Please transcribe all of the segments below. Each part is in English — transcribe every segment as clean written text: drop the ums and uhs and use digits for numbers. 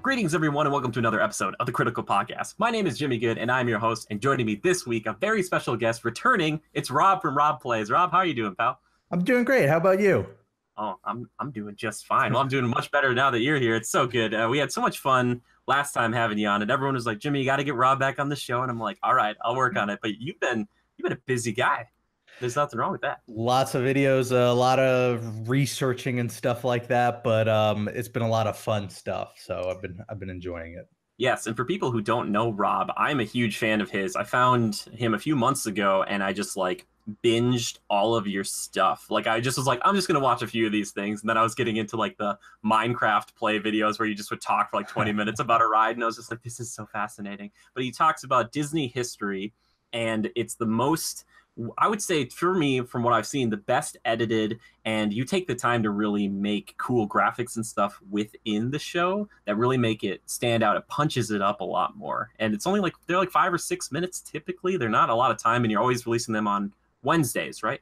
Greetings, everyone, and welcome to another episode of the Critical Podcast. My name is Jimmy Good, and I'm your host. And joining me this week, a very special guest returning. It's Rob from Rob Plays. Rob, how are you doing, pal? I'm doing great. How about you? Oh, I'm doing just fine. Well, I'm doing much better now that you're here. It's so good. We had so much fun last time having you on, and everyone was like, "Jimmy, you got to get Rob back on the show." And I'm like, "All right, I'll work on it." But you've been a busy guy. There's nothing wrong with that. Lots of videos, a lot of researching and stuff like that, but it's been a lot of fun stuff. So I've been enjoying it. Yes, and for people who don't know Rob, I'm a huge fan of his. I found him a few months ago, and I just binged all of your stuff. I just was like, I'm just gonna watch a few of these things, and then I was getting into the Minecraft play videos where you just would talk for 20 minutes about a ride, and I was just like, this is so fascinating. But he talks about Disney history, and it's the most, I would say, for me, from what I've seen, the best edited, and you take the time to really make cool graphics and stuff within the show that really make it stand out. It punches it up a lot more. And it's only they're 5 or 6 minutes typically. They're not a lot of time, and you're always releasing them on Wednesdays, right?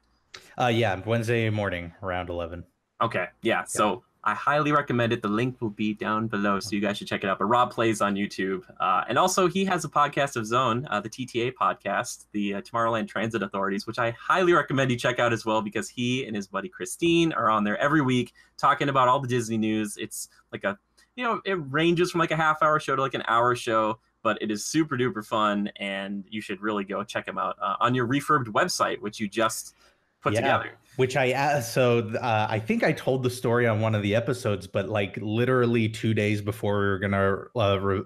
Yeah, Wednesday morning around 11. Okay, yeah. So I highly recommend it. The link will be down below, so you guys should check it out. But Rob Plays on YouTube. And also, he has a podcast of his own, the TTA podcast, the Tomorrowland Transit Authorities, which I highly recommend you check out as well, because he and his buddy Christine are on there every week talking about all the Disney news. It's it ranges from a half-hour show to an hour show, but it is super duper fun, and you should really go check him out on your refurbed website, which you just put together. Which I think I told the story on one of the episodes, but literally 2 days before we were gonna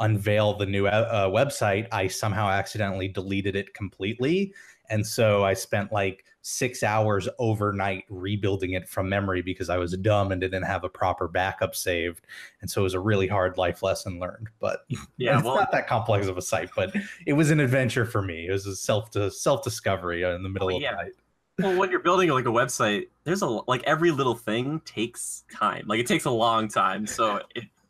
unveil the new website, I somehow accidentally deleted it completely, and so I spent 6 hours overnight rebuilding it from memory because I was dumb and didn't have a proper backup saved, and so it was a really hard life lesson learned. But yeah, it's not that complex of a site, but it was an adventure for me. It was a self discovery in the middle of the night. Well, when you're building a website, there's every little thing takes time. It takes a long time. So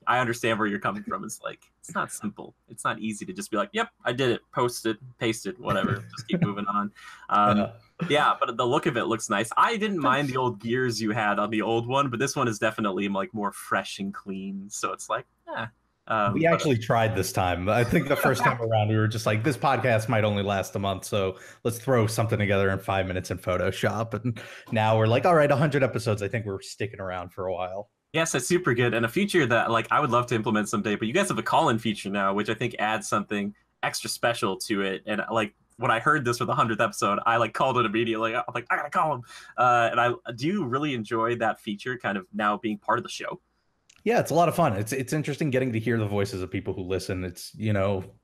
I understand where you're coming from. It's it's not simple. It's not easy to just be yep, I did it, posted, pasted, whatever. Just keep moving on. Yeah, but the look of it looks nice. I didn't mind the old gears you had on the old one, but this one is definitely more fresh and clean. So it's we actually tried this time. I think the first time around, we were just this podcast might only last a month, so let's throw something together in 5 minutes in Photoshop. And now we're all right, 100 episodes. I think we're sticking around for a while. Yes, that's super good. And a feature that I would love to implement someday, but you guys have a call-in feature now, which I think adds something extra special to it. And when I heard this for the 100th episode, I called it immediately. I'm I gotta call him. And do you really enjoy that feature kind of now being part of the show? Yeah, it's a lot of fun. It's interesting getting to hear the voices of people who listen. It's,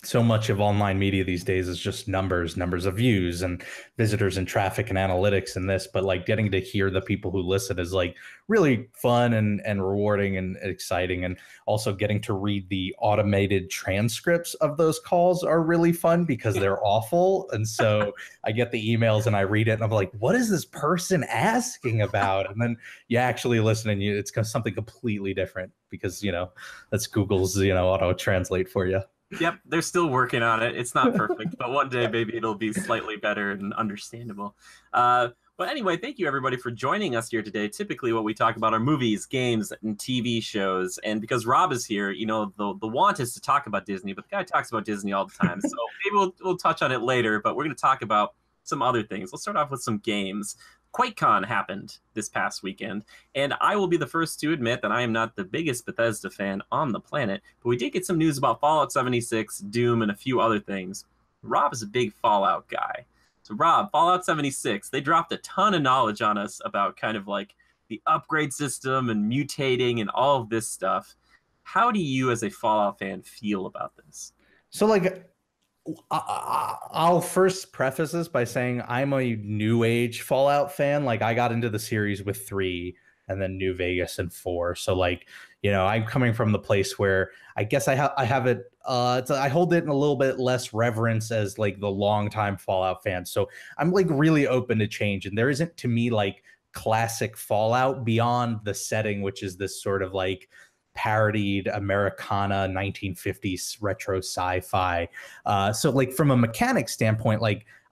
so much of online media these days is just numbers of views and visitors and traffic and analytics and this, but getting to hear the people who listen is really fun and rewarding and exciting. And also getting to read the automated transcripts of those calls are really fun because they're awful. And so I get the emails and I read it and I'm like, what is this person asking about? And then you actually listen and it's something completely different, because that's Google's auto translate for you. Yep, they're still working on it. It's not perfect, but one day maybe it'll be slightly better and understandable. But anyway, thank you everybody for joining us here today. Typically what we talk about are movies, games, and TV shows. And because Rob is here, the want is to talk about Disney, but the guy talks about Disney all the time. So maybe we'll touch on it later, but we're going to talk about some other things. Let's start off with some games. QuakeCon happened this past weekend, and I will be the first to admit that I am not the biggest Bethesda fan on the planet, but we did get some news about Fallout 76, Doom, and a few other things. Rob is a big Fallout guy. So Rob, Fallout 76, they dropped a ton of knowledge on us about kind of the upgrade system and mutating and all of this stuff. How do you as a Fallout fan feel about this? So I'll first preface this by saying I'm a new age Fallout fan. I got into the series with 3 and then New Vegas and 4. So I'm coming from the place where I guess I have it. I hold it in a little bit less reverence as the longtime Fallout fan. So I'm really open to change. And there isn't to me classic Fallout beyond the setting, which is this sort of parodied Americana 1950s retro sci-fi. So from a mechanic standpoint,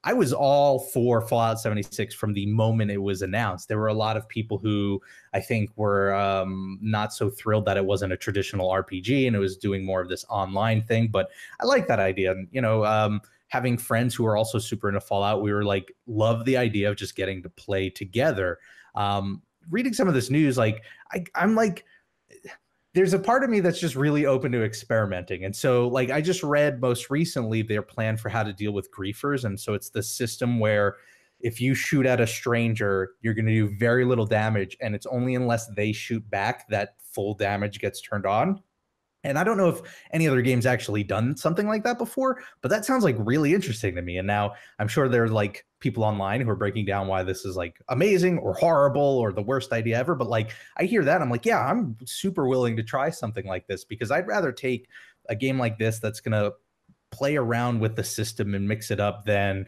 I was all for Fallout 76 from the moment it was announced. There were a lot of people who I think were not so thrilled that it wasn't a traditional RPG and it was doing more of this online thing. But I like that idea. And, having friends who are also super into Fallout, we were like, love the idea of just getting to play together. Reading some of this news, like I'm like, there's a part of me that's just really open to experimenting. And so like I just read most recently their plan for how to deal with griefers. And so it's the system where if you shoot at a stranger, you're going to do very little damage. And it's only unless they shoot back that full damage gets turned on. And I don't know if any other game's actually done something like that before, but that sounds like really interesting to me. And now I'm sure there's like people online who are breaking down why this is like amazing or horrible or the worst idea ever. But like I hear that, I'm like, yeah, I'm super willing to try something like this because I'd rather take a game like this that's going to play around with the system and mix it up than,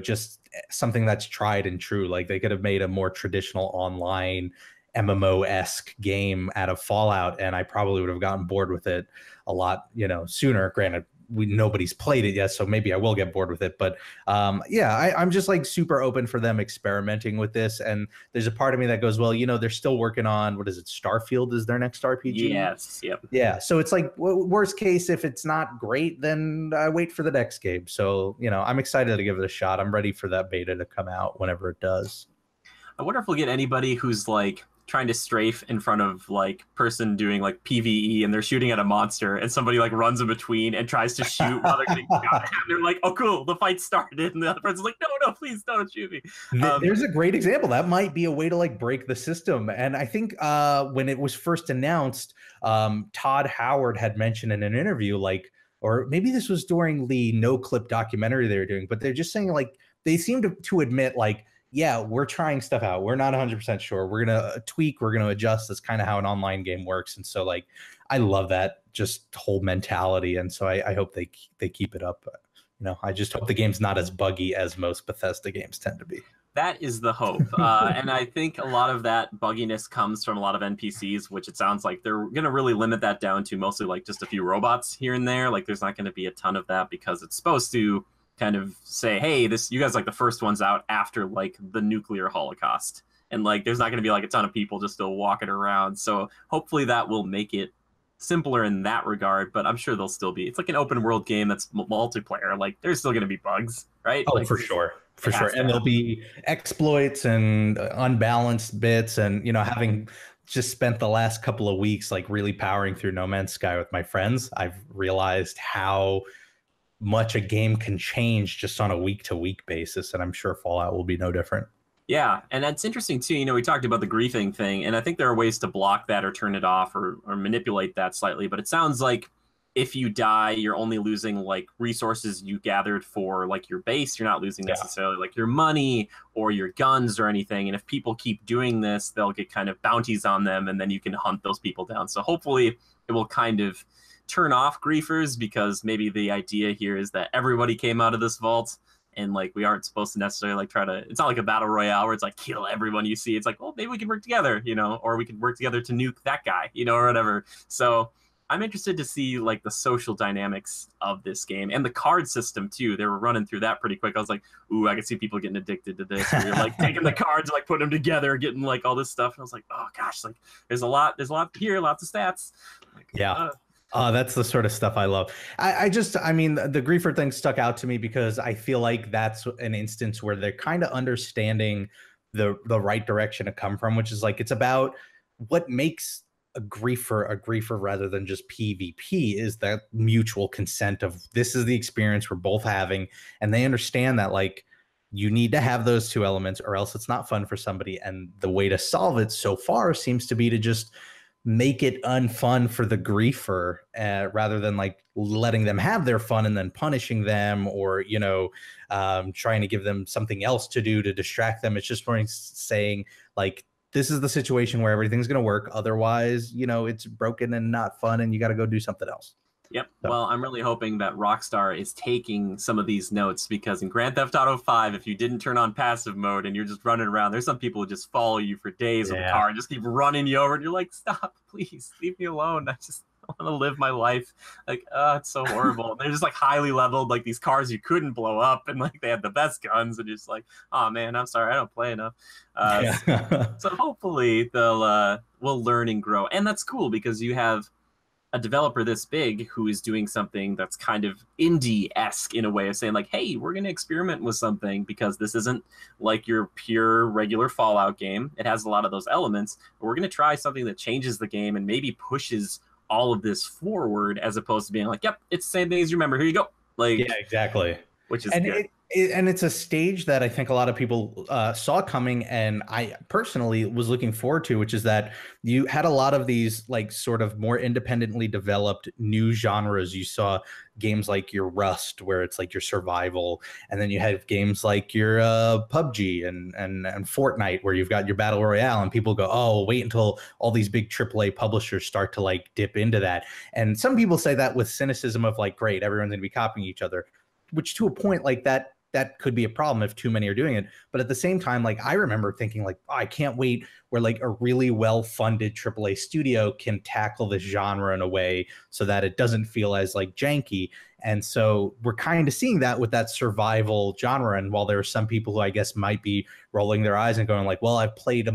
just something that's tried and true. Like they could have made a more traditional online MMO-esque game out of Fallout, and I probably would have gotten bored with it a lot, sooner. Granted, nobody's played it yet, so maybe I will get bored with it. But I'm just like super open for them experimenting with this. And there's a part of me that goes, well, they're still working on, what is it? Starfield is their next RPG. Yes. Yep. Yeah. So it's like worst case, if it's not great, then I wait for the next game. So, I'm excited to give it a shot. I'm ready for that beta to come out whenever it does. I wonder if we'll get anybody who's like trying to strafe in front of like person doing like PvE and they're shooting at a monster and somebody like runs in between and tries to shoot while they're getting shot at. They're like, oh cool, the fight started, and the other person's like, no, please don't shoot me. There's a great example. That might be a way to like break the system. And I think when it was first announced, Todd Howard had mentioned in an interview, like, or maybe this was during the No Clip documentary they were doing, but they're just saying like they seem to admit like, yeah, we're trying stuff out. We're not 100% sure. We're going to tweak. We're going to adjust. That's kind of how an online game works. And so like, I love that just whole mentality. And so I hope they keep it up. I just hope the game's not as buggy as most Bethesda games tend to be. That is the hope. And I think a lot of that bugginess comes from a lot of NPCs, which it sounds like they're going to really limit that down to mostly like just a few robots here and there. Like there's not going to be a ton of that because it's supposed to kind of say, hey, you guys like the first ones out after like the nuclear holocaust, and like there's not going to be like a ton of people just still walking around. So hopefully that will make it simpler in that regard, but I'm sure there'll still be, it's like an open world game that's multiplayer, like there's still going to be bugs, right? Oh, like, for sure. And there'll be exploits and unbalanced bits, and having just spent the last couple of weeks like really powering through No Man's Sky with my friends, I've realized how much a game can change just on a week-to-week basis, and I'm sure Fallout will be no different. Yeah, and that's interesting too. We talked about the griefing thing, and I think there are ways to block that or turn it off or manipulate that slightly, but it sounds like if you die, you're only losing like resources you gathered for like your base. You're not losing necessarily like your money or your guns or anything. And if people keep doing this, they'll get kind of bounties on them, and then you can hunt those people down. So hopefully it will kind of turn off griefers, because maybe the idea here is that everybody came out of this vault, and like we aren't supposed to necessarily like try to, it's not like a battle royale where it's like kill everyone you see. It's like, well, maybe we can work together, or we can work together to nuke that guy, or whatever. So I'm interested to see like the social dynamics of this game and the card system too. They were running through that pretty quick. I was like, ooh, I can see people getting addicted to this. Where you're like taking the cards, like putting them together, getting like all this stuff. And I was like, oh gosh, like there's a lot here, lots of stats. Like, that's the sort of stuff I love. I mean, the griefer thing stuck out to me because I feel like that's an instance where they're kind of understanding the right direction to come from, which is like, it's about what makes a griefer rather than just PvP is that mutual consent of this is the experience we're both having. And they understand that like you need to have those two elements or else it's not fun for somebody. And the way to solve it so far seems to be to just make it unfun for the griefer rather than like letting them have their fun and then punishing them or, trying to give them something else to do to distract them. It's just more saying like, this is the situation where everything's going to work. Otherwise, it's broken and not fun and you got to go do something else. Yep. So. Well, I'm really hoping that Rockstar is taking some of these notes, because in Grand Theft Auto 5, if you didn't turn on passive mode and you're just running around, there's some people who just follow you for days with a car and just keep running you over, and you're like, stop, please, leave me alone. want to live my life. Like, it's so horrible. They're just like highly leveled, like these cars you couldn't blow up, and like they had the best guns, and just like, oh man, I'm sorry, I don't play enough. Yeah. So hopefully they'll will learn and grow, and that's cool because you have a developer this big who is doing something that's kind of indie-esque in a way of saying like, hey, we're going to experiment with something because this isn't like your pure regular Fallout game. It has a lot of those elements, but we're going to try something that changes the game and maybe pushes all of this forward as opposed to being like, yep, it's the same thing as you remember. Here you go. Like, Yeah, exactly. which is And good. and it's a stage that I think a lot of people saw coming, and I personally was looking forward to, which is that you had a lot of these like sort of more independently developed new genres. You saw games like your Rust, where it's like your survival, and then you have games like your PUBG and Fortnite, where you've got your battle royale, and people go, oh, wait until all these big AAA publishers start to like dip into that. And some people say that with cynicism of like, great, everyone's going to be copying each other, which to a point like that could be a problem if too many are doing it. But at the same time, like I remember thinking like, oh, I can't wait where like a really well-funded AAA studio can tackle this genre in a way so that it doesn't feel as like janky. And so we're kind of seeing that with that survival genre. And while there are some people who I guess might be rolling their eyes and going like, well, I've played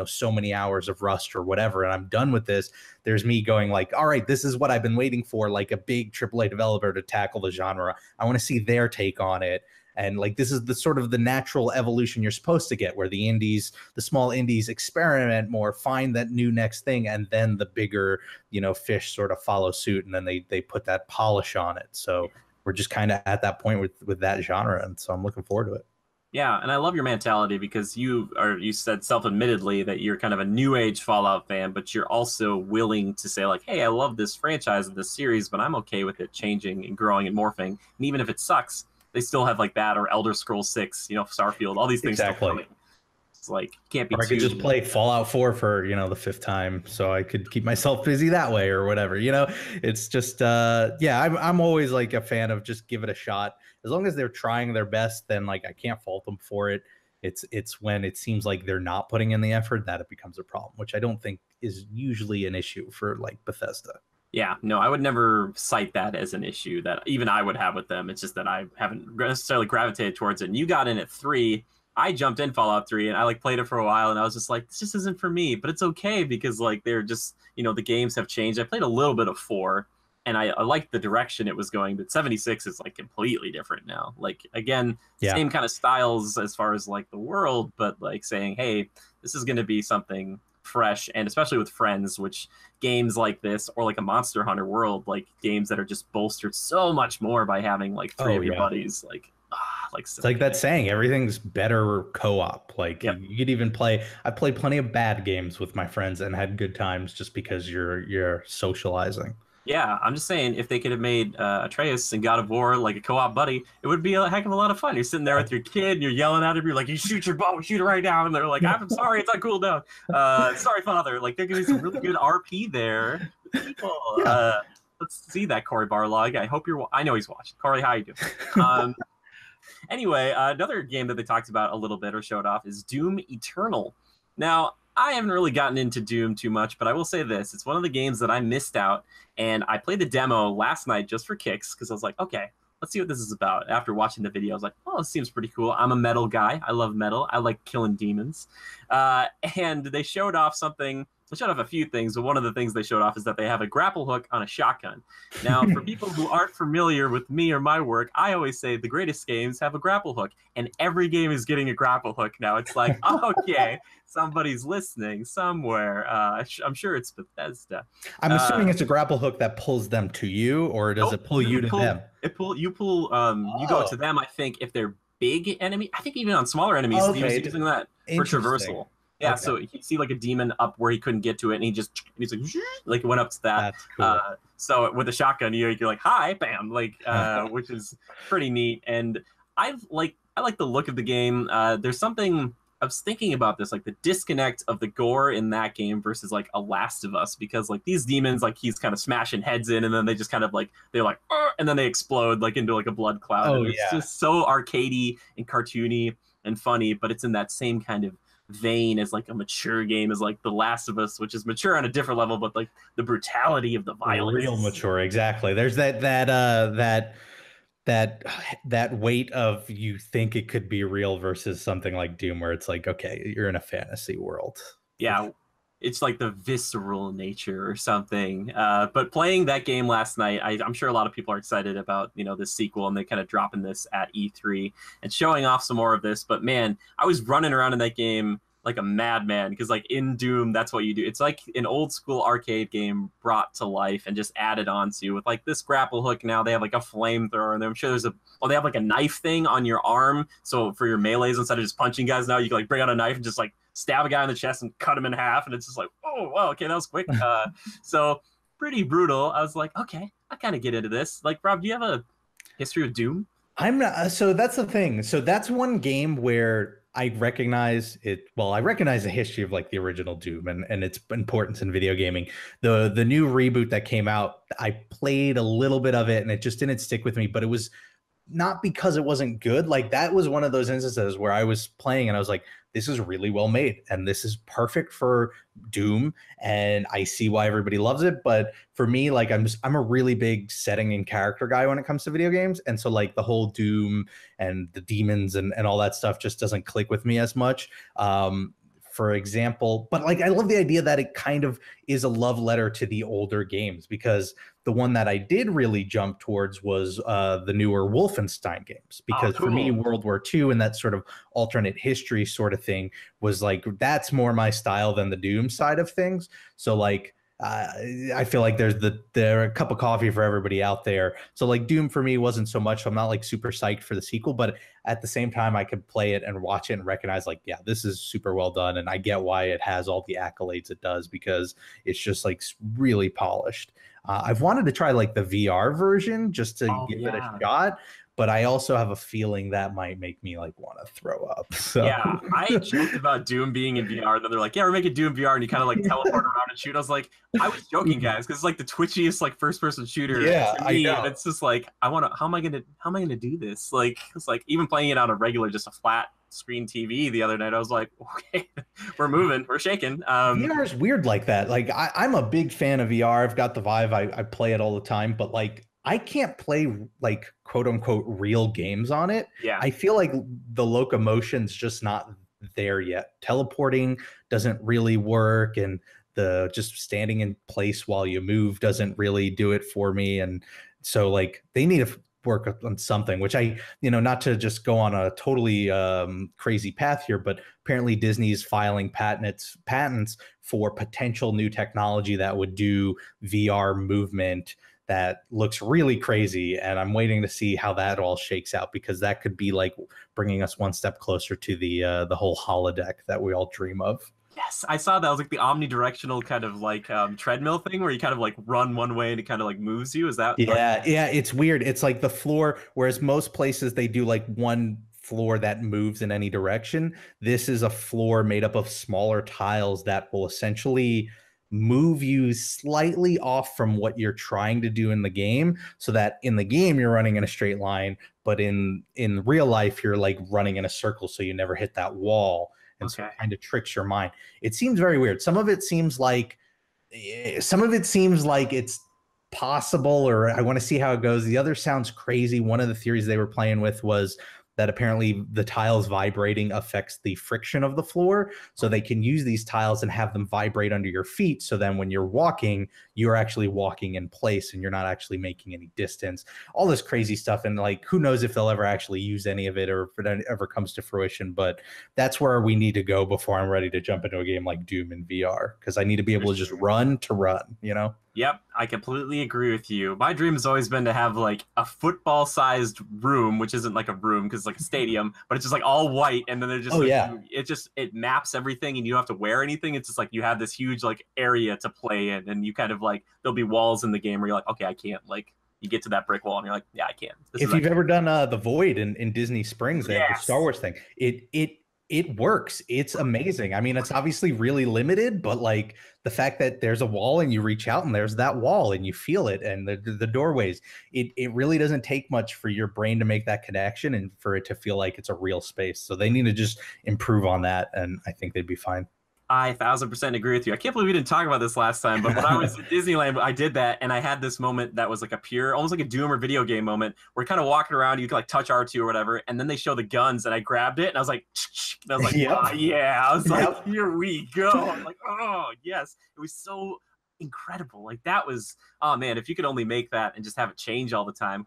so many hours of Rust or whatever, and I'm done with this. There's me going like, all right, this is what I've been waiting for, like a big AAA developer to tackle the genre. I want to see their take on it. And like, this is the sort of the natural evolution you're supposed to get, where the small indies experiment more, find that new next thing, and then the bigger, fish sort of follow suit, and then they put that polish on it. So we're just kind of at that point with that genre, and so I'm looking forward to it. Yeah, and I love your mentality because you said self-admittedly that you're kind of a new age Fallout fan, but you're also willing to say like, hey, I love this franchise and this series, but I'm okay with it changing and growing and morphing. And even if it sucks, they still have like that or Elder Scrolls 6, Starfield, all these things still coming. It's like can't be. Or I could just play Fallout 4 for the fifth time, so I could keep myself busy that way or whatever. It's just I'm always like a fan of just give it a shot. As long as they're trying their best, then like I can't fault them for it. It's when it seems like they're not putting in the effort that it becomes a problem, which I don't think is usually an issue for like Bethesda. Yeah, no, I would never cite that as an issue that even I would have with them. It's just that I haven't necessarily gravitated towards it. And you got in at 3. I jumped in Fallout 3 and I like played it for a while and I was just like, this just isn't for me. But it's okay because like they're just, the games have changed. I played a little bit of 4 and I liked the direction it was going, but 76 is like completely different now. Like again, same kind of styles as far as like the world, but like saying, hey, this is going to be something fresh, and especially with friends, which games like this or like a Monster Hunter World, like games that are just bolstered so much more by having like 3 of your buddies, like it's like that saying, everything's better co-op. Like you could even I played plenty of bad games with my friends and had good times just because you're socializing. Yeah, I'm just saying, if they could have made Atreus and God of War like a co-op buddy, it would be a heck of a lot of fun. You're sitting there with your kid, and you're yelling at him. You're like, "You shoot your bow, shoot it right now!" And they're like, "I'm sorry, it's on cooldown. Sorry, father." Like, there could be some really good RP there. People, let's see that Corey Barlog. I hope I know he's watching. Corey, how you doing? Anyway, another game that they talked about a little bit or showed off is Doom Eternal. Now, I haven't really gotten into Doom too much, but I will say this. It's one of the games that I missed out, and I played the demo last night just for kicks because I was like, okay, let's see what this is about. After watching the video, I was like, oh, this seems pretty cool. I'm a metal guy. I love metal. I like killing demons. And they showed off something. They showed off a few things, but one of the things they showed off is that they have a grapple hook on a shotgun. Now, for people who aren't familiar with me or my work, I always say the greatest games have a grapple hook, and every game is getting a grapple hook now. It's like, okay, somebody's listening somewhere. I'm sure it's Bethesda. I'm assuming it's a grapple hook that pulls them to you, or does it pull you to them? You go to them, I think, if they're big enemy. I think even on smaller enemies, he was using that for traversal. Yeah, okay. So you see like a demon up where he couldn't get to it, and he's like went up to that. That's cool. So with a shotgun, you're like, hi, bam, like which is pretty neat. And I like the look of the game. There's something I was thinking about this, like the disconnect of the gore in that game versus like a Last of Us, because like these demons, like he's kind of smashing heads in, and then they just kind of like they're like, and then they explode like into like a blood cloud. It's just so arcadey and cartoony and funny, but it's in that same kind of vein as like a mature game as like The Last of Us, which is mature on a different level, but like the brutality of the Real violence. mature, exactly. There's that that weight of you think it could be real versus something like Doom, where it's like, okay, you're in a fantasy world for Yeah, sure. it's like the visceral nature or something. But playing that game last night, I'm sure a lot of people are excited about this sequel, and they kind of dropping this at E3 and showing off some more of this. But man, I was running around in that game like a madman because like in Doom, that's what you do. It's like an old school arcade game brought to life and just added on to with like this grapple hook. Now they have like a flamethrower, and I'm sure there's they have like a knife thing on your arm, so for your melees instead of just punching guys, now you can like bring out a knife and just like stab a guy in the chest and cut him in half, and it's just like, oh wow, okay, that was quick. So pretty brutal. I was like, okay, I kind of get into this. Like, Rob, do you have a history of Doom? I'm not. So that's the thing. So that's one game where I recognize it. Well, I recognize the history of like the original Doom and its importance in video gaming. The new reboot that came out, I played a little bit of it and it just didn't stick with me. But it was not because it wasn't good. Like that was one of those instances where I was playing and I was like, this is really well made and this is perfect for Doom, and I see why everybody loves it. But for me, like I'm a really big setting and character guy when it comes to video games, and so like the whole Doom and the demons and all that stuff just doesn't click with me as much. For example, but like I love the idea that it kind of is a love letter to the older games, because the one that I did really jump towards was the newer Wolfenstein games, Oh, because for me, cool. World War II and that sort of alternate history sort of thing was like, that's more my style than the Doom side of things. So like, I feel like there a cup of coffee for everybody out there. So like Doom for me wasn't so much. I'm not like super psyched for the sequel, but at the same time, I could play it and watch it and recognize like, yeah, this is super well done, and I get why it has all the accolades it does, because it's just like really polished. I've wanted to try like the VR version just to Oh give it a yeah. shot, but I also have a feeling that might make me like want to throw up. So Yeah, I joked about Doom being in VR, and then they're like, "Yeah, we're making Doom VR," and you kind of like teleport around and shoot. I was like, I was joking, guys, because it's like the twitchiest like first-person shooter yeah, to I me, and know. it's just like, I want to. How am I gonna do this? Like, it's like even playing it on a regular, just a flat screen TV the other night. I was like, okay, we're moving, we're shaking. VR is weird like that. Like I'm a big fan of VR. I've got the Vive. I play it all the time, but like I can't play like quote unquote real games on it. Yeah. I feel like the locomotion's just not there yet. Teleporting doesn't really work, and the just standing in place while you move doesn't really do it for me. And so like they need to work on something, which I, not to just go on a totally crazy path here, but apparently Disney's filing patents for potential new technology that would do VR movement that looks really crazy. And I'm waiting to see how that all shakes out, because that could be like bringing us one step closer to the whole holodeck that we all dream of. Yes, I saw that. It was like the omnidirectional kind of like treadmill thing where you kind of like run one way and it kind of like moves you. Is that what? Yeah, yeah, it's weird. It's like the floor, whereas most places they do like one floor that moves in any direction. This is a floor made up of smaller tiles that will essentially move you slightly off from what you're trying to do in the game, so that in the game you're running in a straight line, but in real life you're like running in a circle, so you never hit that wall. And so Okay. it kind of tricks your mind. It seems very weird. Some of it seems like it's possible, or I want to see how it goes. The other sounds crazy. One of the theories they were playing with was that apparently the tiles vibrating affects the friction of the floor. So they can use these tiles and have them vibrate under your feet. So then when you're walking, you're actually walking in place and you're not actually making any distance. All this crazy stuff. And like, who knows if they'll ever actually use any of it, or if it ever comes to fruition. But that's where we need to go before I'm ready to jump into a game like Doom in VR, because I need to be For able to just sure. run. Yep, I completely agree with you. My dream has always been to have like a football-sized room, which isn't like a room because it's like a stadium, but it's just like all white, and then they're just Oh like yeah. it maps everything, and you don't have to wear anything. It's just like you have this huge like area to play in, and you kind of like there'll be walls in the game where you're like, okay, I can't like. You get to that brick wall, and you're like, yeah, I can't. This is If you've actually ever done the Void in Disney Springs, they have the Star yes. Wars thing. It it works. It's amazing. I mean, it's obviously really limited, but like the fact that there's a wall and you reach out and there's that wall and you feel it and the doorways, it really doesn't take much for your brain to make that connection and for it to feel like it's a real space. So they need to just improve on that, and I think they'd be fine. I 1000% agree with you. I can't believe we didn't talk about this last time, but when I was at Disneyland, I did that, and I had this moment that was like a pure, almost like a Doom or video game moment, where you're kind of walking around, you can like touch R2 or whatever, and then they show the guns, and I grabbed it, and I was like, and I was like, Yep. oh, yeah. I was like, Yep. here we go. I'm like, oh, yes. It was so incredible. Like, that was, oh, man, if you could only make that and just have it change all the time.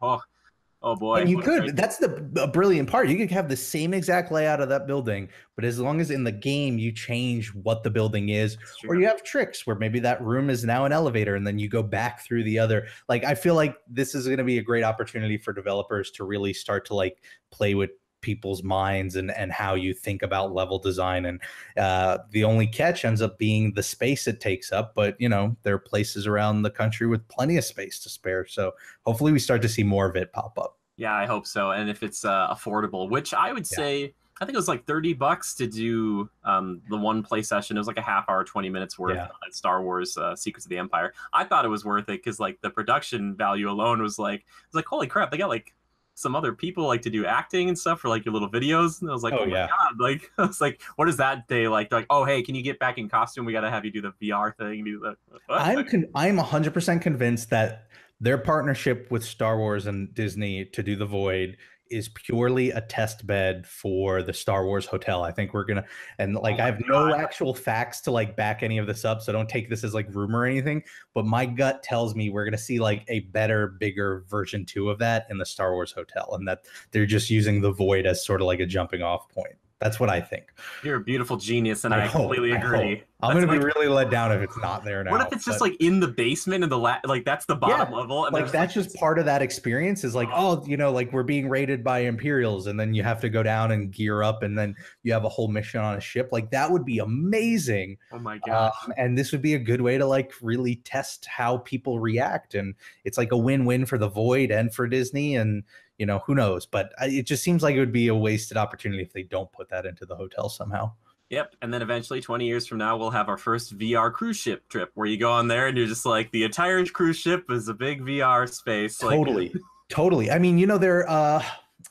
Oh boy. And you could. That's a brilliant part. You could have the same exact layout of that building, but as long as in the game you change what the building is, or you have tricks where maybe that room is now an elevator and then you go back through the other. Like, I feel like this is going to be a great opportunity for developers to really start to like play with people's minds and how you think about level design. And the only catch ends up being the space it takes up. But, you know, there are places around the country with plenty of space to spare. So hopefully we start to see more of it pop up. Yeah, I hope so. And if it's affordable, which I would say, I think it was like $30 to do the one play session. It was like a half hour, 20 minutes worth of Star Wars Secrets of the Empire. I thought it was worth it because like the production value alone was like, holy crap, they got like some other people like to do acting and stuff for like your little videos. And I was like, oh my God. Like, I was like, what is that day like? They're like, oh, hey, can you get back in costume? We got to have you do the VR thing. Do the, I'm 100% convinced that their partnership with Star Wars and Disney to do The Void is purely a test bed for the Star Wars hotel. I think we're gonna, and like I have no actual facts to like back any of this up, so don't take this as like rumor or anything, but my gut tells me we're gonna see like a better, bigger version 2 of that in the Star Wars hotel, and that they're just using The Void as sort of like a jumping off point. That's what I think. You're a beautiful genius, and I completely agree. I'm going to be really let down if it's not there now. What if it's just like in the basement and like that's the bottom level? And like that's just part of that experience is like, oh, you know, like we're being raided by Imperials and then you have to go down and gear up and then you have a whole mission on a ship. Like that would be amazing. Oh my gosh. And this would be a good way to like really test how people react. And it's like a win-win for the Void and for Disney. And, you know, who knows? But it just seems like it would be a wasted opportunity if they don't put that into the hotel somehow. Yep. And then eventually 20 years from now, we'll have our first VR cruise ship trip where you go on there and you're just like the entire cruise ship is a big VR space. Totally. Like, totally. I mean, you know, there, I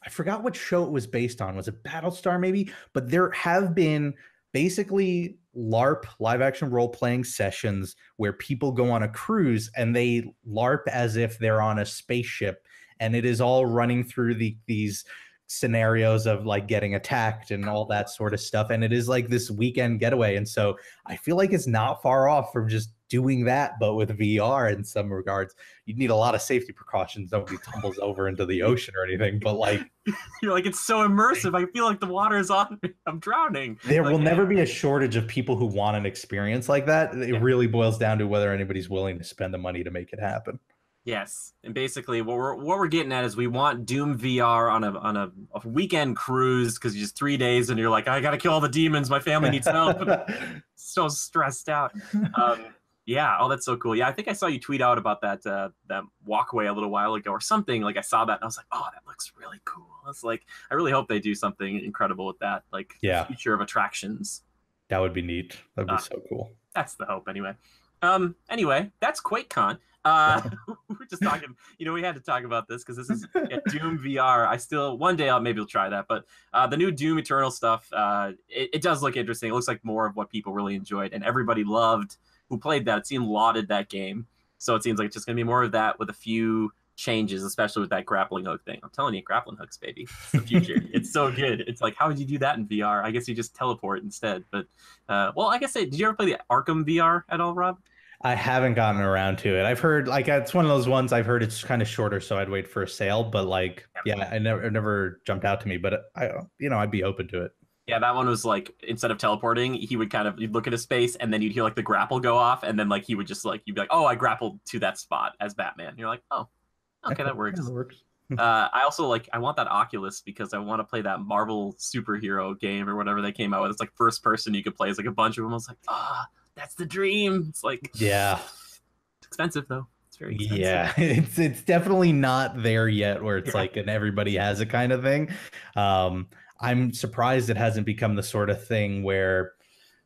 forgot what show it was based on. Was it Battlestar maybe? But there have been basically LARP, live action role playing sessions where people go on a cruise and they LARP as if they're on a spaceship. And it is all running through these scenarios of like getting attacked and all that sort of stuff. And it is like this weekend getaway. And so I feel like it's not far off from just doing that, but with VR in some regards. You'd need a lot of safety precautions. Nobody tumbles over into the ocean or anything, but like, you're like, it's so immersive. I feel like the water is on me. I'm drowning. There will never be a shortage of people who want an experience like that. It really boils down to whether anybody's willing to spend the money to make it happen. Yes, and basically what we're getting at is we want Doom VR on a weekend cruise because you're just 3 days and you're like, I gotta kill all the demons. My family needs help. So stressed out. Yeah. Oh, that's so cool. Yeah, I think I saw you tweet out about that walkway a little while ago or something. Like I saw that and I was like, oh, that looks really cool. I was like, I really hope they do something incredible with that. Like the future of attractions. That would be neat. That'd be so cool. That's the hope anyway. Anyway, that's QuakeCon. We're just talking, you know, we had to talk about this because this is Doom VR. I still, one day maybe I'll try that, but the new Doom Eternal stuff, it does look interesting. It looks like more of what people really enjoyed and everybody loved who played that. It seemed lauded that game. So it seems like it's just going to be more of that with a few changes, especially with that grappling hook thing. I'm telling you, grappling hooks, baby. It's the future. It's so good. It's like, how would you do that in VR? I guess you just teleport instead. But, well, I guess, did you ever play the Arkham VR at all, Rob? I haven't gotten around to it. I've heard like it's one of those ones I've heard it's kind of shorter, so I'd wait for a sale. But like, yeah, it never jumped out to me. But I'd be open to it. Yeah, that one was like instead of teleporting, you'd look at his space and then you'd hear like the grapple go off, and then like he would just like you'd be like, oh, I grappled to that spot as Batman. And you're like, oh, okay, that works. That works. I also I want that Oculus because I want to play that Marvel superhero game or whatever they came out with. It's like first person you could play. It's like a bunch of them. I was like, that's the dream. It's like, yeah, it's expensive though. It's very expensive. Yeah, it's definitely not there yet where it's like an everybody has it kind of thing. I'm surprised it hasn't become the sort of thing where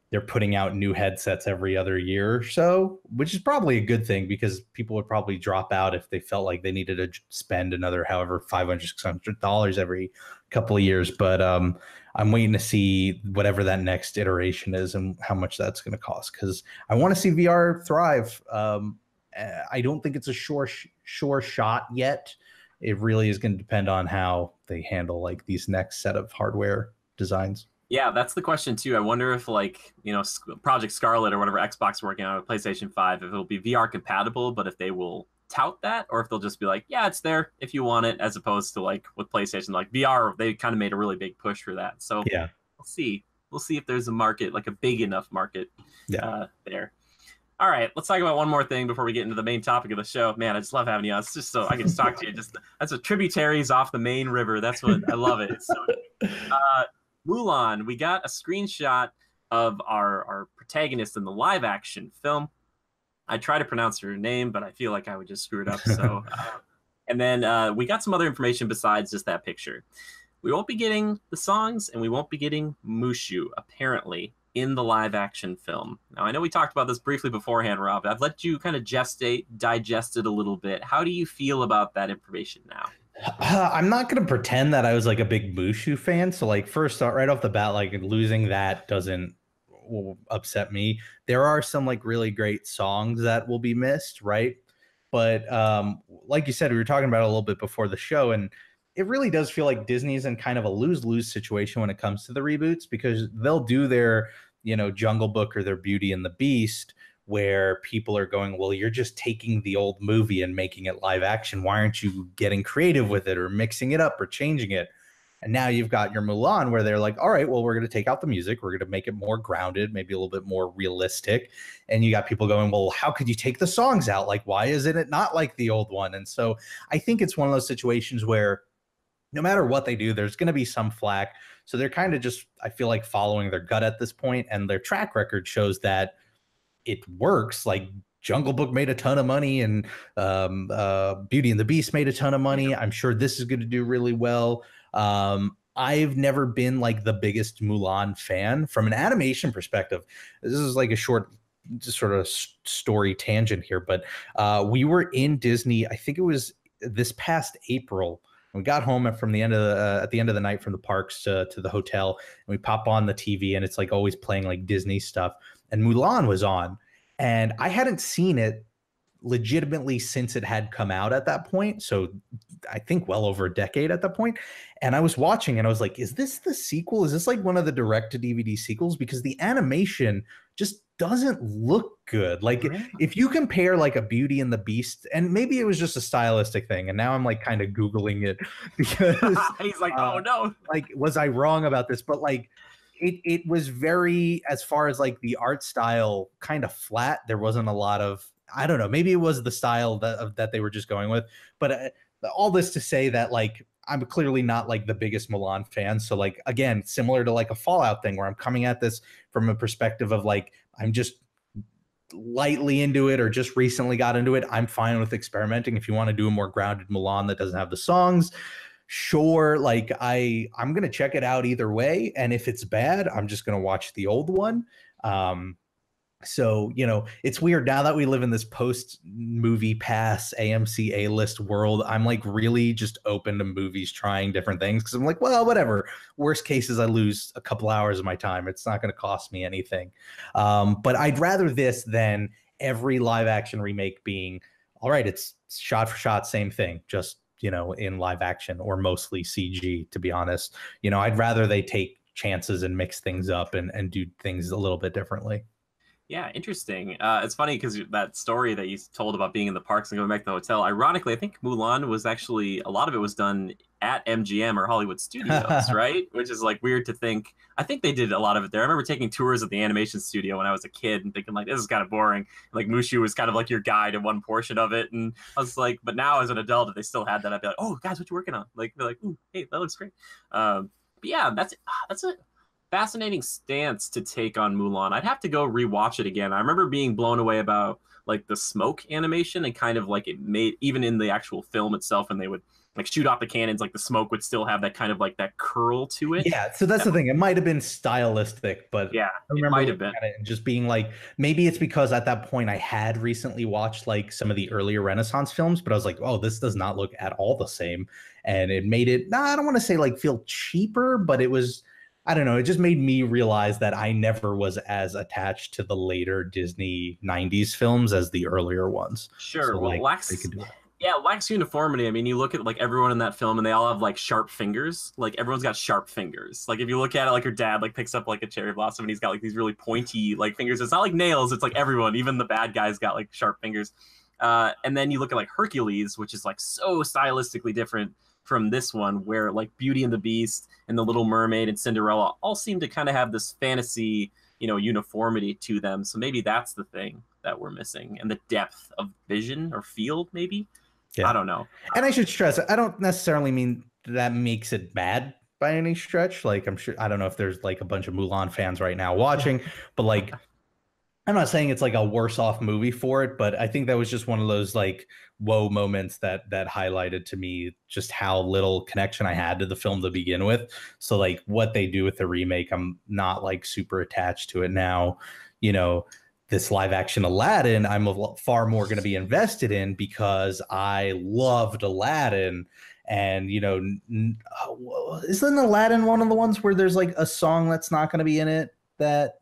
they're putting out new headsets every other year or so, which is probably a good thing because people would probably drop out if they felt like they needed to spend another however $500, $600 every couple of years. But I'm waiting to see whatever that next iteration is and how much that's going to cost, because I want to see VR thrive. I don't think it's a sure shot yet. It really is going to depend on how they handle like these next set of hardware designs. Yeah, that's the question too. I wonder if like, Project Scarlet or whatever Xbox is working on with PlayStation 5, if it'll be VR compatible, but if they will tout that, or if they'll just be like, yeah, it's there if you want it, as opposed to like with PlayStation, like VR, they kind of made a really big push for that. So Yeah. we'll see. We'll see if there's a market, like a big enough market there. All right, let's talk about one more thing before we get into the main topic of the show. Man, I just love having you on. It's just so I can just talk to you. Just that's what tributaries off the main river. That's what I love it. It's so Mulan, we got a screenshot of our protagonist in the live action film. I try to pronounce her name, but I feel like I would just screw it up. So, and then we got some other information besides just that picture. We won't be getting the songs, and we won't be getting Mushu, apparently, in the live action film. Now, I know we talked about this briefly beforehand, Rob. I've let you kind of digest it a little bit. How do you feel about that information now? I'm not going to pretend that I was like a big Mushu fan. So like first right off the bat, like losing that will upset me. There are some like really great songs that will be missed, right? But like you said, we were talking about it a little bit before the show, and it really does feel like Disney's in kind of a lose-lose situation when it comes to the reboots, because they'll do their, Jungle Book or their Beauty and the Beast, where people are going, well, you're just taking the old movie and making it live action. Why aren't you getting creative with it or mixing it up or changing it? And now you've got your Mulan, where they're like, all right, well, we're going to take out the music. We're going to make it more grounded, maybe a little bit more realistic. And you got people going, well, how could you take the songs out? Like, why isn't it not like the old one? And so I think it's one of those situations where no matter what they do, there's going to be some flack. So they're kind of just, I feel like, following their gut at this point, and their track record shows that it works. Like Jungle Book made a ton of money, and Beauty and the Beast made a ton of money. I'm sure this is going to do really well. I've never been like the biggest Mulan fan from an animation perspective. This is like a short just sort of story tangent here, but we were in Disney, I think it was this past April. We got home from the end of at the end of the night from the parks to the hotel, and we pop on the TV, and it's like always playing like Disney stuff, and Mulan was on, and I hadn't seen it legitimately since it had come out at that point. So I think well over a decade at that point. And I was watching and I was like, is this the sequel? Is this like one of the direct to DVD sequels? Because the animation just doesn't look good. Like if you compare like a Beauty and the Beast, and maybe it was just a stylistic thing, and now I'm like kind of Googling it because he's like, oh no, like, was I wrong about this? But like, it was very, as far as like the art style, kind of flat. There wasn't a lot of, I don't know, maybe it was the style that they were just going with. But all this to say that like, I'm clearly not like the biggest Mulan fan. So like, again, similar to like a Fallout thing where I'm coming at this from a perspective of like, I'm just lightly into it or just recently got into it. I'm fine with experimenting. If you want to do a more grounded Mulan that doesn't have the songs, sure. Like I'm going to check it out either way. And if it's bad, I'm just going to watch the old one. So, you know, it's weird now that we live in this post movie pass AMC A-list world. I'm like really just open to movies trying different things because I'm like, well, whatever. Worst case is I lose a couple hours of my time. It's not going to cost me anything. But I'd rather this than every live action remake being, all right, it's shot for shot, same thing, just, you know, in live action or mostly CG, to be honest. You know, I'd rather they take chances and mix things up and do things a little bit differently. Yeah, interesting. It's funny because that story that you told about being in the parks and going back to the hotel, ironically, I think Mulan was actually, a lot of it was done at MGM or Hollywood Studios, right? Which is like weird to think. I think they did a lot of it there. I remember taking tours of the animation studio when I was a kid and thinking like, this is kind of boring. Like Mushu was kind of like your guide in one portion of it. And I was like, but now as an adult, if they still had that, I'd be like, oh, guys, what you working on? Like, they're like, ooh, hey, that looks great. But yeah, that's it. fascinating stance to take on Mulan. I'd have to go rewatch it again. I remember being blown away about like the smoke animation and kind of like it made even in the actual film itself, and they would like shoot off the cannons, like the smoke would still have that kind of like that curl to it. Yeah, so that's the thing. It might have been stylistic, but Yeah, I it remember might have looking been. at it and just being like, maybe it's because at that point I had recently watched like some of the earlier Renaissance films, but I was like, oh, this does not look at all the same. And it made it, I don't want to say like feel cheaper, but it was, I don't know, it just made me realize that I never was as attached to the later Disney 90s films as the earlier ones. Sure. So Well, like they lacks could do it. yeah, lacks uniformity. I mean, you look at like everyone in that film and they all have like sharp fingers. Like everyone's got sharp fingers. Like if you look at it, like your dad like picks up like a cherry blossom and he's got like these really pointy like fingers. It's not like nails, it's like everyone, even the bad guys got like sharp fingers. And then you look at like Hercules, which is like so stylistically different from this one, where like Beauty and the Beast and the Little Mermaid and Cinderella all seem to kind of have this fantasy, uniformity to them. So maybe that's the thing that we're missing, and the depth of vision or field, maybe. I Yeah. don't know. And I should stress, I don't necessarily mean that makes it bad by any stretch. Like, I'm sure, I don't know if there's like a bunch of Mulan fans right now watching, but like, I'm not saying it's like a worse off movie for it, but I think that was just one of those like whoa moments that highlighted to me just how little connection I had to the film to begin with. So like what they do with the remake, I'm not like super attached to it now. You know, this live action Aladdin, I'm far more going to be invested in because I loved Aladdin. And, isn't Aladdin one of the ones where there's like a song that's not going to be in it that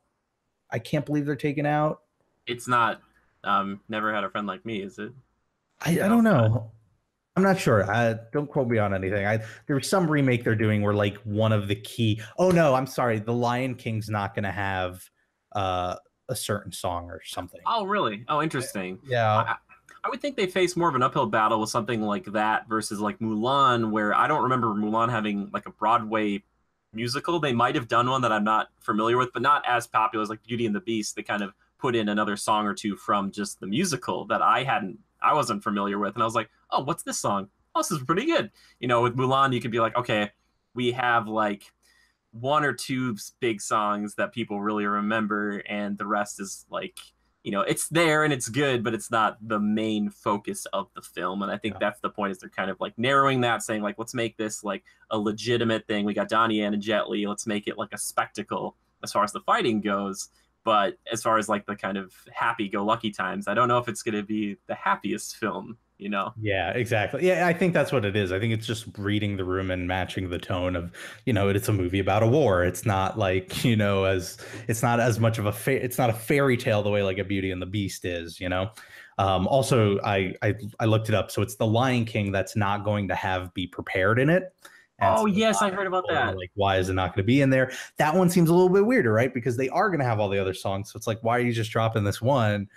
I can't believe they're taking out? It's not Never Had a Friend Like Me, is it? I don't know. I'm not sure. Don't quote me on anything. There's some remake they're doing where like one of the key. Oh no, I'm sorry. The Lion King's not going to have a certain song or something. Oh, really? Oh, interesting. Yeah. I would think they face more of an uphill battle with something like that versus like Mulan, where I don't remember Mulan having like a Broadway musical. They might have done one that I'm not familiar with, but not as popular as like Beauty and the Beast. They kind of put in another song or two from just the musical that I wasn't familiar with. And I was like, oh, what's this song? Oh, this is pretty good. With Mulan, you could be like, okay, we have like one or two big songs that people really remember, and the rest is like, it's there and it's good, but it's not the main focus of the film. And I think that's the point, is they're kind of like narrowing that, saying like, let's make this like a legitimate thing. We got Donnie Yen and Jet Li. Let's make it like a spectacle as far as the fighting goes. But as far as like the kind of happy-go-lucky times, I don't know if it's going to be the happiest film, Yeah, exactly. Yeah, I think that's what it is. I think it's just reading the room and matching the tone of, it's a movie about a war. It's not like, it's not as much of it's not a fairy tale the way like a Beauty and the Beast is, Also, I looked it up. So it's the Lion King that's not going to have Be Prepared in it. And oh, so yes, I heard about that. like, why is it not going to be in there? That one seems a little bit weirder, right? Because they are going to have all the other songs. So it's like, why are you just dropping this one?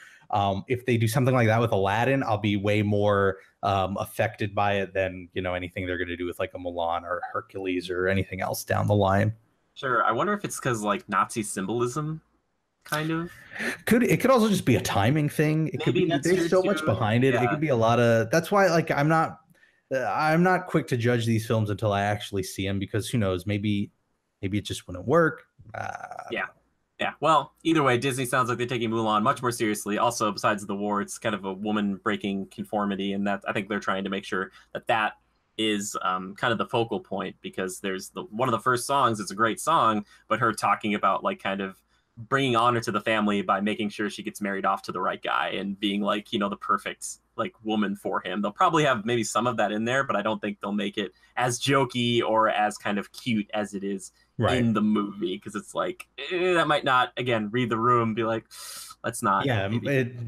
If they do something like that with Aladdin, I'll be way more affected by it than, anything they're going to do with like a Mulan or Hercules or anything else down the line. Sure. I wonder if it's because like Nazi symbolism, kind of. It could also just be a timing thing. It could be, there's so much behind it. Yeah. It could be a lot of, that's why like I'm not quick to judge these films until I actually see them, because who knows, maybe it just wouldn't work. Yeah. Well, either way, Disney sounds like they're taking Mulan much more seriously. Also, besides the war, it's kind of a woman breaking conformity, and that I think they're trying to make sure that is kind of the focal point, because there's one of the first songs. It's a great song, but her talking about like kind of bringing honor to the family by making sure she gets married off to the right guy and being like, the perfect like woman for him. They'll probably have maybe some of that in there, but I don't think they'll make it as jokey or as kind of cute as it is in the movie, because it's like that might not, again, read the room, be like, let's not. Yeah,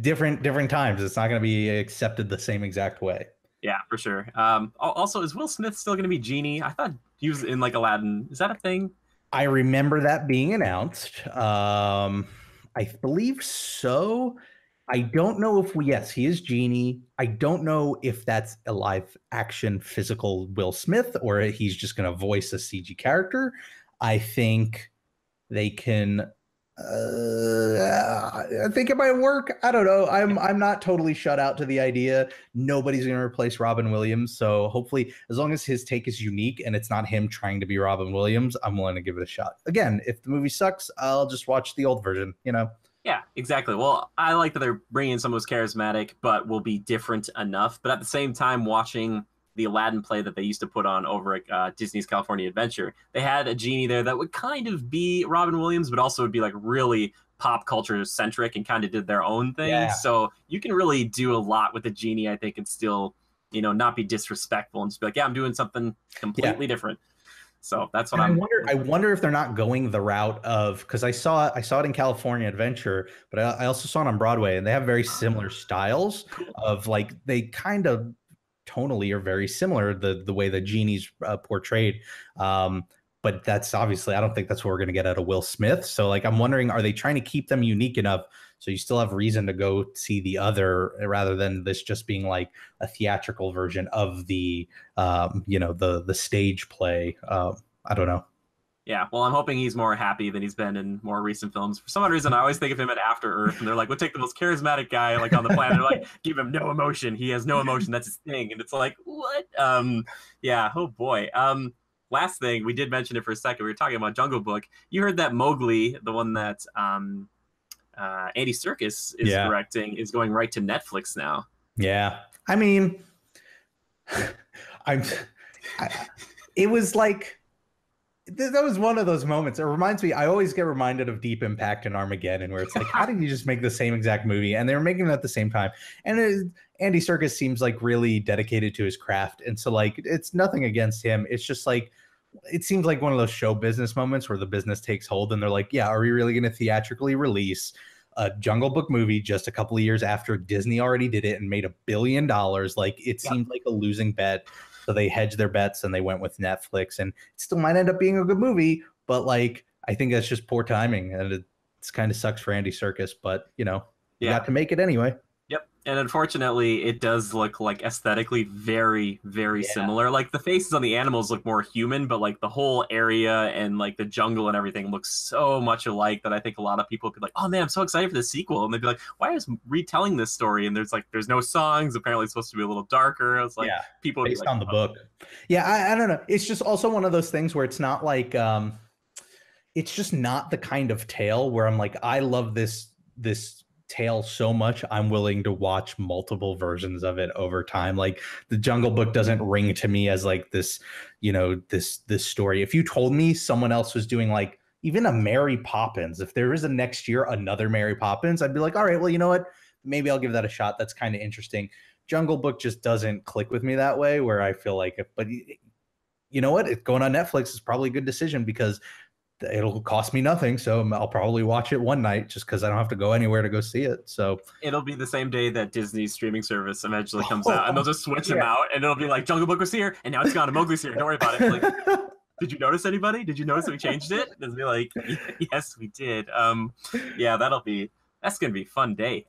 different times. It's not going to be accepted the same exact way. Yeah, for sure. Also, is Will Smith still going to be Genie? I thought he was in like Aladdin. Is that a thing? I remember that being announced. I believe so. I don't know if yes, he is Genie. I don't know if that's a live action physical Will Smith or he's just going to voice a CG character. I think they can I think it might work. I don't know. I'm not totally shut out to the idea. Nobody's going to replace Robin Williams, so hopefully, as long as his take is unique and it's not him trying to be Robin Williams, I'm willing to give it a shot. Again, if the movie sucks, I'll just watch the old version. You know. Yeah, exactly. Well, I like that they're bringing someone who's charismatic, but will be different enough. But at the same time, watching the Aladdin play that they used to put on over at Disney's California Adventure, they had a genie there that would kind of be Robin Williams, but also would be like really pop culture centric and kind of did their own thing. Yeah. So you can really do a lot with the genie, I think, and still, not be disrespectful and just be like, yeah, I'm doing something completely different. So that's what I wonder if they're not going the route of, because I saw it in California Adventure, but I also saw it on Broadway, and they have very similar styles of like they kind of tonally are very similar the way the genie's portrayed. But that's obviously, I don't think that's what we're going to get out of Will Smith. So like I'm wondering, are they trying to keep them unique enough so you still have reason to go see the other rather than this just being like a theatrical version of the the stage play. I don't know. Yeah, well, I'm hoping he's more happy than he's been in more recent films. For some odd reason, I always think of him at After Earth, and they're like, we'll take the most charismatic guy like on the planet, like give him no emotion. He has no emotion. That's his thing. And it's like, what? Yeah. Oh boy. Last thing, we did mention it for a second. We were talking about Jungle Book. You heard that Mowgli, the one that Andy Serkis is directing, is going right to Netflix now. Yeah, I mean, it was like that was one of those moments. It reminds me. I always get reminded of Deep Impact and Armageddon, where it's like, how did you just make the same exact movie? And they were making it at the same time. And Andy Serkis seems like really dedicated to his craft, and so like it's nothing against him. It's just like it seems like one of those show business moments where the business takes hold, and they're like, yeah, are we really going to theatrically release a Jungle Book movie just a couple of years after Disney already did it and made $1 billion? Like it seemed like a losing bet. So they hedged their bets and they went with Netflix, and it still might end up being a good movie, but like I think that's just poor timing, and it's kind of sucks for Andy Serkis, but you got to make it anyway. Yep. And unfortunately, it does look like aesthetically very, very similar. Like the faces on the animals look more human, but like the whole area and like the jungle and everything looks so much alike that I think a lot of people could like, oh man, I'm so excited for the sequel. And they'd be like, why is retelling this story? And there's no songs. Apparently it's supposed to be a little darker. It's like people based on the book. Yeah, I don't know. It's just also one of those things where it's not like it's just not the kind of tale where I'm like, I love this tale so much I'm willing to watch multiple versions of it over time. Like the Jungle Book doesn't ring to me as like this this story. If you told me someone else was doing like even a Mary Poppins, if there is a next year another Mary Poppins, I'd be like, all right, well, you know what, maybe I'll give that a shot. That's kind of interesting. Jungle Book just doesn't click with me that way, where I feel like but you know what, it's going on Netflix is probably a good decision because it'll cost me nothing, so I'll probably watch it one night just because I don't have to go anywhere to go see it. So it'll be the same day that Disney's streaming service eventually comes out, and they'll just switch them out, and it'll be like Jungle Book was here, and now it's gone, and Mowgli's here. Don't worry about it. Like, did you notice anybody? Did you notice that we changed it? It'll be like, yes, we did. Yeah, that's gonna be a fun day.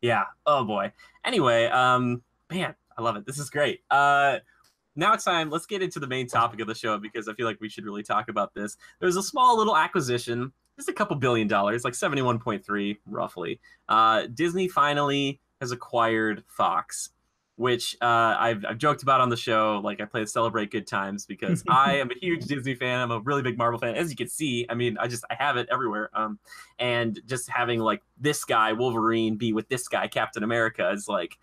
Yeah. Oh boy. Anyway, man, I love it. This is great. Now it's time. Let's get into the main topic of the show because I feel like we should really talk about this. There's a small little acquisition, just a couple $1 billion, like 71.3 roughly. Disney finally has acquired Fox, which I've joked about on the show. Like I play to celebrate good times because I am a huge Disney fan. I'm a really big Marvel fan, as you can see. I mean, I have it everywhere. And just having like this guy Wolverine be with this guy Captain America is like,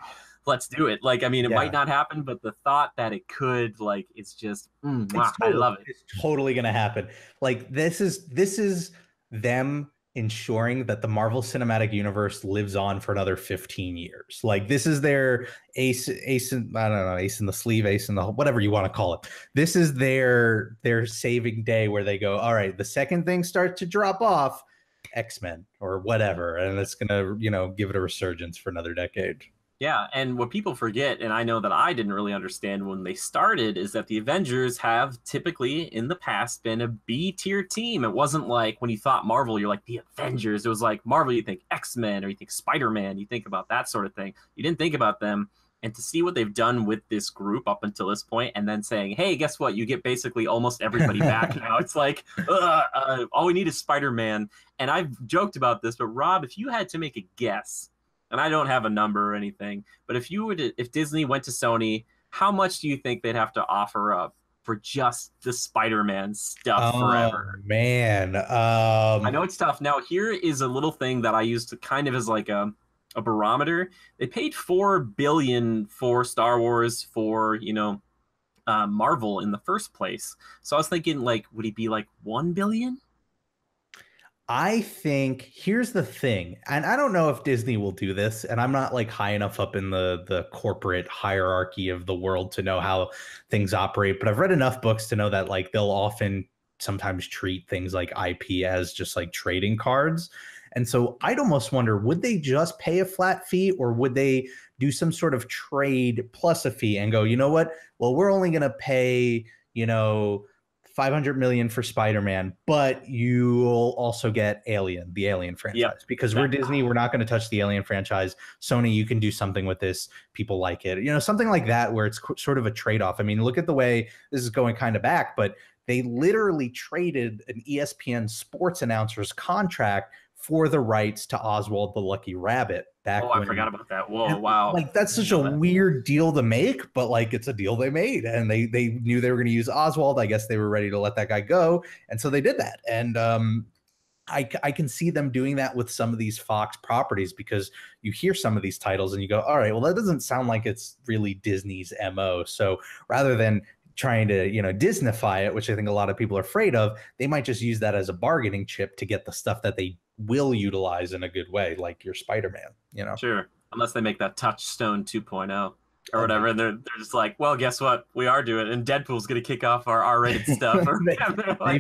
let's do it. Like, I mean, it might not happen, but the thought that it could, like, it's just, I love it. It's totally going to happen. Like, this is them ensuring that the Marvel Cinematic Universe lives on for another 15 years. Like, this is their ace in, I don't know, ace in the sleeve, ace in the, whatever you want to call it. This is their saving day where they go, all right, the second thing starts to drop off, X-Men or whatever, and it's going to, give it a resurgence for another decade. Yeah, and what people forget, and I know that I didn't really understand when they started, is that the Avengers have typically, in the past, been a B-tier team. It wasn't like when you thought Marvel, you're like, the Avengers. It was like Marvel, you think X-Men, or you think Spider-Man, you think about that sort of thing. You didn't think about them And to see what they've done with this group up until this point, and then saying, "Hey, guess what? You get basically almost everybody back now." It's like, all we need is Spider-Man. And I've joked about this, but Rob, if you had to make a guess, and I don't have a number or anything, but if Disney went to Sony, how much do you think they'd have to offer up for just the Spider-Man stuff forever? Man. I know it's tough. Now, here is a little thing that I used to kind of as like a barometer. They paid 4 billion for Star Wars for, Marvel in the first place. So I was thinking, like, would he be like 1 billion? I think here's the thing, and I don't know if Disney will do this, and I'm not like high enough up in the corporate hierarchy of the world to know how things operate, but I've read enough books to know that like they'll often sometimes treat things like IP as just like trading cards. And so I'd almost wonder, would they just pay a flat fee, or would they do some sort of trade plus a fee and go, you know what? Well, we're only going to pay, 500 million for Spider-Man, but you'll also get the Alien franchise. Yep. Because we're Disney, we're not going to touch the Alien franchise. Sony, you can do something with this. People like it. Something like that where it's sort of a trade-off. I mean, look at the way this is going kind of back, but they literally traded an ESPN sports announcer's contract for the rights to Oswald the Lucky Rabbit. I forgot about that. Whoa, wow. Like, that's such a weird deal to make, but like it's a deal they made, and they knew they were going to use Oswald. I guess they were ready to let that guy go, and so they did that. And I can see them doing that with some of these Fox properties, because you hear some of these titles and you go, all right, well, that doesn't sound like it's really Disney's MO. So rather than trying to Disneyfy it, which I think a lot of people are afraid of, they might just use that as a bargaining chip to get the stuff that they will utilize in a good way, like your Spider-Man. Sure, unless they make that Touchstone 2.0 or whatever, and they're just like, well, guess what, we are doing it, and Deadpool's gonna kick off our R-rated stuff. They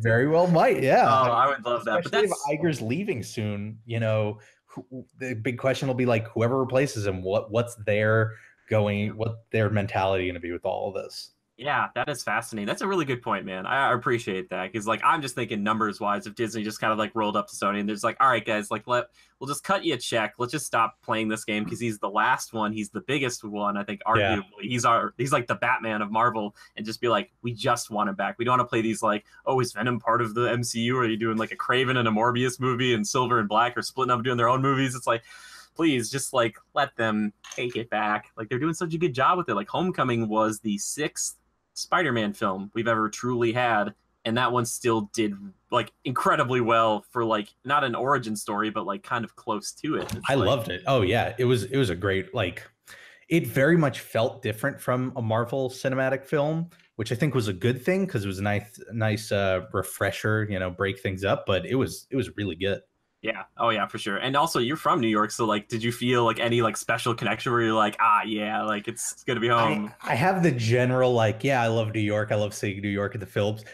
very well might. Yeah. Oh, I would love that. But if Iger's leaving soon, the big question will be like, whoever replaces him, what's their mentality going to be with all of this? Yeah, that is fascinating. That's a really good point, man. I appreciate that, because like I'm just thinking numbers wise, if Disney just kind of like rolled up to Sony and there's like, all right, guys, like we'll just cut you a check. Let's just stop playing this game because he's the last one. He's the biggest one. I think arguably he's like the Batman of Marvel, and just be like, we just want him back. We don't want to play these like, oh, is Venom part of the MCU? Or are you doing like a Craven and a Morbius movie, and Silver and Black are splitting up doing their own movies? It's like, please just like let them take it back. Like they're doing such a good job with it. Like Homecoming was the 6th Spider-Man film we've ever truly had, and that one still did like incredibly well for like not an origin story, but like kind of close to it. I loved it. Oh yeah, it was a great, like, it very much felt different from a Marvel cinematic film, which I think was a good thing, because it was a nice refresher, break things up, but it was really good. Yeah. Oh yeah, for sure. And also you're from New York, so like did you feel like any like special connection where you're like, yeah, like it's gonna be home? I have the general like, yeah, I love New York. I love seeing New York at the films.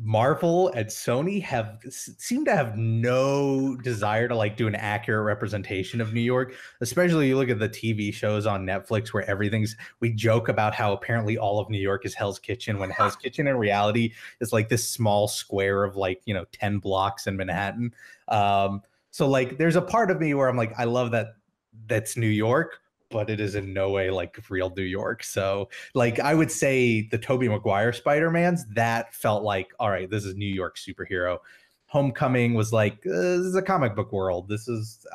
Marvel and Sony seem to have no desire to like do an accurate representation of New York. Especially you look at the TV shows on Netflix where we joke about how apparently all of New York is Hell's Kitchen, when Hell's Kitchen in reality is like this small square of like 10 blocks in Manhattan. So like there's a part of me where I'm like, I love that that's New York, but it is in no way like real New York. So like I would say the Tobey Maguire Spider-Mans, that felt like, all right, this is New York superhero. Homecoming was like, this is a comic book world. This is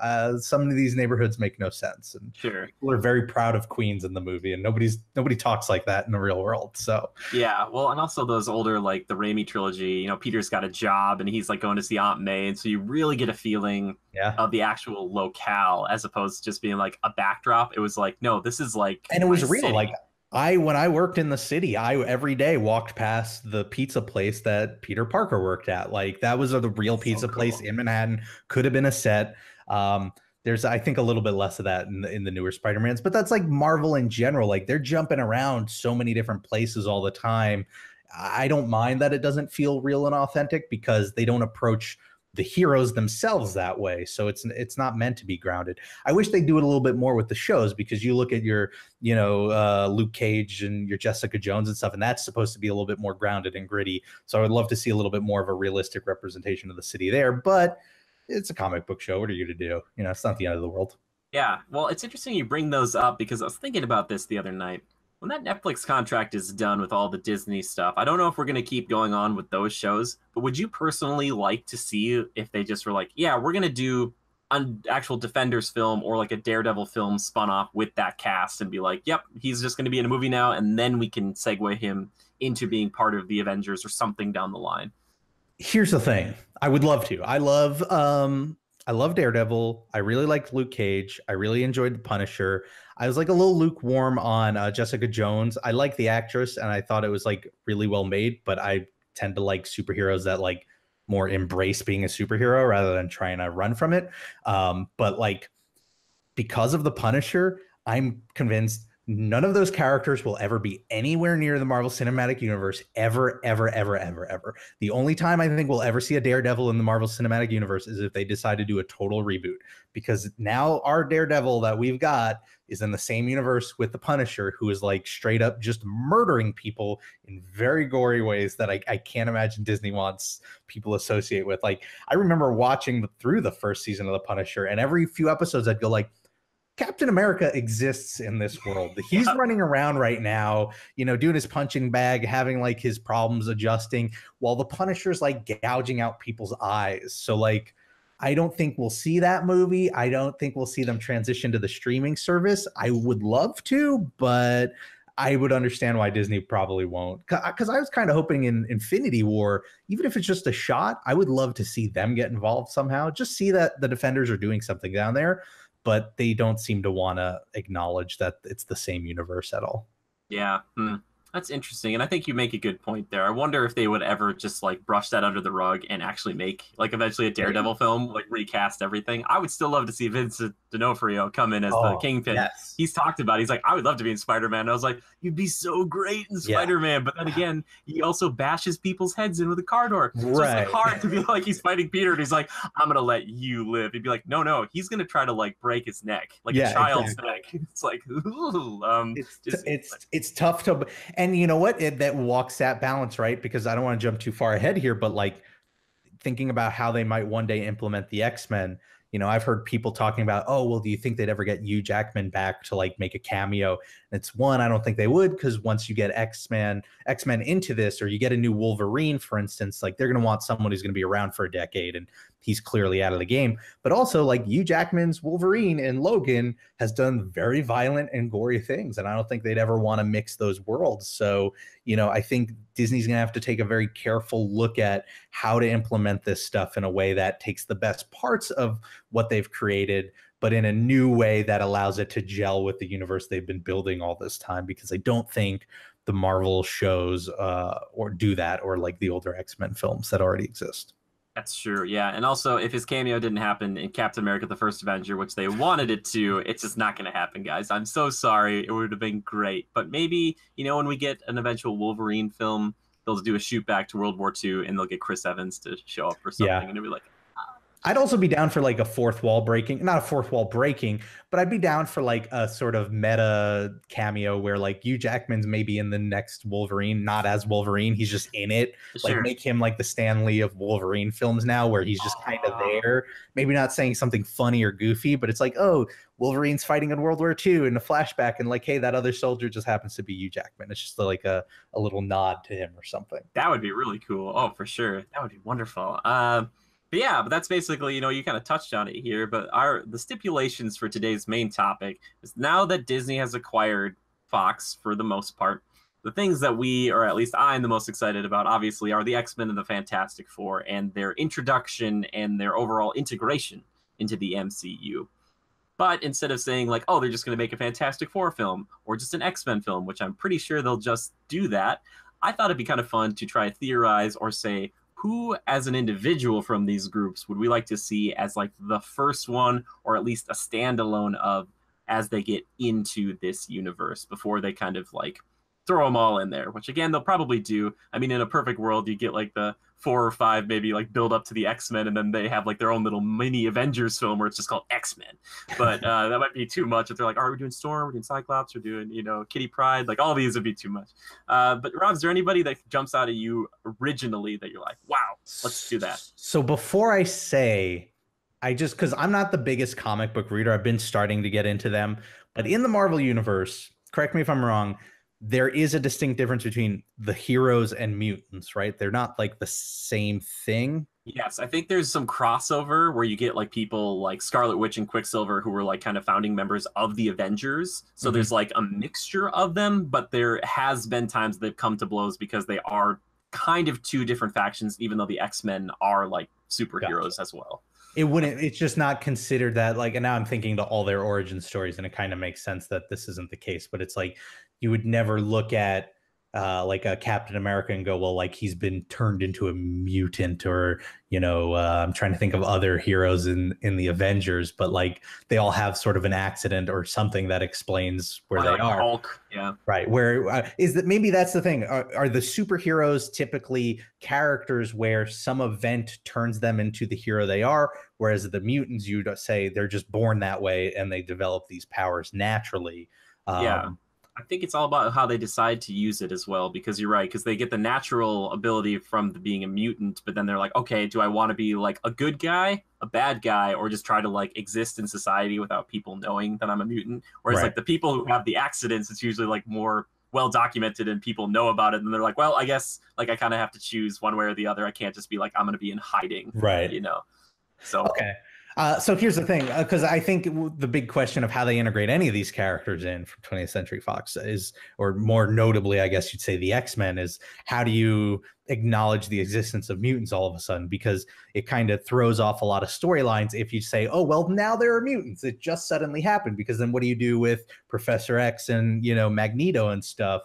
some of these neighborhoods make no sense. And sure, people are very proud of Queens in the movie, and nobody talks like that in the real world. So yeah, well, and also those older, like the Raimi trilogy, Peter's got a job and he's like going to see Aunt May, and so you really get a feeling of the actual locale as opposed to just being like a backdrop. It was like, no, this is like, and it was real. City. Like when I worked in the city, I every day walked past the pizza place that Peter Parker worked at. Like that was the real pizza place in Manhattan. Could have been a set. There's, I think, a little bit less of that in the newer Spider-Mans, but that's like Marvel in general. Like they're jumping around so many different places all the time. I don't mind that it doesn't feel real and authentic, because they don't approach the heroes themselves that way. So it's not meant to be grounded. I wish they do it a little bit more with the shows, because you look at your, Luke Cage and your Jessica Jones and stuff, and that's supposed to be a little bit more grounded and gritty. So I would love to see a little bit more of a realistic representation of the city there, but it's a comic book show. What are you to do? It's not the end of the world. Yeah, well, it's interesting you bring those up because I was thinking about this the other night. When that Netflix contract is done with all the Disney stuff, I don't know if we're going to keep going on with those shows, but would you personally like to see if they just were like, yeah, we're going to do an actual Defenders film or like a Daredevil film spun off with that cast and be like, yep, he's just going to be in a movie now, and then we can segue him into being part of the Avengers or something down the line? Here's the thing. I would love to. I love Daredevil. I really liked Luke Cage. I really enjoyed The Punisher. I was like a little lukewarm on Jessica Jones. I like the actress and I thought it was like really well made, but I tend to like superheroes that like more embrace being a superhero rather than trying to run from it. But like because of the Punisher, I'm convinced none of those characters will ever be anywhere near the Marvel Cinematic Universe ever, ever, ever, ever, ever. The only time I think we'll ever see a Daredevil in the Marvel Cinematic Universe is if they decide to do a total reboot. Because now our Daredevil that we've got is in the same universe with the Punisher, who is like straight up just murdering people in very gory ways that I can't imagine Disney wants people associate with. Like I remember watching through the first season of the Punisher, and every few episodes I'd go like, Captain America exists in this world. He's running around right now, you know, doing his punching bag, having like his problems adjusting, while the Punisher's like gouging out people's eyes. So like, I don't think we'll see that movie. I don't think we'll see them transition to the streaming service. I would love to, but I would understand why Disney probably won't. Because I was kind of hoping in Infinity War, even if it's just a shot, I would love to see them get involved somehow. Just see that the Defenders are doing something down there, but they don't seem to want to acknowledge that it's the same universe at all. Yeah, that's interesting, and I think you make a good point there. I wonder if they would ever just like brush that under the rug and actually make like eventually a Daredevil film, like recast everything. I would still love to see Vincent D'Onofrio come in as the Oh, Kingpin. yes. He's talked about it. He's like, I would love to be in Spider-Man. I was like, you'd be so great in Yeah. Spider-Man, but then again, he also bashes people's heads in with a car door. So it's like Right. hard to be like he's fighting Peter, and he's like, I'm gonna let you live. He'd be like, no, he's gonna try to like break his neck, like a Yeah, child's exactly. neck. It's like, ooh, just It's tough to, and you know what? That walks that balance, right? Because I don't want to jump too far ahead here, but like thinking about how they might one day implement the X-Men, you know, I've heard people talking about, oh, well, do you think they'd ever get Hugh Jackman back to like make a cameo? And it's one, I don't think they would, because once you get X-Men into this, or you get a new Wolverine, for instance, like they're going to want someone who's going to be around for a decade, and he's clearly out of the game. But also, like Hugh Jackman's Wolverine and Logan has done very violent and gory things, and I don't think they'd ever want to mix those worlds. So, you know, I think Disney's going to have to take a very careful look at how to implement this stuff in a way that takes the best parts of what they've created, but in a new way that allows it to gel with the universe they've been building all this time. Because I don't think the Marvel shows or do that, or like the older X-Men films that already exist. That's true, yeah. And also, if his cameo didn't happen in Captain America: The First Avenger, which they wanted it to, it's just not going to happen, guys. I'm so sorry. It would have been great. But maybe, you know, when we get an eventual Wolverine film, they'll do a shoot back to World War II and they'll get Chris Evans to show up or something. Yeah. And it'll be like, I'd also be down for like a fourth wall breaking, not a fourth wall breaking, but I'd be down for like a sort of meta cameo where like Hugh Jackman's maybe in the next Wolverine, not as Wolverine, he's just in it. Like sure. make him like the Stan Lee of Wolverine films now, where he's just kind of there. Maybe not saying something funny or goofy, but it's like, oh, Wolverine's fighting in World War II in a flashback, and like, hey, that other soldier just happens to be Hugh Jackman. It's just like a little nod to him or something. That would be really cool. Oh, for sure. That would be wonderful. But yeah, but that's basically, you know, you kind of touched on it here, but the stipulations for today's main topic is now that Disney has acquired Fox for the most part, the things that we, or at least I'm the most excited about, obviously, are the X-Men and the Fantastic Four and their introduction and their overall integration into the MCU. But instead of saying like, oh, they're just going to make a Fantastic Four film or just an X-Men film, which I'm pretty sure they'll just do that, I thought it'd be kind of fun to try to theorize or say, who as an individual from these groups would we like to see as like the first one, or at least a standalone of, as they get into this universe before they kind of like throw them all in there, which again they'll probably do. I mean, in a perfect world you get like the 4 or 5 maybe like build up to the X-Men, and then they have like their own little mini Avengers film where it's just called X-Men. But that might be too much if they're like, all right, we're doing Storm, we're doing Cyclops, we're doing, you know, Kitty Pryde, like all these would be too much. But Rob, is there anybody that jumps out at you originally that you're like, wow, let's do that? So before I say I just, because I'm not the biggest comic book reader, I've been starting to get into them. But in the Marvel universe, correct me if I'm wrong, there is a distinct difference between the heroes and mutants, right? They're not like the same thing. Yes, I think there's some crossover where you get like people like Scarlet Witch and Quicksilver who were like kind of founding members of the Avengers. So Mhm. there's like a mixture of them, but there has been times they've come to blows because they are kind of two different factions, even though the X-Men are like Gotcha. superheroes as well. It wouldn't, it's just not considered that, like, and now I'm thinking to all their origin stories, and it kind of makes sense that this isn't the case, but it's like you would never look at like a Captain America and go, well, like he's been turned into a mutant, or I'm trying to think of other heroes in the Avengers, but like they all have sort of an accident or something that explains where Or they like are. Hulk, yeah. Right. Where is that? Maybe that's the thing. Are the superheroes typically characters where some event turns them into the hero they are, whereas the mutants, you'd say they're just born that way and they develop these powers naturally. Yeah. Um, I think it's all about how they decide to use it as well, because you're right, because they get the natural ability from being a mutant, but then they're like, okay, do I want to be like a good guy, a bad guy, or just try to like exist in society without people knowing that I'm a mutant? Whereas right. like the people who have the accidents, it's usually like more well documented and people know about it, and they're like, well, I guess like I kind of have to choose one way or the other. I can't just be like I'm going to be in hiding, Right. you know? So Okay. So here's the thing, because I think the big question of how they integrate any of these characters in from 20th Century Fox is, or more notably, I guess you'd say the X-Men, is how do you acknowledge the existence of mutants all of a sudden? Because it kind of throws off a lot of storylines if you say, oh, well, now there are mutants. It just suddenly happened. Because then what do you do with Professor X and, Magneto and stuff?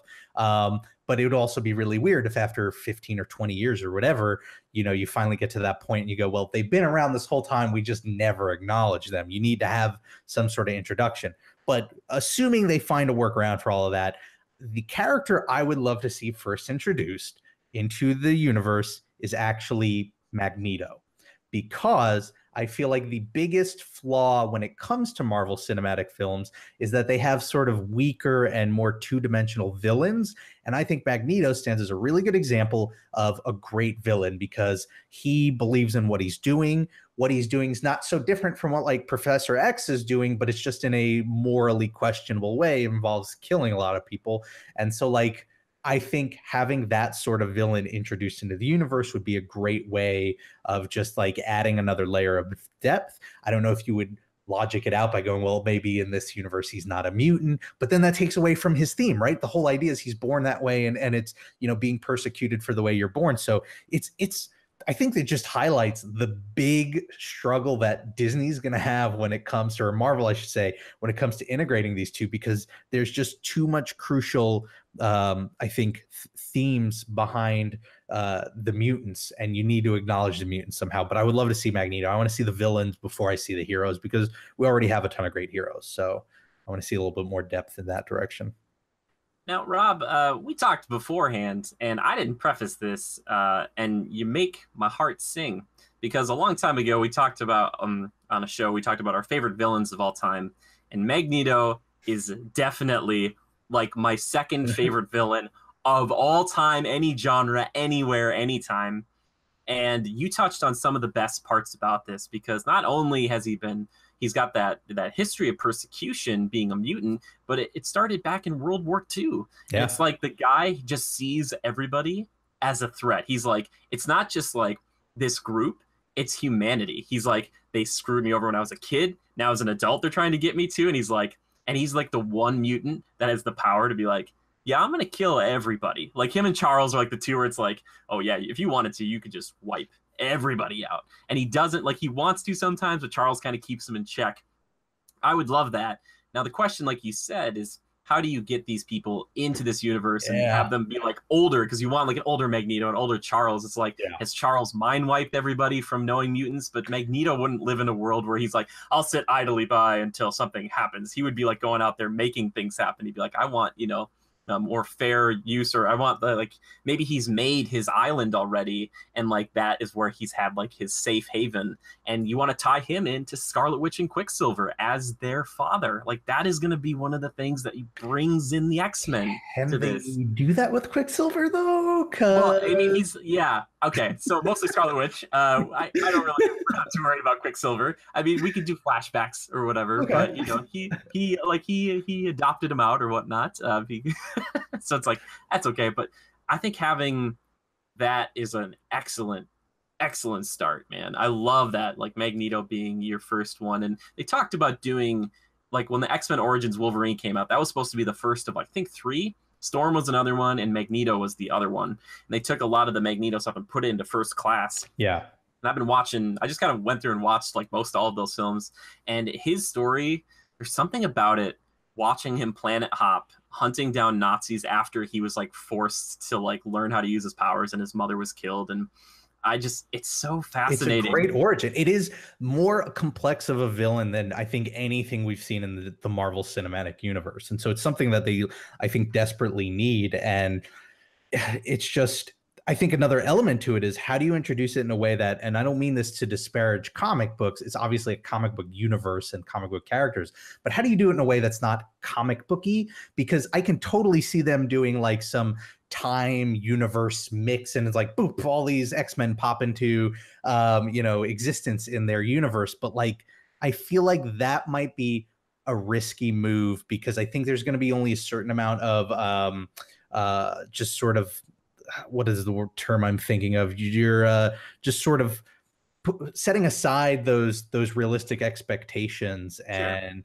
But it would also be really weird if after 15 or 20 years or whatever, you finally get to that point and you go, well, they've been around this whole time. We just never acknowledge them. You need to have some sort of introduction. But assuming they find a workaround for all of that, the character I would love to see first introduced into the universe is actually Magneto, because I feel like the biggest flaw when it comes to Marvel Cinematic Films is that they have sort of weaker and more two-dimensional villains. And I think Magneto stands as a really good example of a great villain because he believes in what he's doing. What he's doing is not so different from what like Professor X is doing, but it's just in a morally questionable way. It involves killing a lot of people. And so like I think having that sort of villain introduced into the universe would be a great way of just like adding another layer of depth. I don't know if you would logic it out by going, well, maybe in this universe he's not a mutant, but then that takes away from his theme, right? The whole idea is he's born that way, and it's being persecuted for the way you're born. So it's I think it just highlights the big struggle that Disney's going to have when it comes to, or Marvel, I should say, when it comes to integrating these two, because there's just too much crucial, I think, themes behind the mutants, and you need to acknowledge the mutants somehow. But I would love to see Magneto. I want to see the villains before I see the heroes, because we already have a ton of great heroes. So I want to see a little bit more depth in that direction. now, Rob, we talked beforehand, and I didn't preface this, and you make my heart sing, because a long time ago we talked about on a show, we talked about our favorite villains of all time, and Magneto is definitely like my second favorite villain of all time, any genre, anywhere, anytime. And you touched on some of the best parts about this, because not only has he's got that history of persecution being a mutant, but it started back in World War II. And Yeah. it's like the guy just sees everybody as a threat. He's like, it's not just like this group, it's humanity. He's like, they screwed me over when I was a kid. Now as an adult, they're trying to get me too. And he's like the one mutant that has the power to be like, yeah, I'm gonna kill everybody. Like him and Charles are like the two where it's like, oh yeah, if you wanted to, you could just wipe everybody out. And he doesn't, like he wants to sometimes, but Charles kind of keeps him in check. I would love that. Now the question, like you said, is how do you get these people into this universe and Yeah. have them be like older? Because you want like an older Magneto, an older Charles. It's like, Yeah. has Charles mind wiped everybody from knowing mutants? But Magneto wouldn't live in a world where he's like, I'll sit idly by until something happens. He would be like going out there making things happen. He'd be like, I want, more fair use, or I want the like maybe he's made his island already, and like that is where he's had like his safe haven, and you want to tie him into Scarlet Witch and Quicksilver as their father. Like that is going to be one of the things that he brings in the X-Men to Can they this. do that with Quicksilver though? Well, I mean, he's okay. So mostly Scarlet Witch. I don't really we're not too worried about Quicksilver. I mean, we could do flashbacks or whatever, Okay. but you know, he adopted him out or whatnot. So it's like that's okay. But I think having that is an excellent start, man. I love that, like Magneto being your first one, and they talked about doing like when the X-Men Origins Wolverine came out, that was supposed to be the first of I think 3. Storm was another one, and Magneto was the other one. And they took a lot of the Magneto stuff and put it into First Class. Yeah. And I've been watching, I just kind of went through and watched like most all of those films. And his story, there's something about it, watching him planet hop, hunting down Nazis after he was like forced to like learn how to use his powers and his mother was killed. And it's so fascinating. It's a great origin. It is more complex of a villain than I think anything we've seen in the Marvel Cinematic Universe. And so it's something that they, I think, desperately need. And it's just, I think another element to it is how do you introduce it in a way that, and I don't mean this to disparage comic books, it's obviously a comic book universe and comic book characters, but how do you do it in a way that's not comic booky? Because I can totally see them doing like some time universe mix, and it's like boop, all these X-Men pop into existence in their universe. But like I feel like that might be a risky move, because I think there's going to be only a certain amount of just sort of, what is the term I'm thinking of? You're just sort of setting aside those realistic expectations, and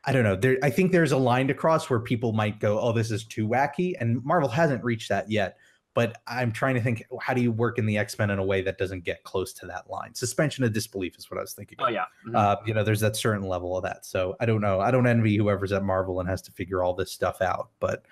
I don't know. I think there's a line to cross where people might go, oh, this is too wacky. And Marvel hasn't reached that yet. But I'm trying to think, how do you work in the X-Men in a way that doesn't get close to that line? Suspension of disbelief is what I was thinking. Oh, yeah. Mm-hmm. There's that certain level of that. So I don't know. I don't envy whoever's at Marvel and has to figure all this stuff out. But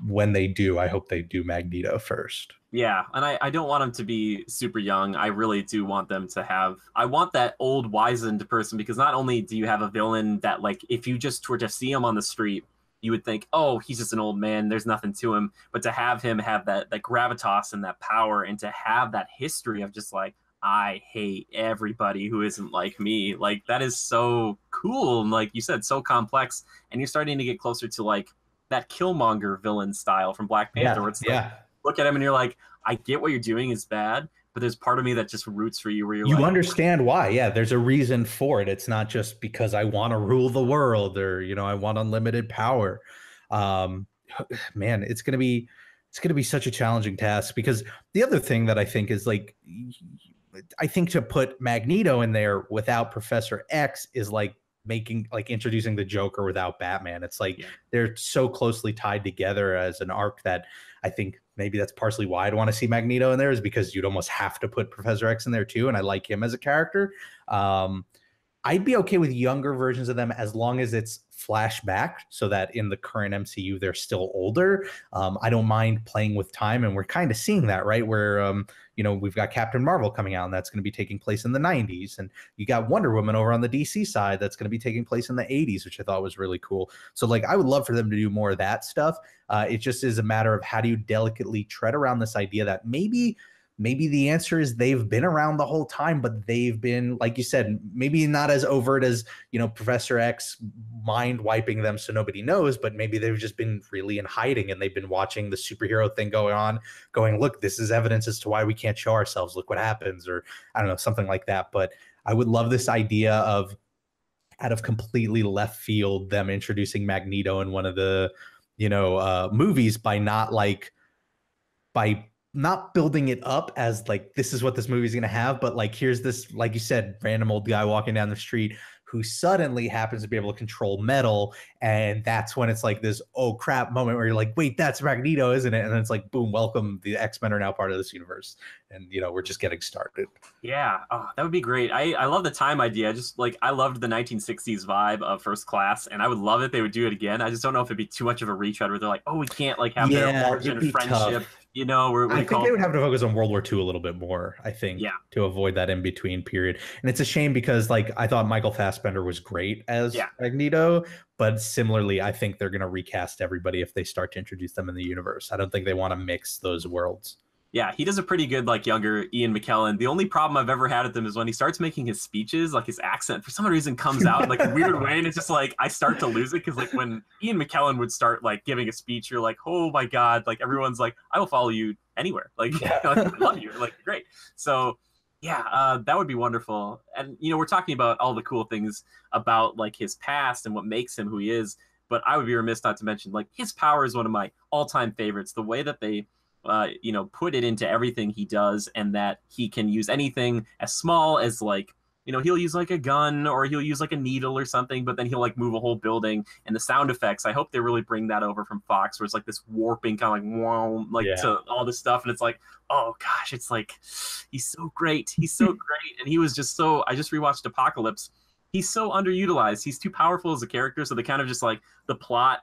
when they do, I hope they do Magneto first. Yeah, and I don't want them to be super young. I really do want them to have... I want that old, wizened person, because not only do you have a villain that, like, if you just were to see him on the street, you would think, oh, he's just an old man, there's nothing to him. But to have him have that gravitas and that power, and to have that history of just, like, I hate everybody who isn't like me, like, that is so cool. And like you said, so complex. And you're starting to get closer to, like, that Killmonger villain style from Black Panther, where it's like, look at him and you're like, I get what you're doing is bad, but there's part of me that just roots for you, where you like, understand why. Yeah, there's a reason for it. It's not just because I want to rule the world, or I want unlimited power. Man, it's gonna be such a challenging task, because the other thing that I think is, like, I think to put Magneto in there without Professor X is like introducing the Joker without Batman. It's like they're so closely tied together as an arc that I think maybe that's partially why I'd want to see Magneto in there, is because you'd almost have to put Professor X in there too. And I like him as a character. I'd be okay with younger versions of them as long as it's flashback, so that in the current MCU, they're still older. I don't mind playing with time. And we're kind of seeing that, right? Where, we've got Captain Marvel coming out, and that's going to be taking place in the 90s. And you got Wonder Woman over on the DC side that's going to be taking place in the 80s, which I thought was really cool. So like, I would love for them to do more of that stuff. It just is a matter of how do you delicately tread around this idea that maybe the answer is they've been around the whole time, but they've been, like you said, maybe not as overt as, Professor X mind wiping them so nobody knows, but maybe they've just been really in hiding, and they've been watching the superhero thing going on, going, look, this is evidence as to why we can't show ourselves. Look what happens, or I don't know, something like that. But I would love this idea of, out of completely left field, them introducing Magneto in one of the, movies by not building it up as like, this is what this movie is going to have, but like, here's this, like you said, random old guy walking down the street who suddenly happens to be able to control metal. And that's when it's like this, oh crap moment where you're like, wait, that's Magneto, isn't it? And then it's like, boom, welcome. The X-Men are now part of this universe. And, we're just getting started. Yeah. Oh, that would be great. I love the time idea. Just like, I loved the 1960s vibe of First Class, and I would love if they would do it again. I just don't know if it'd be too much of a retread where they're like, oh, we can't like have their origin friendship. Tough. You know, where I we think call they would have to focus on World War II a little bit more, I think, yeah, to avoid that in between period. And it's a shame because, like, I thought Michael Fassbender was great as yeah. Magneto, but similarly, I think they're going to recast everybody if they start to introduce them in the universe. I don't think they want to mix those worlds. Yeah, he does a pretty good like younger Ian McKellen. The only problem I've ever had with him is when he starts making his speeches, like his accent for some reason comes out in like a weird way, and it's just like I start to lose it because like when Ian McKellen would start like giving a speech, you're like, oh my god, like everyone's like, I will follow you anywhere, like, Yeah. like I love you, like great. So yeah, that would be wonderful. And you know, we're talking about all the cool things about like his past and what makes him who he is, but I would be remiss not to mention like his power is one of my all-time favorites. The way that they you know, put it into everything he does, and that he can use anything as small as like, you know, he'll use like a gun or he'll use like a needle or something, but then he'll like move a whole building. And the sound effects, I hope they really bring that over from Fox, where it's like this warping kind of like, wow, like Yeah. to all this stuff. And it's like, oh gosh, it's like, he's so great. He's so great. And he was just so, I just rewatched Apocalypse. He's so underutilized. He's too powerful as a character. So they kind of just like the plot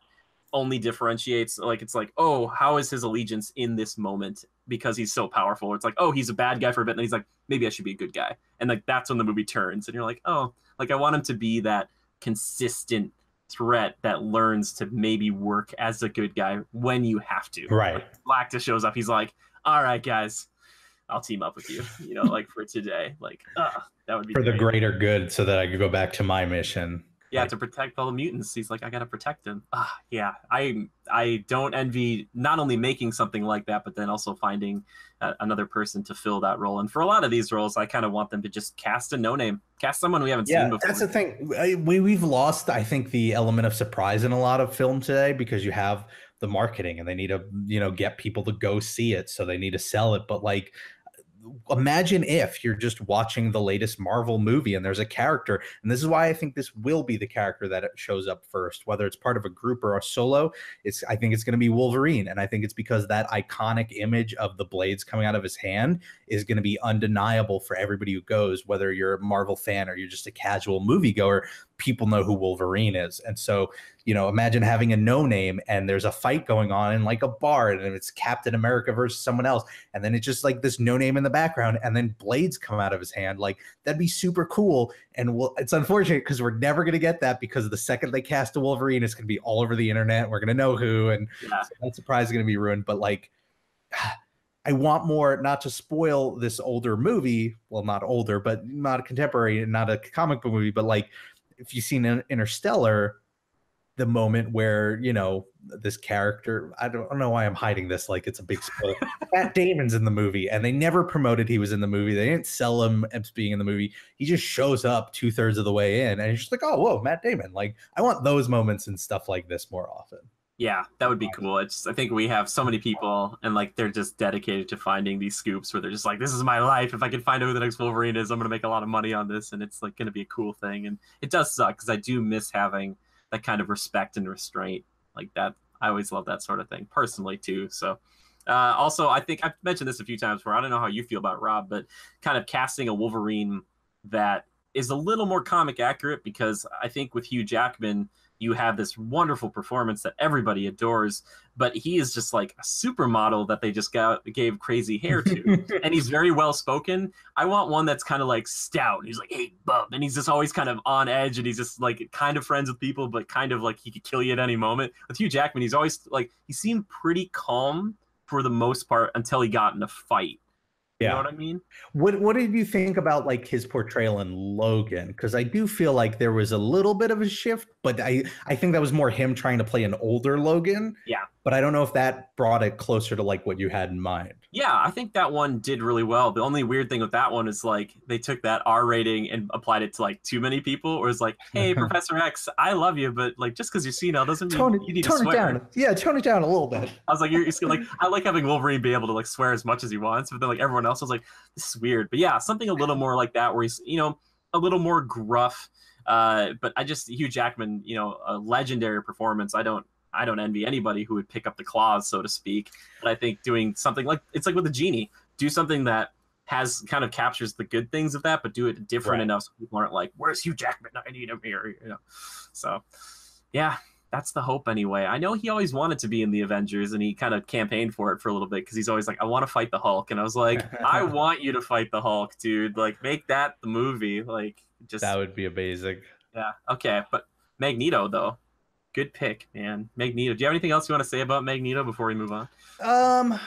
only differentiates like it's like, oh, how is his allegiance in this moment because he's so powerful. It's like, oh, he's a bad guy for a bit, and then he's like, maybe I should be a good guy, and like that's when the movie turns, and you're like, oh, like I want him to be that consistent threat that learns to maybe work as a good guy when you have to. Right. Like, Galactus shows up, he's like, all right guys, I'll team up with you, you know, like for today, like that would be For the great. greater good, so that I could go back to my mission. Yeah, to protect all the mutants. He's like, I gotta protect him. Yeah, I don't envy not only making something like that, but then also finding another person to fill that role. And for a lot of these roles, I kind of want them to just cast a no-name, cast someone we haven't seen before. That's the thing. We've lost, I think, the element of surprise in a lot of film today because you have the marketing and they need to, you know, get people to go see it, so they need to sell it. But like, imagine if you're just watching the latest Marvel movie and there's a character, and this is why I think this will be the character that shows up first, whether it's part of a group or a solo. I think it's going to be Wolverine, and I think it's because that iconic image of the blades coming out of his hand is going to be undeniable for everybody who goes, whether you're a Marvel fan or you're just a casual moviegoer. People know who Wolverine is. And so, you know, imagine having a no name and there's a fight going on in like a bar, and it's Captain America versus someone else, and then it's just like this no name in the background, and then blades come out of his hand. Like, that'd be super cool. And it's unfortunate because we're never going to get that, because the second they cast a Wolverine, it's going to be all over the internet. We're going to know who, and so that surprise is going to be ruined. But like, I want more, not to spoil this older movie. Well, not older, but not a contemporary, not a comic book movie, but like, if you've seen Interstellar, the moment where, you know, this character, I don't know why I'm hiding this like it's a big spoiler. Matt Damon's in the movie, and they never promoted he was in the movie. They didn't sell him as being in the movie. He just shows up 2/3 of the way in, and he's just like, oh, whoa, Matt Damon. Like, I want those moments and stuff like this more often. Yeah, that would be cool. It's I think we have so many people, and like they're just dedicated to finding these scoops where they're just like, this is my life. If I can find out who the next Wolverine is, I'm gonna make a lot of money on this, and it's like gonna be a cool thing. And it does suck because I do miss having that kind of respect and restraint like that. I always love that sort of thing personally too. So also, I think I've mentioned this a few times before. I don't know how you feel about Rob, but kind of casting a Wolverine that is a little more comic accurate, because I think with Hugh Jackman, you have this wonderful performance that everybody adores, but he is just like a supermodel that they just gave crazy hair to. And he's very well spoken. I want one that's kind of like stout. He's like, hey, bub. And he's just always kind of on edge, and he's just like kind of friends with people, but kind of like he could kill you at any moment. With Hugh Jackman, he's always like, he seemed pretty calm for the most part until he got in a fight. You know what I mean? What did you think about like his portrayal in Logan? Because I do feel like there was a little bit of a shift, but I think that was more him trying to play an older Logan. Yeah. But I don't know if that brought it closer to like what you had in mind. Yeah, I think that one did really well. The only weird thing with that one is like they took that R rating and applied it to like too many people. Or it's like, hey, Professor X, I love you, but like just because you're senile doesn't mean you need to swear. Tone it down. Yeah, tone it down a little bit. I was like, you're like, I like having Wolverine be able to like swear as much as he wants, but then like everyone else was like, this is weird. But yeah, something a little more like that where he's, you know, a little more gruff. But I just Hugh Jackman, you know, a legendary performance. I don't envy anybody who would pick up the claws, so to speak. But I think doing something like, it's like with a genie, do something that has kind of captures the good things of that, but do it different enough so people aren't like, where's Hugh Jackman? I need him here, you know. So yeah, that's the hope anyway. I know he always wanted to be in the Avengers, and he kind of campaigned for it for a little bit because he's always like, I want to fight the Hulk. And I was like, I want you to fight the Hulk, dude. Like, make that the movie. Like, That just, would be amazing. yeah. Okay. But Magneto, though, good pick, man. Magneto. Do you have anything else you want to say about Magneto before we move on? Um,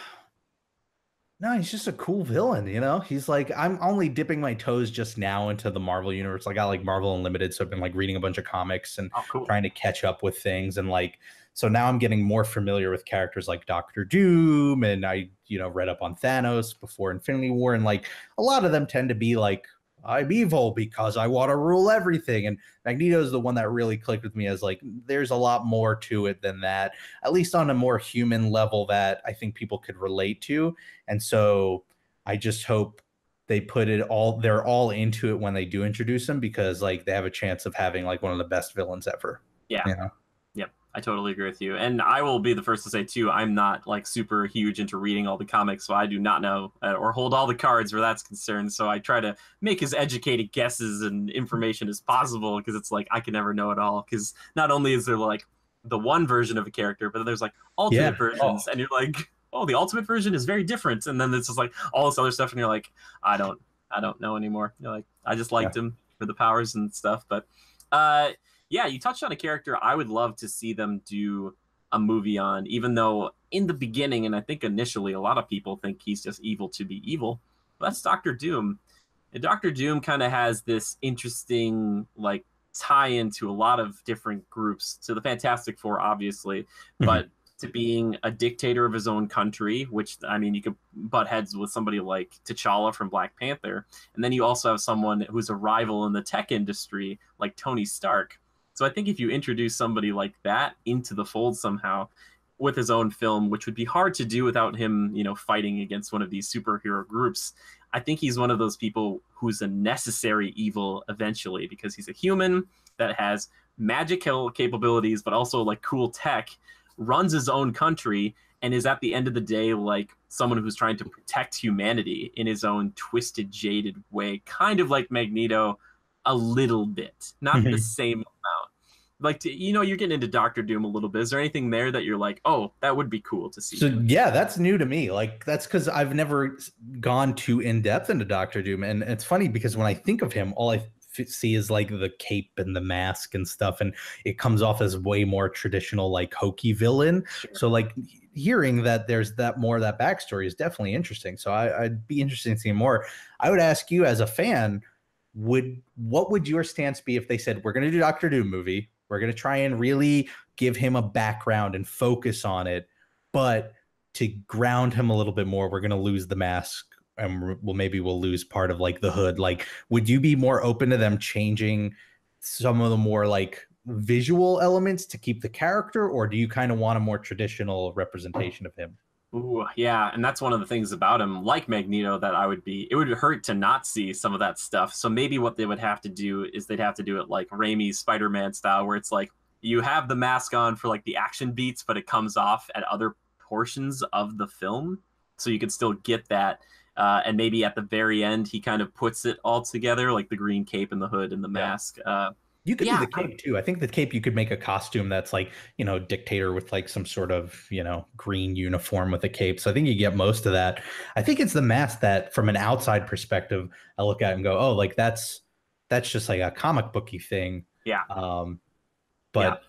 no, he's just a cool villain, you know? He's like, I'm only dipping my toes just now into the Marvel universe. I got like Marvel Unlimited, so I've been like reading a bunch of comics and Oh, cool. trying to catch up with things. And like, so now I'm getting more familiar with characters like Doctor Doom, and I, read up on Thanos before Infinity War, and like a lot of them tend to be like, I'm evil because I want to rule everything. And Magneto is the one that really clicked with me as like, there's a lot more to it than that, at least on a more human level that I think people could relate to. And so I just hope they're all into it when they do introduce him, because like they have a chance of having like one of the best villains ever. Yeah. You know? Yep, I totally agree with you. And I will be the first to say, too, I'm not like super huge into reading all the comics, so I do not know or hold all the cards where that's concerned. So I try to make as educated guesses and information as possible, because it's like I can never know it all. Because not only is there like the one version of a character, but then there's like alternate versions, and you're like, oh, the ultimate version is very different. And then it's just like all this other stuff, and you're like, I don't know anymore. You're like, I just liked him for the powers and stuff, but yeah, you touched on a character I would love to see them do a movie on, even though in the beginning, and I think initially, a lot of people think he's just evil to be evil. But that's Doctor Doom. And Doctor Doom kind of has this interesting, like, tie into a lot of different groups. To the Fantastic Four, obviously, but to being a dictator of his own country, which, I mean, you could butt heads with somebody like T'Challa from Black Panther. And then you also have someone who's a rival in the tech industry, like Tony Stark. So I think if you introduce somebody like that into the fold somehow with his own film, which would be hard to do without him, fighting against one of these superhero groups, I think he's one of those people who's a necessary evil eventually, because he's a human that has magical capabilities, but also like cool tech, runs his own country, and is at the end of the day like someone who's trying to protect humanity in his own twisted, jaded way, kind of like Magneto a little bit, not the same amount. Like, you're getting into Doctor Doom a little bit. Is there anything there that you're like, oh, that would be cool to see? So yeah, that's new to me. Like, that's because I've never gone too in depth into Doctor Doom, and it's funny because when I think of him, all I see is like the cape and the mask and stuff, and it comes off as way more traditional, like hokey villain. Sure. So like hearing that there's that more of that backstory is definitely interesting. So I'd be interested in seeing more. I would ask you as a fan, what would your stance be if they said, we're going to do Doctor Doom movie, we're going to try and really give him a background and focus on it, but to ground him a little bit more, we're going to lose the mask, and we'll lose part of like the hood. Like, would you be more open to them changing some of the more like visual elements to keep the character, or do you kind of want a more traditional representation of him? Ooh, yeah, and that's one of the things about him, like Magneto, that it would hurt to not see some of that stuff. So maybe what they would have to do is they'd have to do it like Raimi's Spider-Man style, where it's like you have the mask on for like the action beats, but it comes off at other portions of the film, so you can still get that. And maybe at the very end, he kind of puts it all together, like the green cape and the hood and the mask. You could do the cape too. I think the cape, you could make a costume that's like, dictator with like some sort of, green uniform with a cape. So I think you get most of that. I think it's the mask that from an outside perspective, I look at and go, oh, like that's just like a comic booky thing. Yeah. But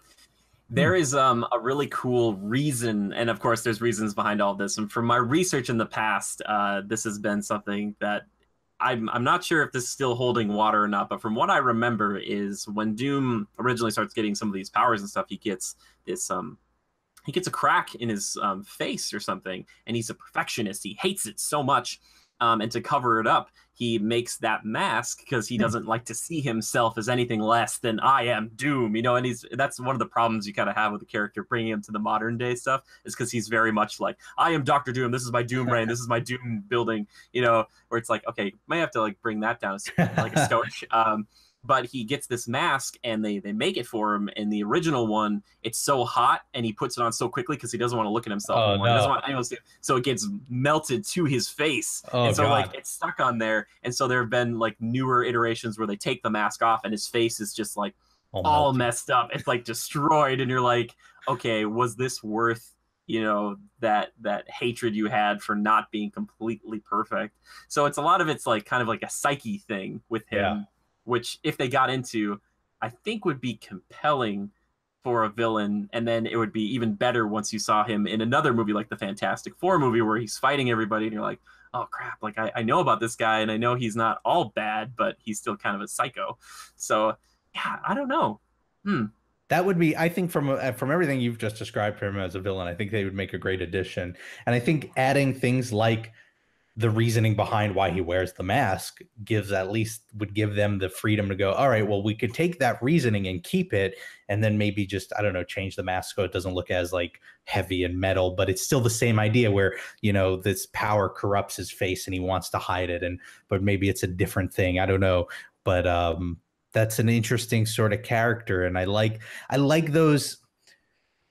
there is a really cool reason, and of course there's reasons behind all this. And from my research in the past, this has been something that I'm not sure if this is still holding water or not, but from what I remember is when Doom originally starts getting some of these powers and stuff, he gets this he gets a crack in his face or something, and he's a perfectionist. He hates it so much. And to cover it up, he makes that mask because he doesn't like to see himself as anything less than I am Doom, and that's one of the problems you kind of have with the character bringing him to the modern day stuff, is because he's very much like, I am Dr. Doom, this is my Doom reign, this is my Doom building, where it's like, okay, you might have to like bring that down like a stoic. But he gets this mask, and they make it for him. In the original one, it's so hot, and he puts it on so quickly because he doesn't want to look at himself anymore. He doesn't want anyone to see it. So it gets melted to his face. And so like it's stuck on there. And so there have been like newer iterations where they take the mask off, and his face is just like all all melted. messed up. It's like destroyed, and you're like, okay, was this worth, that hatred you had for not being completely perfect? So it's a lot of it's like kind of like a psyche thing with Yeah. him, which if they got into, I think would be compelling for a villain, and then it would be even better once you saw him in another movie like the Fantastic Four movie where he's fighting everybody, and you're like, oh crap, like I know about this guy, and I know he's not all bad, but he's still kind of a psycho. So yeah, I don't know. Hmm. That would be, I think, from everything you've just described for him as a villain, I think they would make a great addition. And I think adding things like the reasoning behind why he wears the mask would give them the freedom to go, all right, well, we could take that reasoning and keep it, and then maybe just, I don't know, change the mask so it doesn't look as like heavy and metal, but it's still the same idea where, this power corrupts his face and he wants to hide it. But maybe it's a different thing. I don't know. But that's an interesting sort of character. And I like those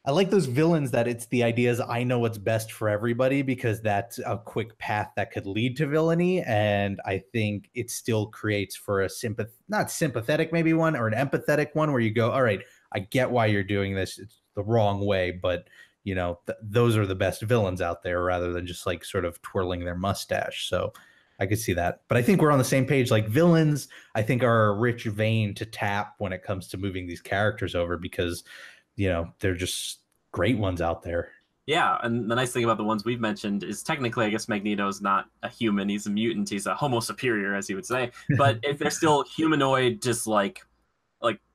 villains that it's the ideas I know what's best for everybody, because that's a quick path that could lead to villainy. And I think it still creates for a not sympathetic maybe one, or an empathetic one where you go, all right, I get why you're doing this. It's the wrong way, but those are the best villains out there rather than just like sort of twirling their mustache. So I could see that. But I think we're on the same page. Like villains, I think are a rich vein to tap when it comes to moving these characters over, because they're just great ones out there. Yeah, and the nice thing about the ones we've mentioned is technically, I guess Magneto's not a human; he's a mutant. He's a Homo superior, as he would say. But if they're still humanoid, just like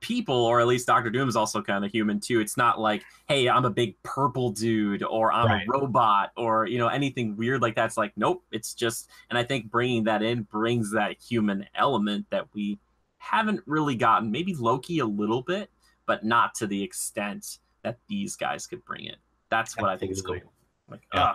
people, or at least Doctor Doom is also kind of human too. It's not like, hey, I'm a big purple dude, or I'm a robot, or anything weird like that. It's like, nope, it's just. And I think bringing that in brings that human element that we haven't really gotten. Maybe Loki a little bit, but not to the extent that these guys could bring it. That's what I think is cool. Like, yeah.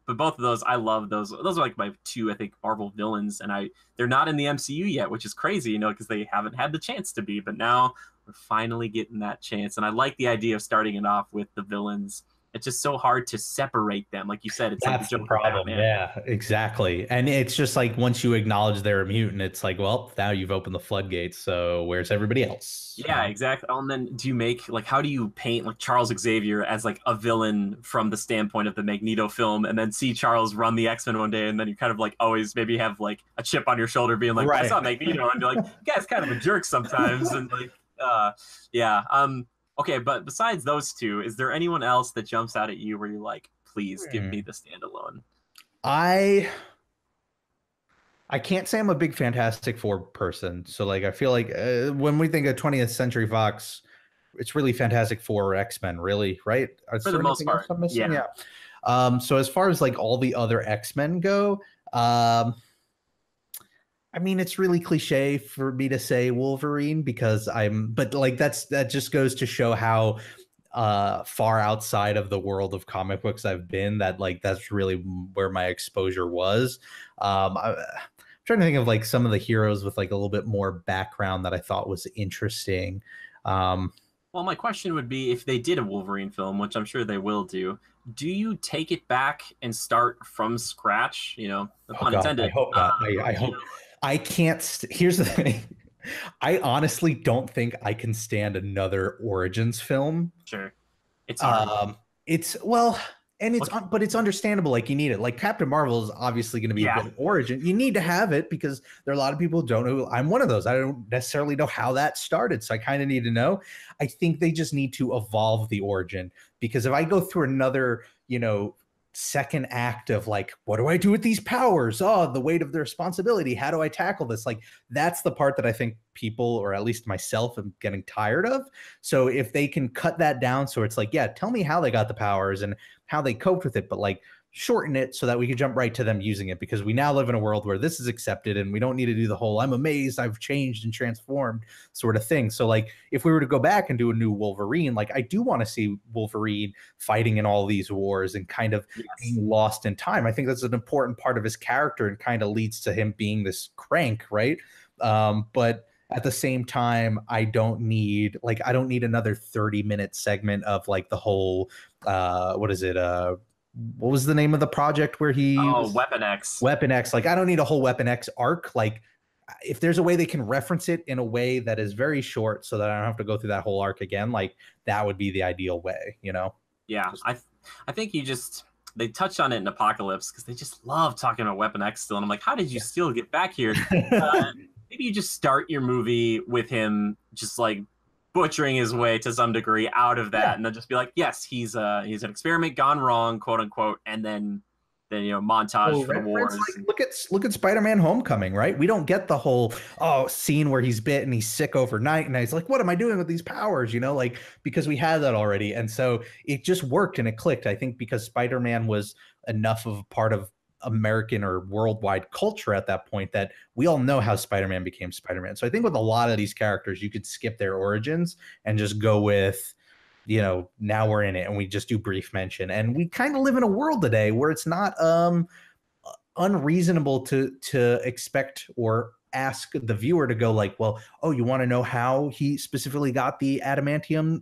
But both of those, I love those. Those are like my two, I think, Marvel villains, and they're not in the MCU yet, which is crazy, because they haven't had the chance to be. But now we're finally getting that chance, and I like the idea of starting it off with the villains. It's just so hard to separate them. Like you said, it's That's like the problem. Batman. Yeah, exactly. And it's just like once you acknowledge they're a mutant, it's like, well, now you've opened the floodgates. So where's everybody else? Yeah, exactly. And then do you make how do you paint like Charles Xavier as like a villain from the standpoint of the Magneto film, and then see Charles run the X-Men one day, and then you kind of like always maybe have like a chip on your shoulder being like, I saw Magneto, and you're like, guy's kind of a jerk sometimes, and like, yeah. Okay, but besides those two, is there anyone else that jumps out at you where you're like, please give me the standalone? I can't say I'm a big Fantastic Four person. So like I feel like when we think of 20th Century Fox, it's really Fantastic Four or X-Men, really, right? For the most part, yeah. So as far as like all the other X-Men go, I mean, it's really cliche for me to say Wolverine because but like that just goes to show how far outside of the world of comic books I've been, that like that's really where my exposure was. I'm trying to think of like some of the heroes with like a little bit more background that I thought was interesting. Well, my question would be, if they did a Wolverine film, which I'm sure they will do you take it back and start from scratch? No pun intended. I hope not. I hope. I can't. Here's the thing. I honestly don't think I can stand another Origins film. Sure. It's hard. But it's understandable. Like you need it. Like Captain Marvel is obviously going to be a good origin. You need to have it because there are a lot of people who don't know. I'm one of those. I don't necessarily know how that started, so I kind of need to know. I think they just need to evolve the origin, because if I go through another, second act of like, what do I do with these powers? Oh, the weight of the responsibility. How do I tackle this? Like, that's the part that I think people, or at least myself, am getting tired of. So if they can cut that down, so it's like, yeah, tell me how they got the powers and how they coped with it, but like shorten it so that we can jump right to them using it, because we now live in a world where this is accepted and we don't need to do the whole I'm amazed I've changed and transformed sort of thing. So like if we were to go back and do a new Wolverine, like I do want to see Wolverine fighting in all these wars and kind of being lost in time. I think that's an important part of his character and kind of leads to him being this crank, right? But at the same time, I don't need another 30-minute segment of like the whole what was the name of the project where he Weapon X. Weapon X. Like, I don't need a whole Weapon X arc. Like, if there's a way they can reference it in a way that is very short so that I don't have to go through that whole arc again, like that would be the ideal way, you know? Yeah, I think they touched on it in Apocalypse because they just love talking about Weapon X still, and I'm like, how did you still get back here? Maybe you just start your movie with him just like butchering his way to some degree out of that, and then just be like, yes, he's an experiment gone wrong, quote unquote, and then montage for the wars. Like, look at Spider-Man Homecoming, right? We don't get the whole scene where he's bit and he's sick overnight and he's like, what am I doing with these powers, you know, like, because we had that already. And so it just worked and it clicked, I think, because Spider-Man was enough of a part of American or worldwide culture at that point that we all know how Spider-Man became Spider-Man. So I think with a lot of these characters, you could skip their origins and just go with, you know, now we're in it and we just do brief mention. And we kind of live in a world today where it's not unreasonable to expect or ask the viewer to go like, well, oh, you want to know how he specifically got the adamantium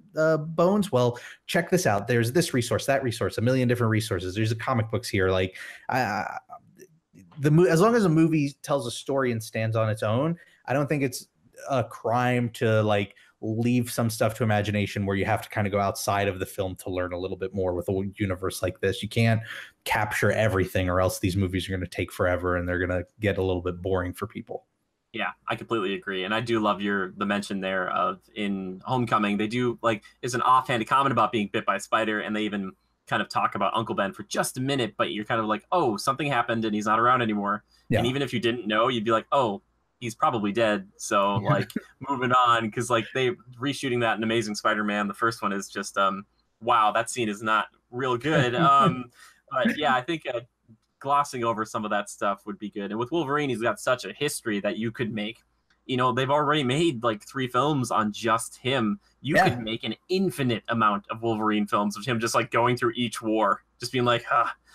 bones? Well, check this out. There's this resource, that resource, a million different resources. There's comic books here. Like as long as a movie tells a story and stands on its own, I don't think it's a crime to like leave some stuff to imagination where you have to kind of go outside of the film to learn a little bit more with a universe like this. You can't capture everything or else these movies are going to take forever and they're going to get a little bit boring for people. Yeah, I completely agree. And I do love the mention there of in Homecoming, they do like is an offhanded comment about being bit by a spider. And they even kind of talk about Uncle Ben for just a minute, but you're kind of like, oh, something happened and he's not around anymore. Yeah. And even if you didn't know, you'd be like, oh, he's probably dead. So like moving on, because like they reshooting that in Amazing Spider-Man, the first one is just wow, that scene is not real good. But yeah, I think glossing over some of that stuff would be good. And with Wolverine, he's got such a history that you could make, you know, they've already made like 3 films on just him. You could make an infinite amount of Wolverine films of him just like going through each war, just being like,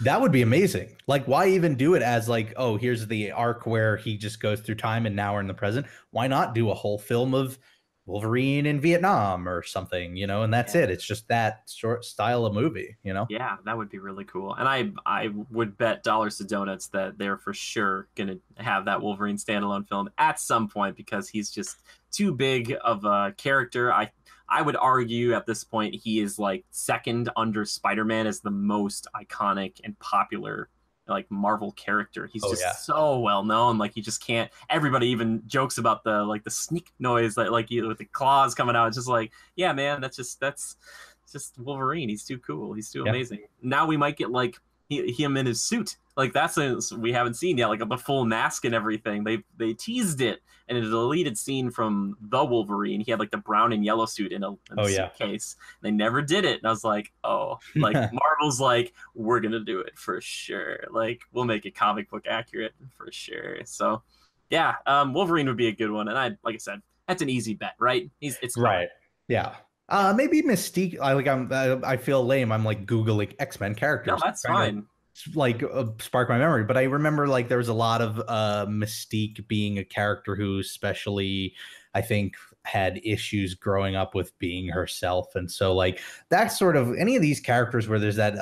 that would be amazing. Like, why even do it as like, oh, here's the arc where he just goes through time and now we're in the present. Why not do a whole film of Wolverine in Vietnam or something, you know, and that's it. It's just that short style of movie, you know? Yeah, that would be really cool. And I would bet dollars to donuts that they're for sure going to have that Wolverine standalone film at some point because he's just too big of a character. I would argue at this point he is like second under Spider-Man as the most iconic and popular like Marvel character. He's so well known. Like he just can't. Everybody even jokes about the sneak noise that like with the claws coming out. It's just like, yeah, man, that's just Wolverine. He's too cool. He's too amazing. Now we might get like him in his suit. Like that's we haven't seen yet. Like the full mask and everything. They teased it. And in a deleted scene from the Wolverine, he had like the brown and yellow suit in a suitcase. They never did it. And I was like, oh, like Marvel's like, we're going to do it for sure. Like we'll make it comic book accurate for sure. So yeah, Wolverine would be a good one. And like I said, that's an easy bet, right? It's right. Yeah. Maybe Mystique. I feel lame. I'm like Googling X-Men characters. No, that's fine. Like spark my memory, but I remember like there was a lot of Mystique being a character who especially I think had issues growing up with being herself, and so like that's sort of any of these characters where there's that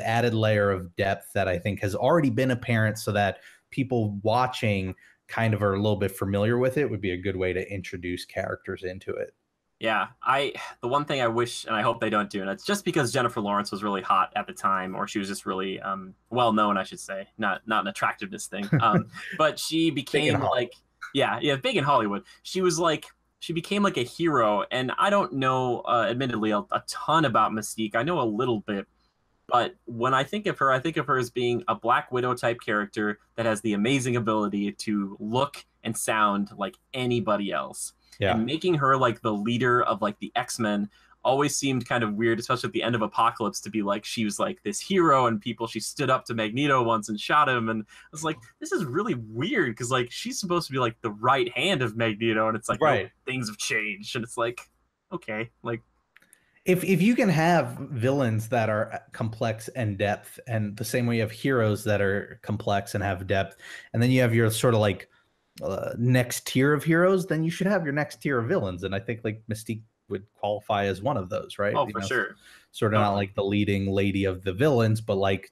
added layer of depth that I think has already been apparent, so that people watching kind of are a little bit familiar with it would be a good way to introduce characters into it. Yeah, the one thing I wish, and I hope they don't do, and it's just because Jennifer Lawrence was really hot at the time, or she was just really well known, I should say, not an attractiveness thing. But she became like, big in Hollywood. She became like a hero, and I don't know, admittedly, a ton about Mystique. I know a little bit, but when I think of her as being a Black Widow type character that has the amazing ability to look and sound like anybody else. Yeah. And making her like the leader of like the X-Men always seemed kind of weird, especially at the end of Apocalypse, to be like she was like this hero and she stood up to Magneto once and shot him. And I was like, this is really weird because like she's supposed to be like the right hand of Magneto, and it's like, oh, things have changed. And it's like, okay, like if you can have villains that are complex and depth, and the same way you have heroes that are complex and have depth, and then you have your sort of like next tier of heroes, then you should have your next tier of villains, and I think like Mystique would qualify as one of those, right? Oh, for sure. Sort of not like the leading lady of the villains, but like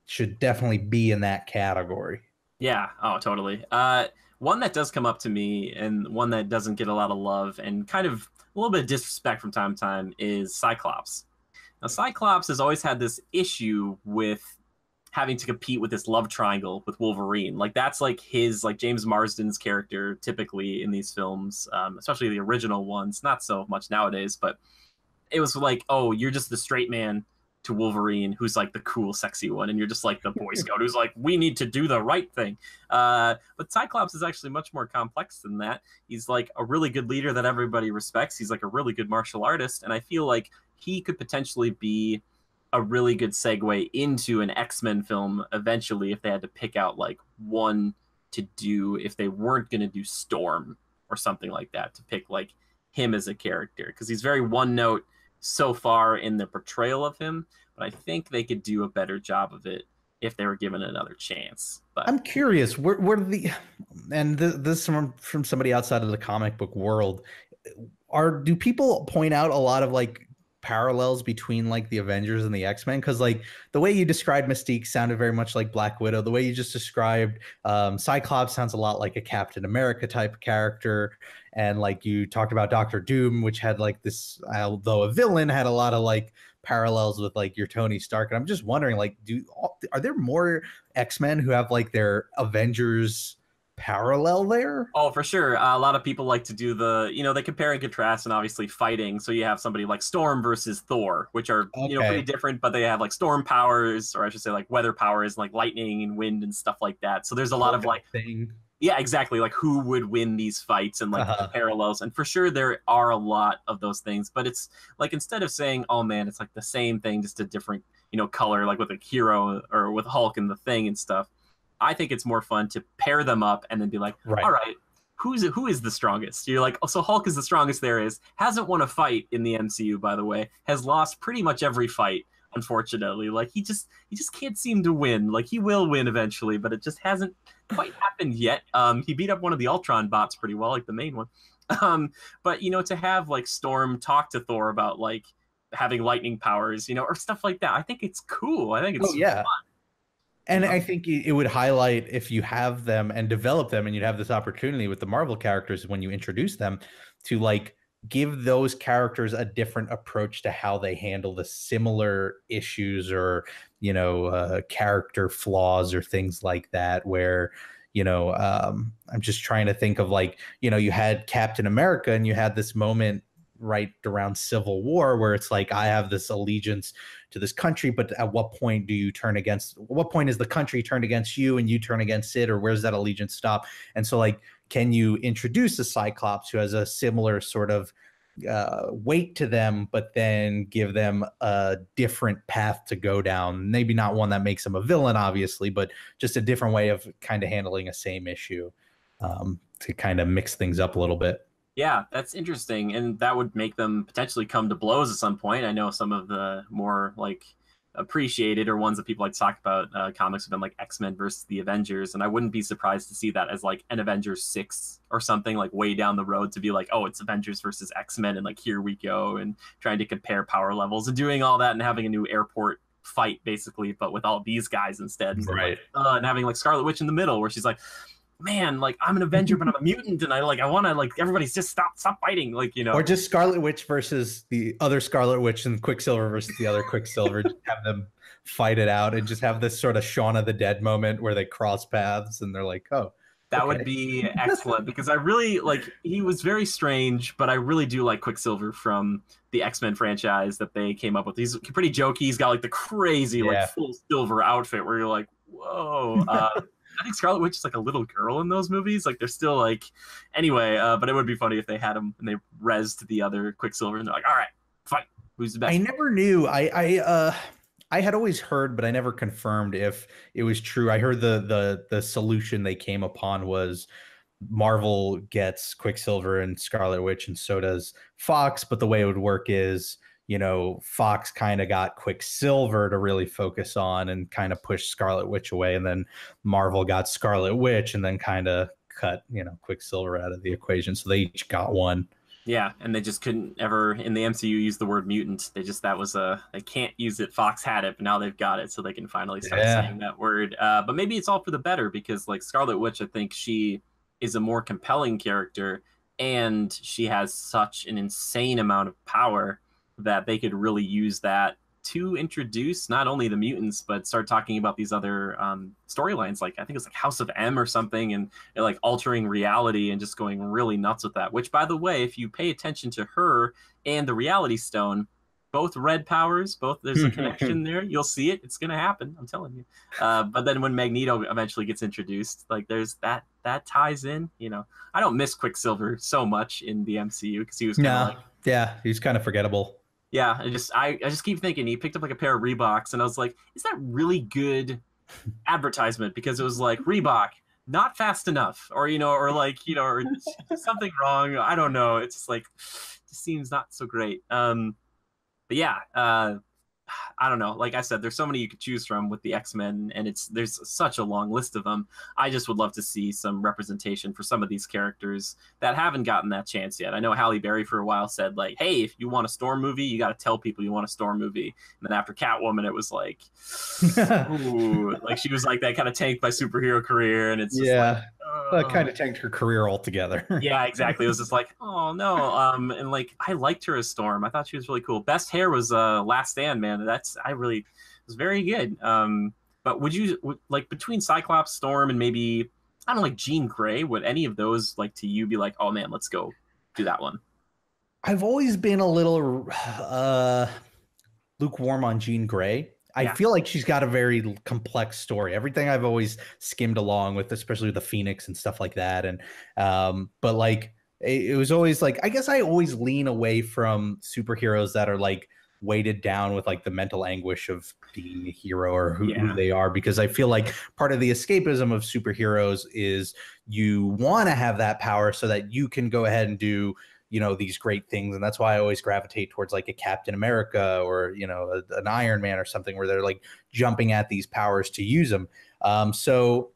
should definitely be in that category. Yeah. Oh, totally. One that does come up to me and one that doesn't get a lot of love and kind of a little bit of disrespect from time to time is Cyclops. Now, Cyclops has always had this issue with having to compete with this love triangle with Wolverine. Like that's like his like James Marsden's character typically in these films, especially the original ones. Not so much nowadays, but it was like, oh, you're just the straight man to Wolverine, who's like the cool, sexy one, and you're just like the Boy Scout who's like, we need to do the right thing. But Cyclops is actually much more complex than that. He's like a really good leader that everybody respects. He's like a really good martial artist, and I feel like he could potentially be a really good segue into an X-Men film eventually if they had to pick out like one to do if they weren't going to do Storm or something like that, to pick like him as a character, because he's very one note so far in the portrayal of him, but I think they could do a better job of it if they were given another chance. But I'm curious, where the and this from somebody outside of the comic book world, do people point out a lot of like parallels between like the Avengers and the X-Men? Because like the way you described Mystique sounded very much like Black Widow. The way you just described Cyclops sounds a lot like a Captain America type character. And like you talked about Doctor Doom, which had like this, although a villain, had a lot of like parallels with like your Tony Stark. And I'm just wondering, like, are there more X-Men who have like their Avengers parallel there? oh, for sure. A lot of people like to do they compare and contrast and obviously fighting. So you have somebody like Storm versus Thor, which are, pretty different, but they have like storm powers, or I should say like weather powers, like lightning and wind and stuff like that. So there's a lot of like thing. Yeah, exactly. Like who would win these fights and like the parallels. And for sure there are a lot of those things, but it's like instead of saying, oh man, it's like the same thing, just a different, color, like with a hero or with Hulk and the Thing and stuff. I think it's more fun to pair them up and then be like, all right, who is the strongest? You're like, oh, so Hulk is the strongest there is. Hasn't won a fight in the MCU, by the way. Has lost pretty much every fight, unfortunately. Like he just can't seem to win. Like he will win eventually, but it just hasn't quite happened yet. He beat up one of the Ultron bots pretty well, like the main one. But to have like Storm talk to Thor about like having lightning powers, or stuff like that, I think it's cool. I think it's fun. And I think it would highlight, if you have them and develop them, and you'd have this opportunity with the Marvel characters when you introduce them, to like give those characters a different approach to how they handle the similar issues or, character flaws or things like that, where, I'm just trying to think of like, you had Captain America and you had this moment right around Civil War where it's like, I have this allegiance to this country, but at what point do you turn against, what point is the country turned against you and you turn against it, or where's that allegiance stop? And so like, can you introduce a Cyclops who has a similar sort of weight to them, but then give them a different path to go down? Maybe not one that makes them a villain, obviously, but just a different way of kind of handling a same issue, to kind of mix things up a little bit. Yeah, that's interesting, and that would make them potentially come to blows at some point. I know some of the more like appreciated or ones that people like to talk about comics have been like X-Men versus the Avengers, and I wouldn't be surprised to see that as like an Avengers 6 or something, like way down the road, to be like, oh, it's Avengers versus X-Men, and like here we go, and trying to compare power levels and doing all that and having a new airport fight basically, but with all these guys instead, right? And having like Scarlet Witch in the middle where she's like, man, like I'm an Avenger, but I'm a mutant, and I want to like everybody's just stop fighting, like or just Scarlet Witch versus the other Scarlet Witch and Quicksilver versus the other Quicksilver. Just have them fight it out and just have this sort of Shaun of the Dead moment where they cross paths and they're like, oh, that would be excellent, because I really like, he was very strange, but I really do like Quicksilver from the X-Men franchise that they came up with. He's pretty jokey. He's got like the crazy like full silver outfit where you're like, whoa. I think Scarlet Witch is like a little girl in those movies. Like they're still like, anyway. But it would be funny if they had him and they rezzed the other Quicksilver and they're like, all right, fight. Who's the best? I never knew. I had always heard, but I never confirmed if it was true. I heard the solution they came upon was Marvel gets Quicksilver and Scarlet Witch, and so does Fox. But the way it would work is, Fox kind of got Quicksilver to really focus on and kind of push Scarlet Witch away. And then Marvel got Scarlet Witch and then kind of cut, Quicksilver out of the equation. So they each got one. Yeah. And they just couldn't ever in the MCU use the word mutant. They can't use it. Fox had it, but now they've got it. So they can finally start saying that word. But maybe it's all for the better, because like Scarlet Witch, I think she is a more compelling character, and she has such an insane amount of power that they could really use that to introduce not only the mutants but start talking about these other storylines, like I think it's like House of M or something, and they're like altering reality and just going really nuts with that. Which, by the way, if you pay attention to her and the Reality Stone, both red powers, both there's a connection there. You'll see it. It's gonna happen. I'm telling you. But then when Magneto eventually gets introduced, like there's that ties in. You know, I don't miss Quicksilver so much in the MCU because he was kind of like, yeah, he's kind of forgettable. yeah, I just keep thinking he picked up like a pair of Reeboks, and I was like, is that really good advertisement? Because it was like Reebok, not fast enough, or or like or something wrong. I don't know. It's just like, it just seems not so great. But yeah, I don't know. Like I said, there's so many you could choose from with the X-Men, and there's such a long list of them. I just would love to see some representation for some of these characters that haven't gotten that chance yet. I know Halle Berry for a while said like, "Hey, if you want a Storm movie, you got to tell people you want a Storm movie." And then after Catwoman, it was like, ooh, like she was like that kind of tanked by superhero career, and it's just like, that kind of tanked her career altogether. Yeah, exactly. It was just like, oh no. And like I liked her as Storm. I thought she was really cool. Best hair was Last Stand, man. I really was very good. But would like between Cyclops, Storm, and maybe I don't know, like Jean Grey, would any of those like to you be like, oh man, let's go do that one? I've always been a little lukewarm on Jean Grey. I feel like she's got a very complex story. Everything I've always skimmed along with, especially with the Phoenix and stuff like that. And but like it was always like, I guess I always lean away from superheroes that are like weighted down with like the mental anguish of being a hero or who they are, because I feel like part of the escapism of superheroes is you want to have that power so that you can go ahead and do these great things. And that's why I always gravitate towards like a Captain America or, an Iron Man or something where they're like jumping at these powers to use them. So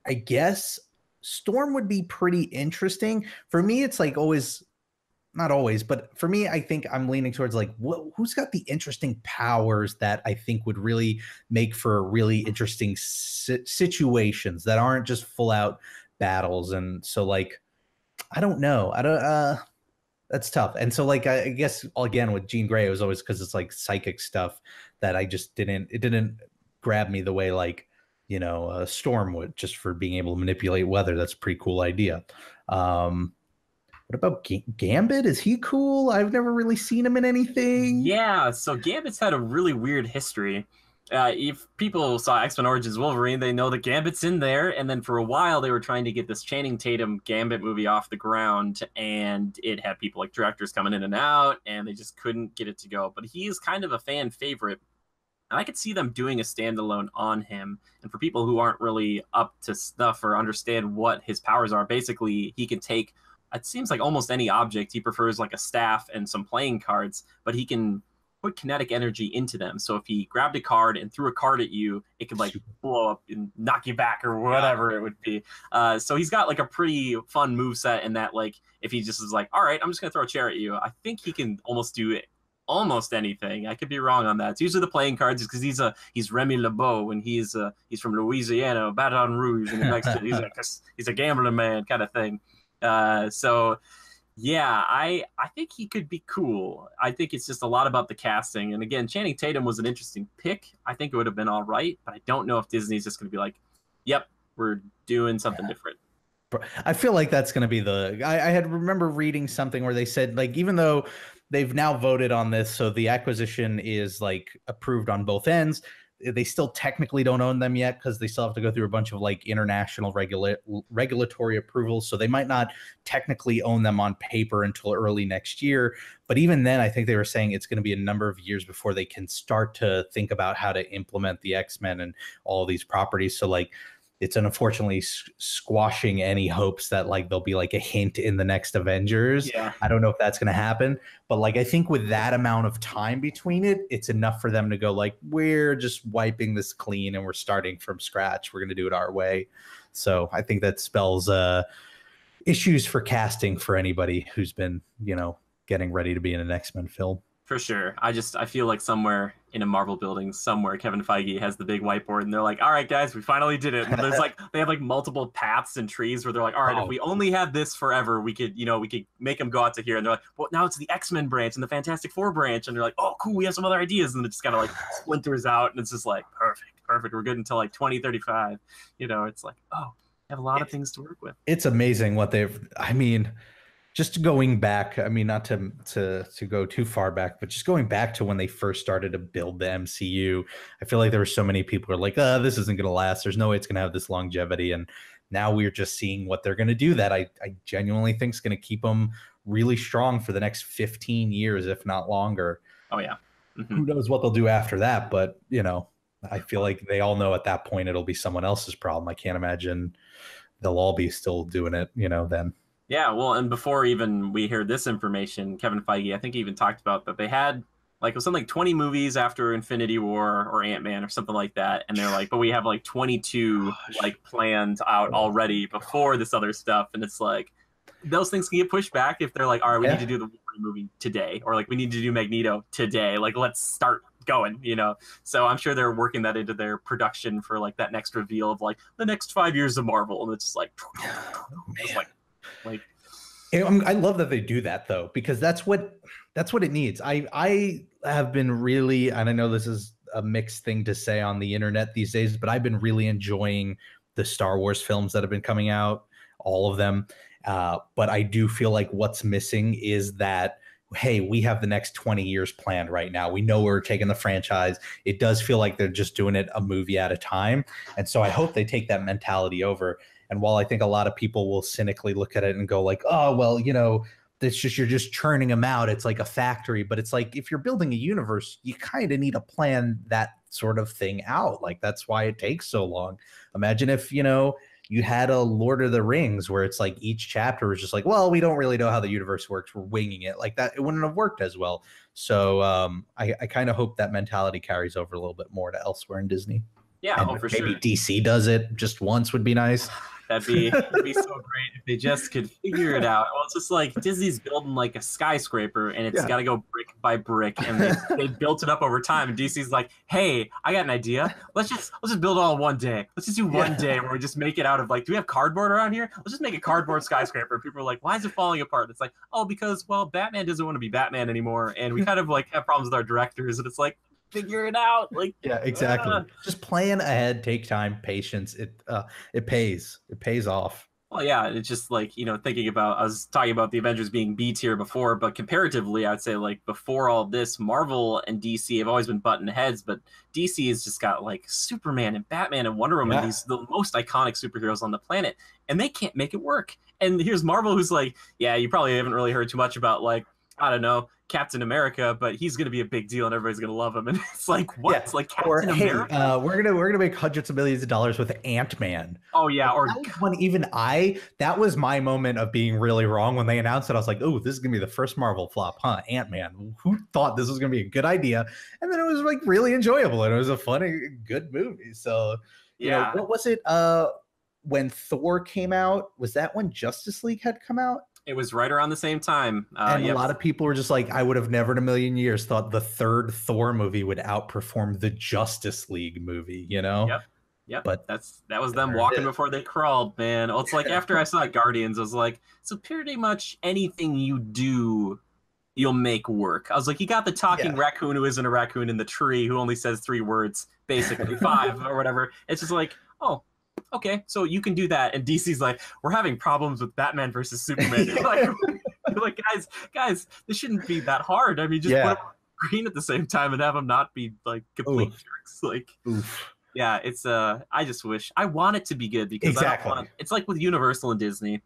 I guess Storm would be pretty interesting. For me, it's like always, not always, but for me, I think I'm leaning towards like, who's got the interesting powers that I think would really make for really interesting situations that aren't just full out battles. And so like, I don't know. That's tough. And so like, I guess again with Jean Grey, it was always because it's like psychic stuff that I just didn't grab me the way like, Storm would, just for being able to manipulate weather. That's a pretty cool idea. What about Gambit? Is he cool? I've never really seen him in anything. Yeah, so Gambit's had a really weird history. If people saw X-Men Origins Wolverine, they know that Gambit's in there. And then for a while, they were trying to get this Channing Tatum Gambit movie off the ground, and it had people like directors coming in and out, and they just couldn't get it to go. But he is kind of a fan favorite, and I could see them doing a standalone on him. And for people who aren't really up to stuff or understand what his powers are, basically he can take, it seems like almost any object. He prefers like a staff and some playing cards, but he can put kinetic energy into them. So if he grabbed a card and threw a card at you, it could like blow up and knock you back or whatever it would be. So he's got like a pretty fun moveset in that, like if he just is like, all right, I'm just gonna throw a chair at you, I think he can almost do it. Almost anything. I could be wrong on that. It's usually the playing cards because he's Remy LeBeau and he's from Louisiana, Baton Rouge, and he's a gambling man kind of thing. So yeah, I think he could be cool. I think it's just a lot about the casting. And again, Channing Tatum was an interesting pick. I think it would have been all right, but I don't know if Disney's just going to be like, yep, we're doing something different. I feel like that's going to be I had remember reading something where they said like, even though they've now voted on this, so the acquisition is like approved on both ends, they still technically don't own them yet because they still have to go through a bunch of like international regulatory approvals. So they might not technically own them on paper until early next year. But even then, I think they were saying it's going to be a number of years before they can start to think about how to implement the X-Men and all these properties. So like, it's unfortunately squashing any hopes that like there'll be like a hint in the next Avengers. Yeah. I don't know if that's going to happen, but like I think with that amount of time between it, it's enough for them to go like, we're just wiping this clean and we're starting from scratch. We're going to do it our way. So I think that spells issues for casting for anybody who's been, getting ready to be in an X-Men film. For sure. I feel like somewhere in a Marvel building, somewhere Kevin Feige has the big whiteboard, and they're like, "All right, guys, we finally did it." And there's like they have like multiple paths and trees where they're like, "All right, if Oh, we only have this forever, we could make them go out to here." And they're like, "Well, now it's the X-Men branch and the Fantastic Four branch," and they're like, "Oh, cool, we have some other ideas," and it just kind of like splinters out, and it's just like perfect. We're good until like 2035. It's like, oh, I have a lot of things to work with. it's amazing what they've. I mean, just going back, I mean, not to go too far back, but just going back to when they first started to build the MCU, I feel like there were so many people who are like, this isn't going to last. There's no way it's going to have this longevity. And now we're just seeing what they're going to do that I genuinely think is going to keep them really strong for the next 15 years, if not longer. Oh, yeah. Mm-hmm. Who knows what they'll do after that? But, I feel like they all know at that point it'll be someone else's problem. I can't imagine they'll all be still doing it, then. Yeah, well, and before even we heard this information, Kevin Feige, I think he even talked about that they had it was something like 20 movies after Infinity War or Ant-Man or something like that, and they're like, but we have like 22 planned out already before this other stuff, and it's like those things can get pushed back if they're like, all right, we need to do the Wolverine movie today, or like we need to do Magneto today, like let's start going. So I'm sure they're working that into their production for like that next reveal of like the next 5 years of Marvel, and it's just like, I love that they do that though, because that's what it needs. I have been really, and I know this is a mixed thing to say on the internet these days, but I've been really enjoying the Star Wars films that have been coming out, all of them. But I do feel like what's missing is that, hey, we have the next 20 years planned right now. We know we're taking the franchise. It does feel like they're just doing it a movie at a time. And so I hope they take that mentality over. And while I think a lot of people will cynically look at it and go like, oh, well, it's just, you're just churning them out. It's like a factory. But it's like, if you're building a universe, you kind of need to plan that sort of thing out. Like, that's why it takes so long. Imagine if, you had a Lord of the Rings where it's like each chapter was just like, well, we don't really know how the universe works. We're winging it like that. It wouldn't have worked as well. So I kind of hope that mentality carries over a little bit more to elsewhere in Disney. Yeah, for sure. Maybe DC does it just once would be nice. That'd be so great if they just could figure it out. Well, it's just like Disney's building like a skyscraper, and it's got to go brick by brick, and they built it up over time. And DC's like, hey, I got an idea. Let's just build it all in one day. Let's just do one day where we just make it out of like, do we have cardboard around here? Let's just make a cardboard skyscraper. People are like, why is it falling apart? It's like, oh, because Batman doesn't want to be Batman anymore, and we kind of like have problems with our directors, and it's like, figure it out. Like, yeah, exactly. Just plan ahead, take time, patience. It pays off. Well, yeah, it's just like, thinking about, I was talking about the Avengers being B tier before, but comparatively, I'd say like before all this, Marvel and DC have always been button heads, but DC has just got like Superman and Batman and Wonder Woman, the most iconic superheroes on the planet, and they can't make it work. And here's Marvel, who's like, yeah, you probably haven't really heard too much about like, I don't know, Captain America, but he's going to be a big deal and everybody's going to love him. And it's like, what? It's like Captain America? Hey, we're going to make hundreds of millions of dollars with Ant-Man. Oh, yeah. Or that was my moment of being really wrong when they announced it. I was like, oh, this is going to be the first Marvel flop, huh? Ant-Man. Who thought this was going to be a good idea? And then it was like really enjoyable, and it was a funny, good movie. So, what was it? When Thor came out, was that when Justice League had come out? It was right around the same time. And a lot of people were just like, I would have never in a million years thought the third Thor movie would outperform the Justice League movie, Yep. But that was them walking before they crawled, man. It's like after I saw Guardians, I was like, so pretty much anything you do, you'll make work. I was like, you got the talking raccoon who isn't a raccoon in the tree who only says 3 words, basically 5 or whatever. It's just like, oh, okay, so you can do that. And DC's like, we're having problems with Batman versus Superman. You're like, guys, this shouldn't be that hard. I mean, just put them on screen at the same time and have them not be like complete jerks. Like, yeah, it's I just wish, I want it to be good because it's like with Universal and Disney.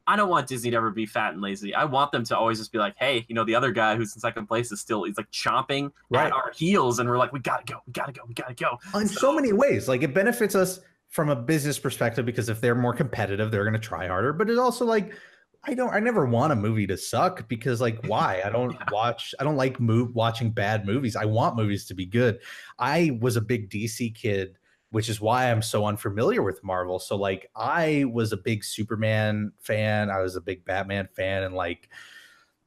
I don't want Disney to ever be fat and lazy. I want them to always just be like, hey, the other guy who's in second place he's like chomping at our heels, and we're like, we gotta go. In so many ways, like it benefits us from a business perspective, because if they're more competitive, they're going to try harder. But it's also like, I never want a movie to suck, because like, why? I don't like watching bad movies. I want movies to be good. I was a big DC kid, which is why I'm so unfamiliar with Marvel. So like, I was a big Superman fan. I was a big Batman fan. And like,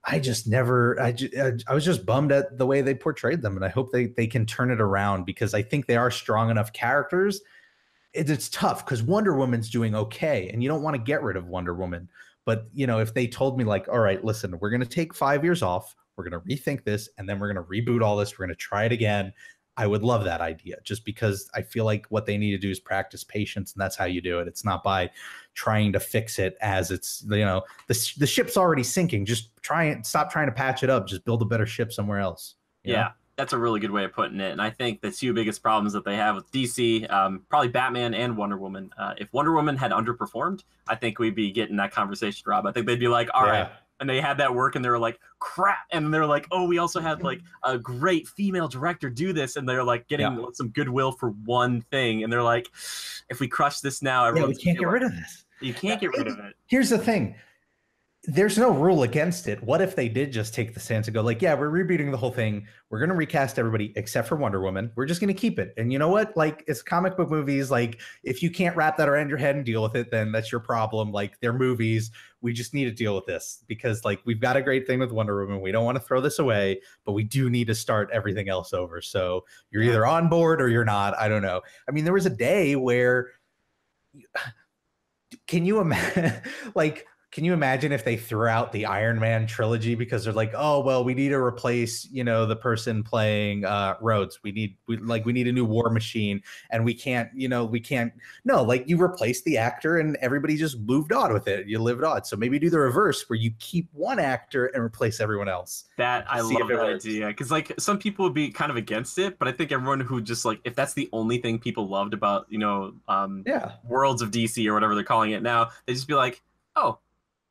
I just never, I was just bummed at the way they portrayed them. And I hope they can turn it around because I think they are strong enough characters. It's tough because Wonder Woman's doing okay and you don't want to get rid of Wonder Woman. But, you know, if they told me like, all right, listen, we're going to take 5 years off, we're going to rethink this, and then we're going to reboot all this, we're going to try it again. I would love that idea just because I feel like what they need to do is practice patience, and that's how you do it. It's not by trying to fix it as it's, you know, the ship's already sinking. Just stop trying to patch it up. Just build a better ship somewhere else. Yeah, that's a really good way of putting it. And I think the two biggest problems that they have with DC, probably Batman and Wonder Woman. If Wonder Woman had underperformed, I think we'd be getting that conversation, Rob. I think they'd be like, all right. And they had that work and they were like, crap. And they're like, oh, we also had like a great female director do this. And they're like getting some goodwill for one thing. And they're like, if we crush this now, we can't get rid of this. You can't get rid of it. Here's the thing. There's no rule against it. What if they did just take the stance and go like, yeah, we're rebooting the whole thing. We're going to recast everybody except for Wonder Woman. We're just going to keep it. And you know what? Like, it's comic book movies. Like, if you can't wrap that around your head and deal with it, then that's your problem. Like, they're movies. We just need to deal with this because like, we've got a great thing with Wonder Woman. We don't want to throw this away, but we do need to start everything else over. So you're either on board or you're not. I don't know. I mean, there was a day where can you imagine like, can you imagine if they threw out the Iron Man trilogy because they're like, oh, well, we need to replace, you know, the person playing Rhodes. We need a new War Machine and we can't. No, like you replace the actor and everybody just moved on with it. You lived on. So maybe do the reverse where you keep one actor and replace everyone else. I love that idea because like some people would be kind of against it, but I think everyone who just like if that's the only thing people loved about, you know, Worlds of DC or whatever they're calling it now, they just be like, oh,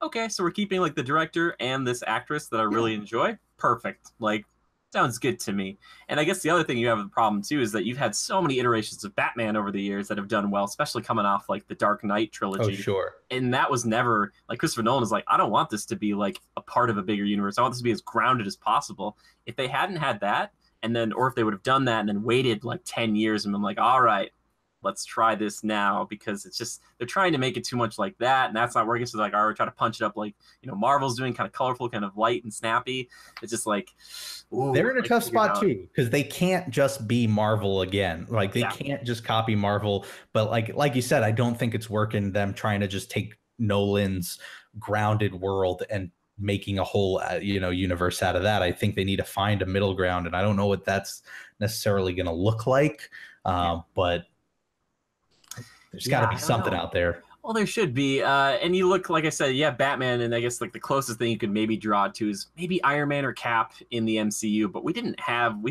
okay, so we're keeping like the director and this actress that I really enjoy. Perfect. Like, sounds good to me. And I guess the other thing you have the problem too is that you've had so many iterations of Batman over the years that have done well, especially coming off like the Dark Knight trilogy. Oh, sure. And that was never like Christopher Nolan is like, I don't want this to be like a part of a bigger universe. I want this to be as grounded as possible. If they hadn't had that, and then or if they would have done that and then waited like 10 years and been like, all right, let's try this now, because it's just they're trying to make it too much like that, and that's not working. So like, all right, try to punch it up like, you know, Marvel's doing, kind of colorful, kind of light and snappy. It's just like, ooh, they're in a tough spot too because they can't just be Marvel again. Like they can't just copy Marvel. But like you said, I don't think it's working. Them trying to just take Nolan's grounded world and making a whole universe out of that. I think they need to find a middle ground, and I don't know what that's necessarily going to look like. But there's got to be something out there. Well, there should be. And you look, like I said, Batman, and I guess like the closest thing you could maybe draw to is maybe Iron Man or Cap in the MCU. But we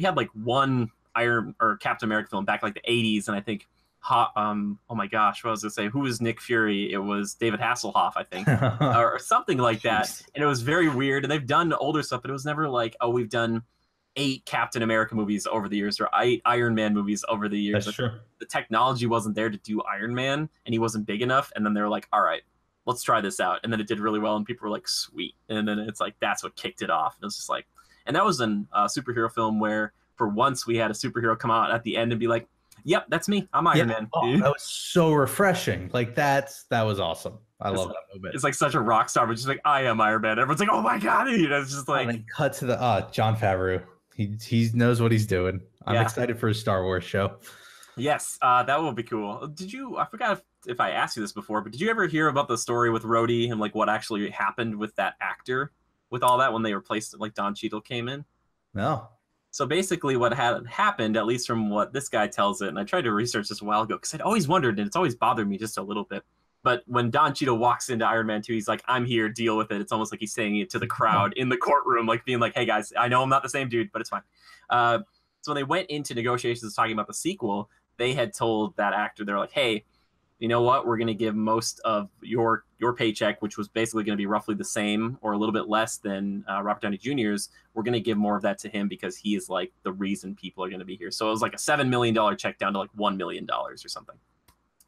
had like one Iron or Captain America film back like the 80s, and I think oh my gosh, what was I say? Who was Nick Fury? It was David Hasselhoff, I think, or something like that. And it was very weird. And they've done older stuff, but it was never like, oh, we've done 8 Captain America movies over the years or 8 Iron Man movies over the years. That's true. The technology wasn't there to do Iron Man, and he wasn't big enough. And then they were like, all right, let's try this out. And then it did really well, and people were like, sweet. And then it's like, that's what kicked it off. And it was just like, and that was a superhero film where for once we had a superhero come out at the end and be like, yep, that's me. I'm Iron Man. Oh, that was so refreshing. Like that was awesome. I love that movement. It's like such a rock star, but just like, I am Iron Man. Everyone's like, oh my God. You know, it's just like, and then cut to the Jon Favreau. He knows what he's doing. I'm excited for his Star Wars show. Yes, that will be cool. I forgot if I asked you this before, but did you ever hear about the story with Rhodey and like what actually happened with that actor with all that when they replaced it, like Don Cheadle came in? No. So basically what had happened, at least from what this guy tells it, and I tried to research this a while ago because I'd always wondered, and it's always bothered me just a little bit. But when Don Cheadle walks into Iron Man 2, he's like, I'm here, deal with it. It's almost like he's saying it to the crowd in the courtroom, like being like, hey, guys, I know I'm not the same dude, but it's fine. So when they went into negotiations talking about the sequel, they had told that actor, they're like, hey, you know what? We're going to give most of your paycheck, which was basically going to be roughly the same or a little bit less than Robert Downey Jr.'s. We're going to give more of that to him because he is like the reason people are going to be here. So it was like a $7 million check down to like $1 million or something.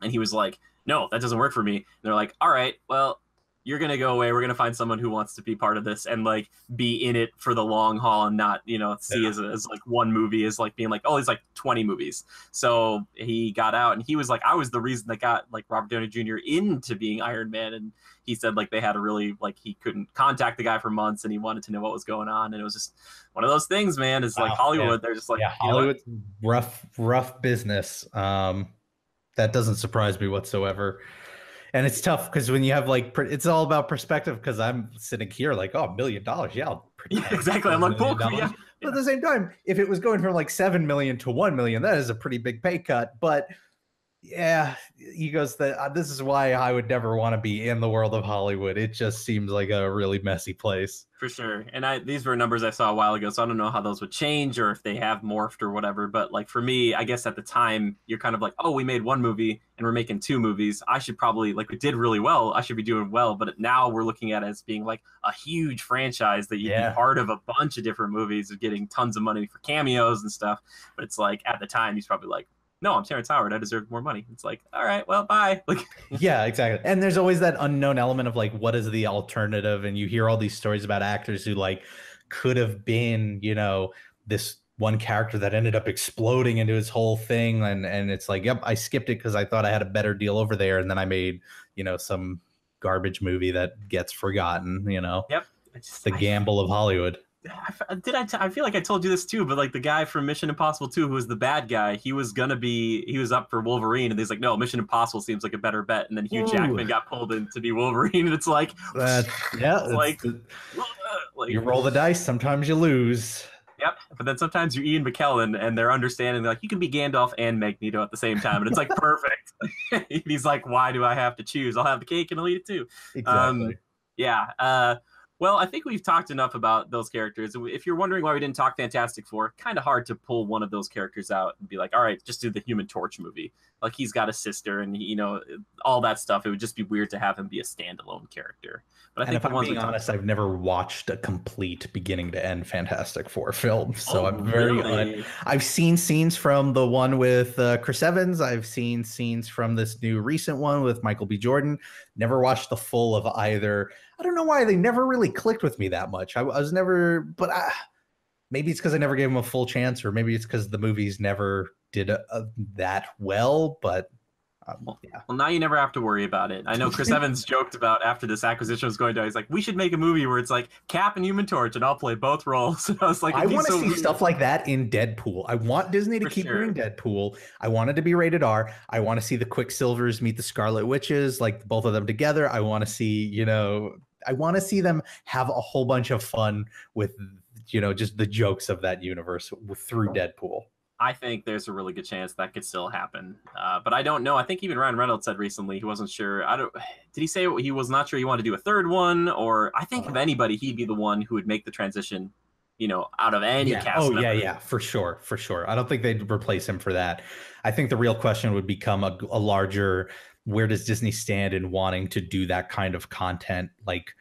And he was like, no, that doesn't work for me. And they're like, all right, well, you're gonna go away. We're gonna find someone who wants to be part of this and like be in it for the long haul and not, you know, see as like one movie as like being like, oh, it's like 20 movies. So he got out and he was like, I was the reason that got like Robert Downey Jr. into being Iron Man. And he said like they had a really like he couldn't contact the guy for months and he wanted to know what was going on. And it was just one of those things, man. It's like Hollywood. They're just like, Hollywood's rough business. That doesn't surprise me whatsoever. And it's tough because when you have like, it's all about perspective. Because I'm sitting here like, oh, $1 million, yeah, exactly. I'm like, cool, yeah. But at the same time, if it was going from like 7 million to 1 million, that is a pretty big pay cut. But yeah, he goes that this is why I would never want to be in the world of Hollywood. It just seems like a really messy place. For sure. And these were numbers I saw a while ago, so I don't know how those would change or if they have morphed or whatever. But like for me, I guess at the time, you're kind of like, oh, we made one movie and we're making 2 movies. I should probably, like, we did really well. I should be doing well. But now we're looking at it as being like a huge franchise that you'd be part of a bunch of different movies of getting tons of money for cameos and stuff. But it's like at the time, he's probably like, no, I'm Terrence Howard. I deserve more money. It's like, all right, well, bye. Like, yeah, exactly. And there's always that unknown element of like, what is the alternative? And you hear all these stories about actors who like could have been, you know, this one character that ended up exploding into his whole thing. And it's like, yep, I skipped it because I thought I had a better deal over there. And then I made, you know, some garbage movie that gets forgotten, you know. Yep. It's the gamble of Hollywood. I feel like I told you this too, but like the guy from Mission Impossible 2 who was the bad guy, he was up for Wolverine and he's like, no, Mission Impossible seems like a better bet, and then Hugh Jackman got pulled in to be Wolverine, and it's like you roll the dice, sometimes you lose. Yep, but then sometimes you're Ian McKellen and they're understanding, like, you can be Gandalf and Magneto at the same time, and it's like perfect. He's like, why do I have to choose? I'll have the cake and I'll eat it too. Exactly. Well, I think we've talked enough about those characters. If you're wondering why we didn't talk Fantastic Four, kind of hard to pull one of those characters out and be like, all right, just do the Human Torch movie. Like, he's got a sister and, you know, all that stuff. It would just be weird to have him be a standalone character. But I think, if I'm being honest, I've never watched a complete beginning to end Fantastic Four film. So I'm very I've seen scenes from the one with Chris Evans. I've seen scenes from this new recent one with Michael B. Jordan. Never watched the full of either. I don't know why they never really clicked with me that much. I was never, but maybe it's because I never gave them a full chance, or maybe it's because the movies never did that well. But well, now you never have to worry about it. I know Chris Evans joked about after this acquisition was going down, he's like, we should make a movie where it's like Cap and Human Torch and I'll play both roles. And I was like, I want to see stuff like that in Deadpool. I want Disney to keep doing Deadpool. I want it to be rated R. I want to see the Quicksilvers meet the Scarlet Witches, like both of them together. I want to see, you know, I want to see them have a whole bunch of fun with, you know, just the jokes of that universe through Deadpool. I think there's a really good chance that could still happen. But I don't know. I think even Ryan Reynolds said recently he wasn't sure. Did he say he was not sure he wanted to do a third one? Or I think if anybody, he'd be the one who would make the transition, you know, out of any cast member. Yeah, for sure. I don't think they'd replace him for that. I think the real question would become a larger, where does Disney stand in wanting to do that kind of content? Like,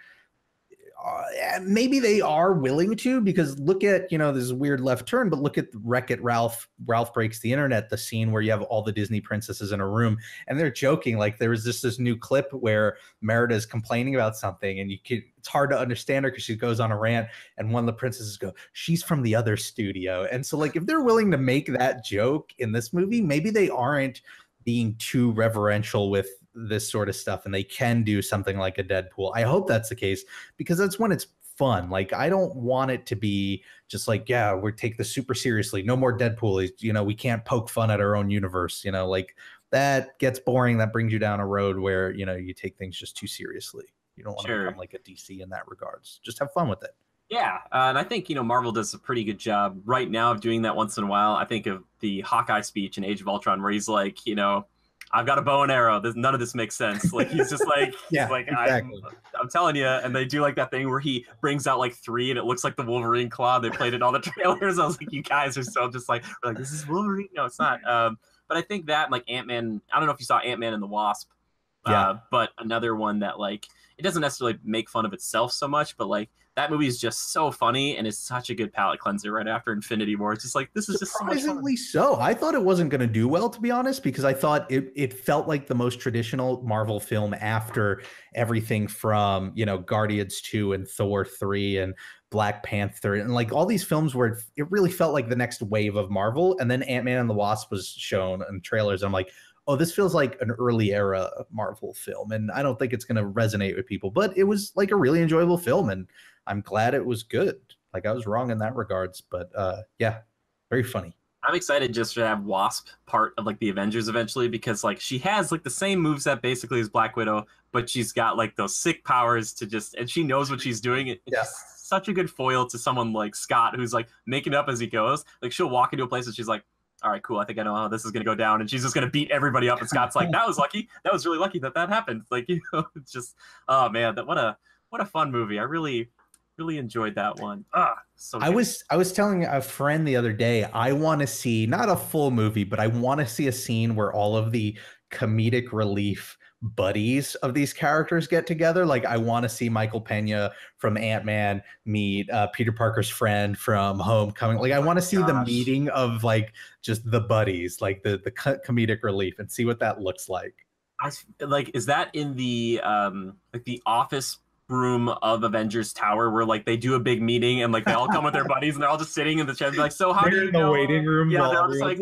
maybe they are willing to, because look at, you know, this weird left turn, but look at Wreck-It Ralph. Ralph Breaks the Internet, the scene where you have all the Disney princesses in a room and they're joking. Like, there was just this new clip where Merida is complaining about something and it's hard to understand her because she goes on a rant and one of the princesses go, she's from the other studio. And so, like, if they're willing to make that joke in this movie, maybe they aren't being too reverential with this sort of stuff and they can do something like a Deadpool. I hope that's the case, because that's when it's fun. Like, I don't want it to be just like, yeah, we take this super seriously. No more Deadpool. You know, we can't poke fun at our own universe. You know, like, that gets boring. That brings you down a road where, you know, you take things just too seriously. You don't want to become like a DC in that regards. Just have fun with it. Yeah, and I think, you know, Marvel does a pretty good job right now of doing that once in a while. I think of the Hawkeye speech in Age of Ultron where he's like, you know, I've got a bow and arrow. None of this makes sense. Like, he's just like, exactly. I'm telling you. And they do like that thing where he brings out like 3 and it looks like the Wolverine claw. They played it in all the trailers. I was like, you guys are so just like, we're like, this is Wolverine. No, it's not. But I think that, like, Ant-Man, I don't know if you saw Ant-Man and the Wasp, but another one that, like, it doesn't necessarily make fun of itself so much, but like that movie is just so funny and is such a good palate cleanser right after Infinity War. It's just like this is just so much fun. Surprisingly so. I thought it wasn't going to do well, to be honest, because I thought it felt like the most traditional Marvel film after everything from, you know, Guardians 2 and Thor 3 and Black Panther and like all these films where it really felt like the next wave of Marvel. And then Ant-Man and the Wasp was shown in trailers. I'm like, oh, this feels like an early era Marvel film. And I don't think it's going to resonate with people, but it was like a really enjoyable film. And I'm glad it was good. Like I was wrong in that regards, but yeah, very funny. I'm excited just to have Wasp part of like the Avengers eventually because like she has like the same moveset basically as Black Widow, but she's got like those sick powers to just, and she knows what she's doing. It's Yeah. such a good foil to someone like Scott who's like making it up as he goes. Like she'll walk into a place and she's like, all right, cool. I think I know how this is going to go down. And she's just going to beat everybody up. And Scott's like, that was lucky. That was really lucky that happened. Like, you know, it's just, oh man, what a fun movie. I really enjoyed that one. So good. I was telling a friend the other day, I want to see not a full movie, but I want to see a scene where all of the comedic relief buddies of these characters get together. Like I want to see Michael Pena from Ant-Man meet Peter Parker's friend from Homecoming. Like I want to see the meeting of like just the buddies, like the comedic relief, and see what that looks like. Like, is that in the like the office room of Avengers Tower where like they do a big meeting and like they all come with their buddies and they're all just sitting in the chair like, so how do you in the waiting room? Yeah, they're all just like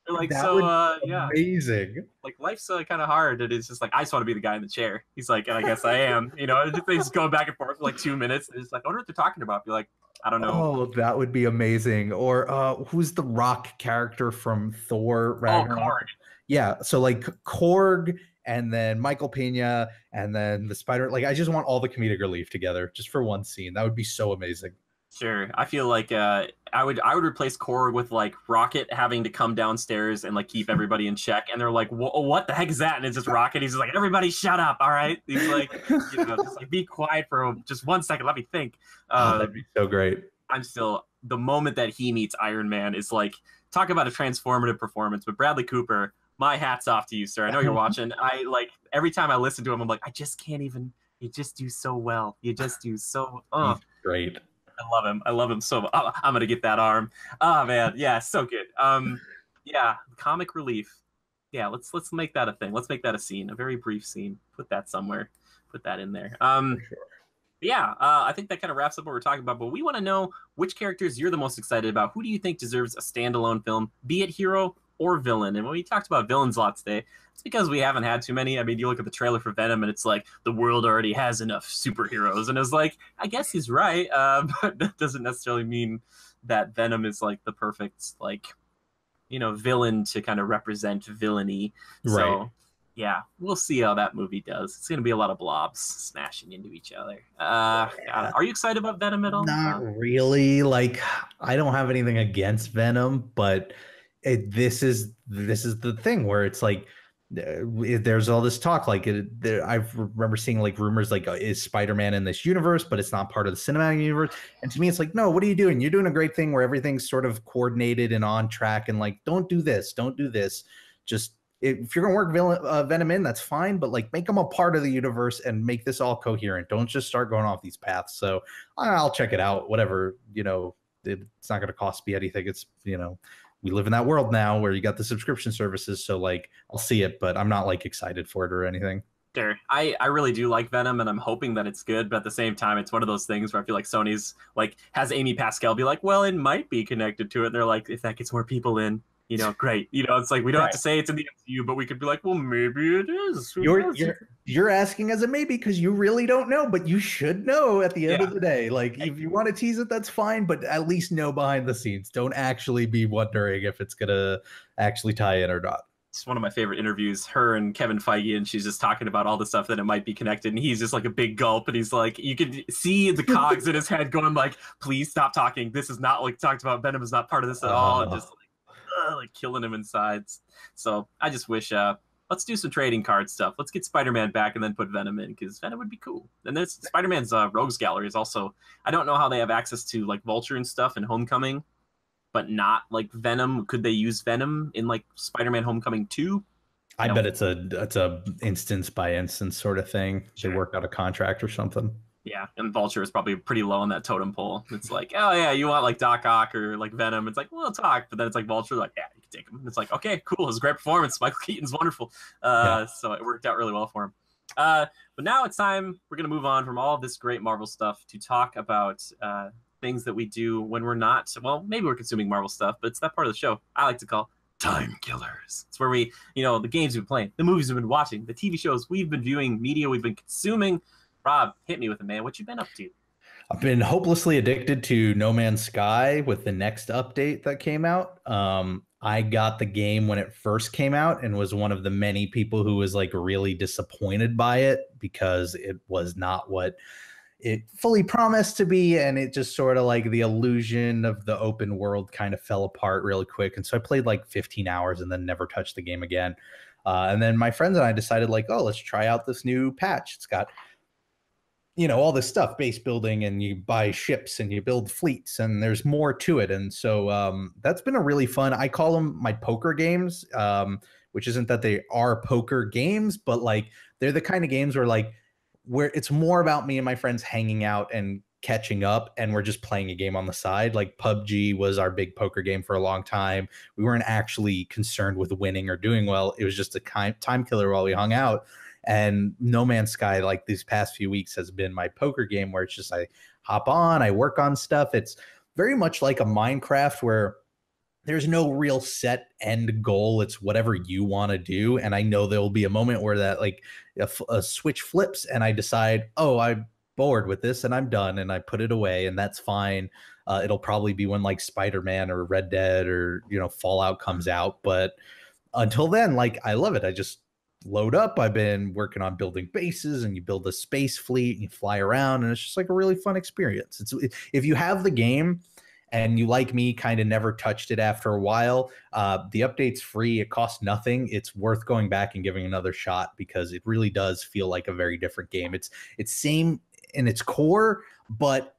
they're like, so yeah, amazing. Like life's kind of hard, and it's just like I just want to be the guy in the chair. He's like, and I guess I am. You know, they just go back and forth for like 2 minutes. And it's like, I wonder what they're talking about. Be like, I don't know. Oh, that would be amazing. Or who's the Rock character from Thor Ragnarok? Oh, Korg. Yeah, so like Korg and then Michael Pena and then the Spider. Like I just want all the comedic relief together just for one scene. That would be so amazing. Sure. I feel like I would replace Korg with like Rocket having to come downstairs and like keep everybody in check, and they're like, what the heck is that? And it's just Rocket. He's just like, everybody shut up, all right? He's like, you know, just like be quiet for just 1 second. Let me think. That'd be so great. I'm still, the moment that he meets Iron Man is like, talk about a transformative performance. But Bradley Cooper, my hat's off to you, sir. I know you're watching. I like every time I listen to him, I'm like, I just can't even. You just do so well. You just do so. He's great. I love him. I love him so much. Oh, I'm gonna get that arm. Oh man, yeah, so good. Yeah, comic relief. Yeah, let's make that a thing. Let's make that a scene, a very brief scene. Put that somewhere. Put that in there. For sure. Yeah, I think that kind of wraps up what we're talking about. But we want to know which characters you're the most excited about. Who do you think deserves a standalone film, be it hero or villain? And when we talked about villains a lot today, it's because we haven't had too many. I mean, you look at the trailer for Venom, and it's like the world already has enough superheroes. And it's like, I guess he's right, but that doesn't necessarily mean that Venom is like the perfect, like, you know, villain to kind of represent villainy. Right. So, yeah, we'll see how that movie does. It's going to be a lot of blobs smashing into each other. Are you excited about Venom at all? Not really. Like, I don't have anything against Venom, but this is the thing where it's like there's all this talk. Like, I remember seeing like rumors like, is Spider-Man in this universe, but it's not part of the cinematic universe. And to me, it's like, no, what are you doing? You're doing a great thing where everything's sort of coordinated and on track. And like, don't do this. Just if you're gonna work Venom in, that's fine, but like make them a part of the universe and make this all coherent. Don't just start going off these paths. So I'll check it out. Whatever, you know, it's not gonna cost me anything. It's, you know, we live in that world now where you got the subscription services. So like I'll see it, but I'm not like excited for it or anything. Sure. I really do like Venom, and I'm hoping that it's good, but at the same time, it's one of those things where I feel like Sony's like has Amy Pascal be like, well, it might be connected to it. And they're like, if that gets more people in, you know, great. You know, it's like we don't have to say it's in the MCU, but we could be like, well, maybe it is. You're asking as a maybe because you really don't know, but you should know at the end of the day. Like, if you want to tease it, that's fine, but at least know behind the scenes. Don't actually be wondering if it's gonna actually tie in or not. It's one of my favorite interviews, her and Kevin Feige, and she's just talking about all the stuff that it might be connected, and he's just like a big gulp, and he's like, you can see the cogs in his head going like, please stop talking. This is not like talked about. Venom is not part of this at all. And just like killing him inside. So I just wish let's do some trading card stuff. Let's get Spider-Man back and then put Venom in, because Venom would be cool. And there's Spider-Man's Rogues Gallery is also, I don't know how they have access to like Vulture and stuff in Homecoming, but not like Venom. Could they use Venom in like Spider-Man Homecoming 2? I bet it's a instance by instance sort of thing. Sure. They work out a contract or something. Yeah, and Vulture is probably pretty low on that totem pole. It's like, oh yeah, you want like Doc Ock or like Venom. It's like, well, talk, but then it's like Vulture, like, yeah, you can take him. And it's like, okay, cool, it's a great performance. Michael Keaton's wonderful. Yeah. So it worked out really well for him. But now it's time, we're gonna move on from all of this great Marvel stuff to talk about things that we do when we're not, well, maybe we're consuming Marvel stuff, but it's that part of the show I like to call Timekillers. It's where we, the games we've been playing, the movies we've been watching, the TV shows we've been viewing, media we've been consuming. Rob, hit me with it, man. What you been up to? I've been hopelessly addicted to No Man's Sky with the next update that came out. I got the game when it first came out and was one of the many people who was like really disappointed by it because it was not what it fully promised to be. And it just sort of like the illusion of the open world kind of fell apart really quick. And so I played like 15 hours and then never touched the game again. And then my friends and I decided like, oh, let's try out this new patch. It's got all this stuff, base building, and you buy ships and you build fleets, and there's more to it. And so that's been a really fun, I call them my poker games, which isn't that they are poker games, but like they're the kind of games where it's more about me and my friends hanging out and catching up, and we're just playing a game on the side. Like PUBG was our big poker game for a long time. We weren't actually concerned with winning or doing well. It was just a time killer while we hung out. And No Man's Sky, like these past few weeks, has been my poker game where it's just I hop on, I work on stuff. It's very much like a Minecraft where there's no real set end goal. It's whatever you want to do. And I know there will be a moment where that like a switch flips and I decide, oh, I'm bored with this and I'm done, and I put it away, and that's fine. It'll probably be when like Spider-Man or Red Dead or Fallout comes out. But until then, like I love it. I just load up. I've been working on building bases, and you build a space fleet and you fly around, and it's just like a really fun experience. If you have the game and you, like me, kind of never touched it after a while, the update's free. It costs nothing. It's worth going back and giving another shot because it really does feel like a very different game. It's same in its core, but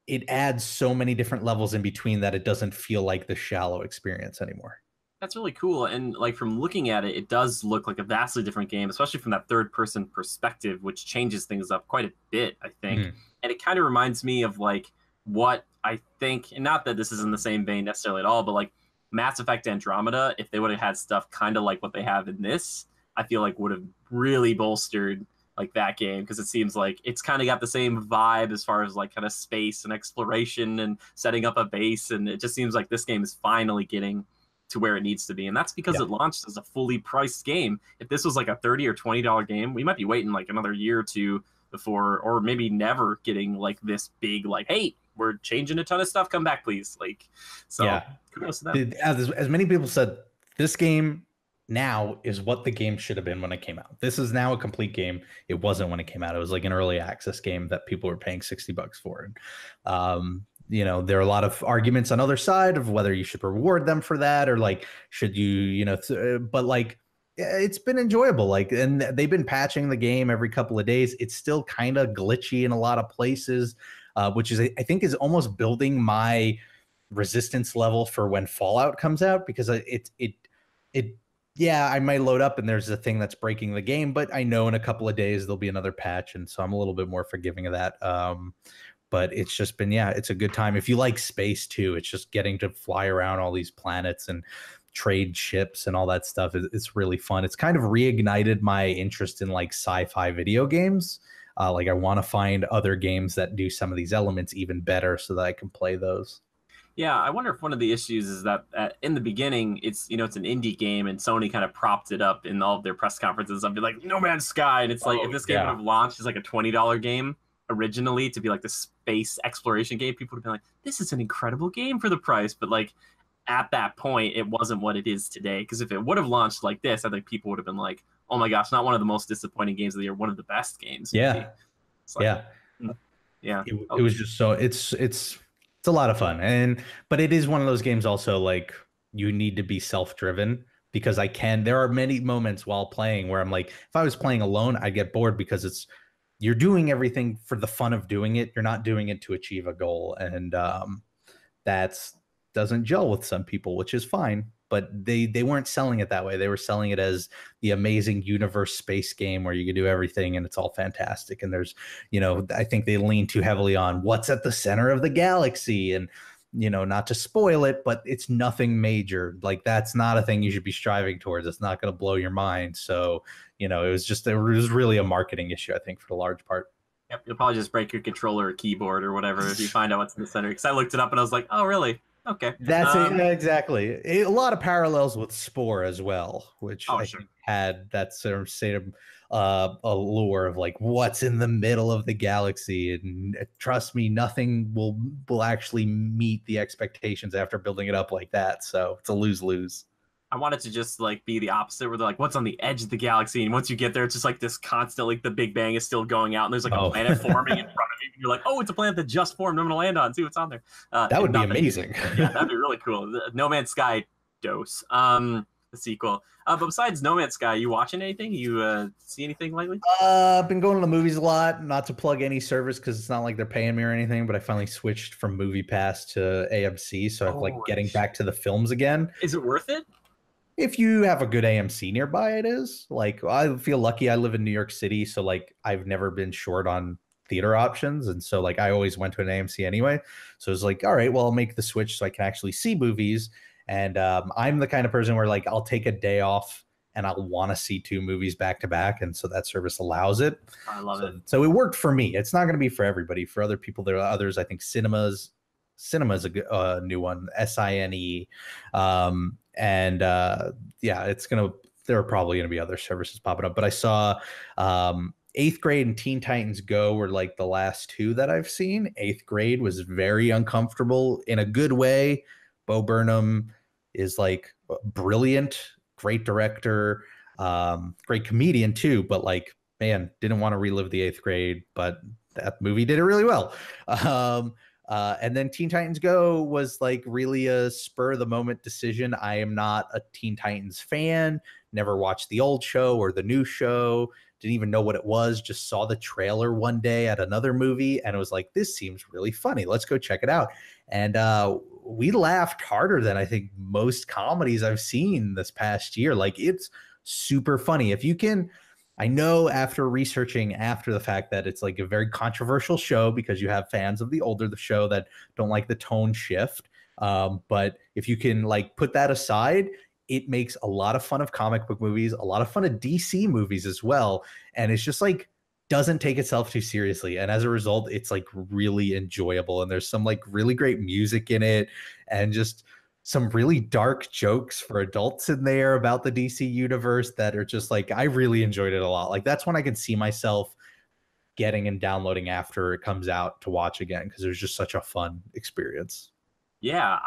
it adds so many different levels in between that it doesn't feel like the shallow experience anymore. That's really cool. And like from looking at it, it does look like a vastly different game, especially from that third person perspective, which changes things up quite a bit, I think. And it kind of reminds me of like what I think, and not that this is in the same vein necessarily at all, but like Mass Effect Andromeda, if they would have had stuff kind of like what they have in this, I feel like would have really bolstered like that game, because it seems like it's kind of got the same vibe as far as like kind of space and exploration and setting up a base. And it just seems like this game is finally getting to where it needs to be, and that's because it launched as a fully priced game. If this was like a $30 or $20 game, we might be waiting like another year or two before, or maybe never getting like this big like, hey, we're changing a ton of stuff, come back please. Like, so kudos to them. As many people said, this game now is what the game should have been when it came out. This is now a complete game. It wasn't when it came out. It was like an early access game that people were paying $60 for. There are a lot of arguments on other side of whether you should reward them for that, or like, should you, but like, it's been enjoyable. Like, and they've been patching the game every couple of days. It's still kind of glitchy in a lot of places, which is, I think, is almost building my resistance level for when Fallout comes out, because I might load up and there's a thing that's breaking the game, but I know in a couple of days there'll be another patch, and so I'm a little bit more forgiving of that. But it's just been, it's a good time. If you like space too, it's just getting to fly around all these planets and trade ships and all that stuff. It's really fun. It's kind of reignited my interest in like sci-fi video games. Like I want to find other games that do some of these elements even better so that I can play those. Yeah, I wonder if one of the issues is that in the beginning, it's it's an indie game, and Sony kind of propped it up in all of their press conferences. I'd be like, No Man's Sky, and it's like, if this game would have launched as like a $20 game originally to be like the space exploration game, people would have been like, this is an incredible game for the price. But like at that point, it wasn't what it is today. Because if it would have launched like this, I think people would have been like, oh my gosh, not one of the most disappointing games of the year, one of the best games. Yeah. Like, It was just so it's a lot of fun. But it is one of those games also, like, you need to be self-driven, because there are many moments while playing where I'm like, if I was playing alone, I'd get bored, because you're doing everything for the fun of doing it. You're not doing it to achieve a goal. And that doesn't gel with some people, which is fine. but they weren't selling it that way. They were selling it as the amazing universe space game where you can do everything and it's all fantastic. And there's, I think they lean too heavily on what's at the center of the galaxy, and not to spoil it, but it's nothing major. Like, that's not a thing you should be striving towards. It's not going to blow your mind. So, it was really a marketing issue, I think, for the large part. Yep, you'll probably just break your controller or keyboard or whatever if you find out what's in the center. Because I looked it up and I was like, oh, really? Okay. That's it. Exactly. A lot of parallels with Spore as well, which I think had that sort of allure of like, what's in the middle of the galaxy, and trust me, nothing will actually meet the expectations after building it up like that. So it's a lose-lose. I want it to just like be the opposite, where they're like, what's on the edge of the galaxy, and once you get there, it's just like this constant, like the Big Bang is still going out, and there's like a planet forming in front of you, and you're like, oh, it's a planet that just formed. I'm gonna land on, see what's on there. That would be amazing. Yeah, that'd be really cool. No Man's Sky dose. The sequel. But besides No Man's Sky, you watching anything? You see anything lately? I've been going to the movies a lot. Not to plug any service because it's not like they're paying me or anything, but I finally switched from MoviePass to AMC, so I'm like getting back to the films again. Is it worth it? If you have a good AMC nearby, it is. Like, I feel lucky. I live in New York City, so like I've never been short on theater options, and so like I always went to an AMC anyway. So it's like, all right, well, I'll make the switch so I can actually see movies. And I'm the kind of person where like I'll take a day off and I'll want to see 2 movies back to back, and so that service allows it. I love it. So it worked for me. It's not going to be for everybody. For other people, there are others. I think Cinema's a new one, SINE. There are probably gonna be other services popping up, but I saw 8th Grade and Teen Titans Go were like the last 2 that I've seen. 8th Grade was very uncomfortable in a good way. Bo Burnham is like brilliant, great director, great comedian too, but like, man, didn't want to relive the 8th Grade, but that movie did it really well. And then Teen Titans Go was like really a spur of the moment decision. I am not a Teen Titans fan, never watched the old show or the new show, didn't even know what it was, just saw the trailer one day at another movie and it was like, this seems really funny. Let's go check it out. And we laughed harder than I think most comedies I've seen this past year. Like, it's super funny. If you can, I know after researching after the fact that it's like a very controversial show because you have fans of the older the show that don't like the tone shift. But if you can like put that aside, it makes a lot of fun of comic book movies, a lot of fun of DC movies as well. And it's just like, doesn't take itself too seriously. And as a result, it's like really enjoyable. And there's some like really great music in it and just some really dark jokes for adults in there about the DC universe that are just like, I really enjoyed it a lot. Like, that's when I can see myself getting and downloading after it comes out to watch again, because it was just such a fun experience. Yeah,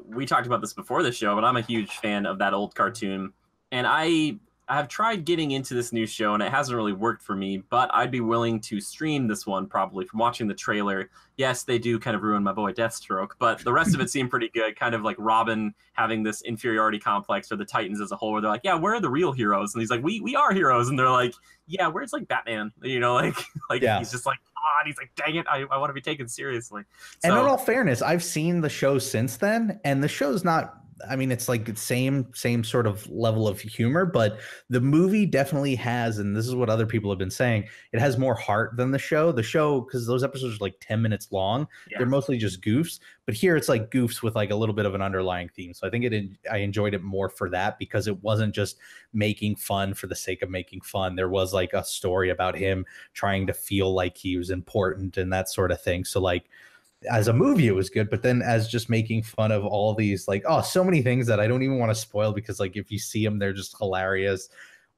we talked about this before the show, but I'm a huge fan of that old cartoon. And I have tried getting into this new show, and it hasn't really worked for me, but I'd be willing to stream this one probably from watching the trailer. Yes, they do kind of ruin my boy Deathstroke, but the rest of it seemed pretty good, kind of like Robin having this inferiority complex for the Titans as a whole, where they're like, yeah, we're the real heroes. And he's like, we are heroes. And they're like, yeah, where's like Batman? Yeah. He's just like, oh, and he's like, dang it, I want to be taken seriously. And in all fairness, I've seen the show since then, and the show's not, I mean, it's like the same sort of level of humor, but the movie definitely has, and this is what other people have been saying, it has more heart than the show. The show, because those episodes are like 10 minutes long, they're mostly just goofs, but here it's like goofs with like a little bit of an underlying theme. So I think I enjoyed it more for that, because it wasn't just making fun for the sake of making fun. There was like a story about him trying to feel like he was important and that sort of thing. So like, as a movie, it was good, but then as just making fun of all these, like, so many things that I don't even want to spoil, because like if you see them, they're just hilarious,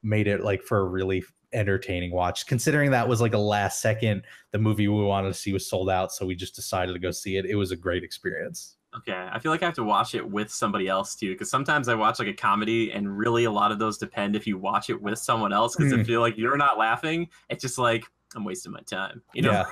made it like for a really entertaining watch, considering that was like a last second, the movie we wanted to see was sold out, so we just decided to go see it. It was a great experience. Okay, I feel like I have to watch it with somebody else too, because sometimes I watch like a comedy, and really a lot of those depend if you watch it with someone else, because I feel like you're not laughing, it's just like, I'm wasting my time, Yeah.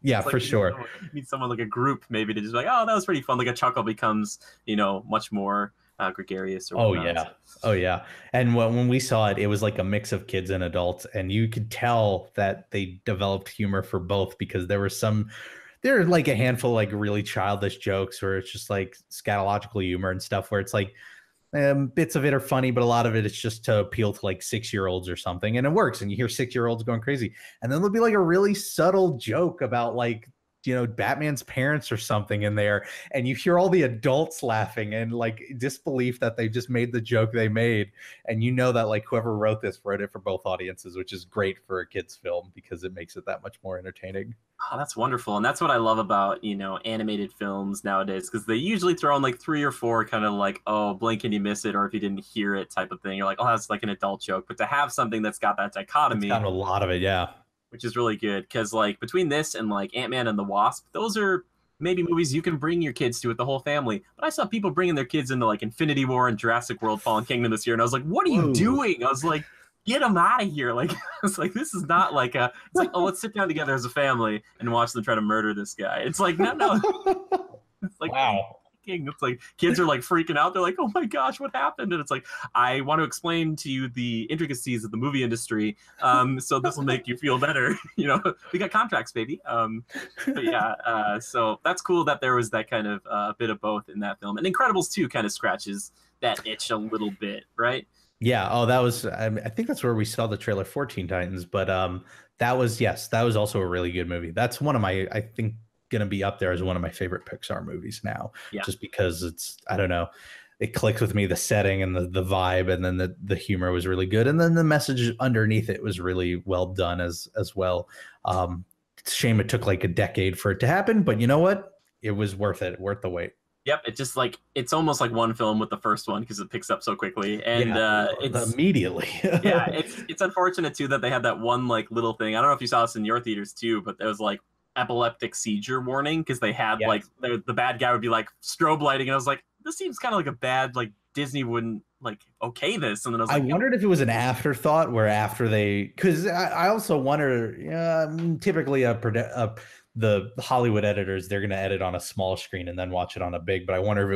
Yeah, for sure. You need someone like a group maybe to just be like, oh, that was pretty fun. Like a chuckle becomes, much more gregarious. Or whatnot. Oh, yeah. And when we saw it, it was like a mix of kids and adults. And you could tell that they developed humor for both, because there are like a handful of like really childish jokes where it's just like scatological humor and stuff where it's like, Bits of it are funny, but a lot of it is just to appeal to like 6-year-olds or something, and it works. And you hear 6-year-olds going crazy, and then there'll be like a really subtle joke about like Batman's parents or something in there, and you hear all the adults laughing and like disbelief that they just made the joke they made, and that like whoever wrote this wrote it for both audiences, which is great for a kids film because it makes it that much more entertaining. Oh, that's wonderful. And that's what I love about, animated films nowadays, because they usually throw in like 3 or 4 kind of like, oh, blink and you miss it, or if you didn't hear it type of thing. You're like, oh, that's like an adult joke. But to have something that's got that dichotomy, it's got a lot of it, yeah. Which is really good. Because like between this and like Ant-Man and the Wasp, those are maybe movies you can bring your kids to with the whole family. But I saw people bringing their kids into like Infinity War and Jurassic World Fallen Kingdom this year. And I was like, what are you doing? I was like, get them out of here. Like, it's like, this is not like it's like, oh, let's sit down together as a family and watch them try to murder this guy. It's like, no. It's like, wow. It's like kids are like freaking out. They're like, oh my gosh, what happened? And it's like, I want to explain to you the intricacies of the movie industry. So this will make you feel better. We got contracts, baby. But yeah, so that's cool that there was that kind of bit of both in that film. And Incredibles 2 kind of scratches that itch a little bit, right? Yeah. Oh, that was, I think that's where we saw the trailer for Teen Titans, but that was also a really good movie. That's one of my, I think, going to be up there as one of my favorite Pixar movies now, just because it's, I don't know, it clicked with me, the setting and the vibe, and then the humor was really good, and then the message underneath it was really well done as well. It's a shame it took like a decade for it to happen, but you know what? It was worth the wait. Yep, it just like it's almost like one film with the first one because it picks up so quickly, and it's immediately. Yeah, it's unfortunate too that they had that one like little thing. I don't know if you saw this in your theaters too, but there was like epileptic seizure warning because they had like the bad guy would be like strobe lighting, and I was like, this seems kind of like a bad, like Disney wouldn't like okay this, and then I was like, I wondered if it was an afterthought where after because I also wonder, typically the Hollywood editors, they're going to edit on a small screen and then watch it on a big, but I wonder if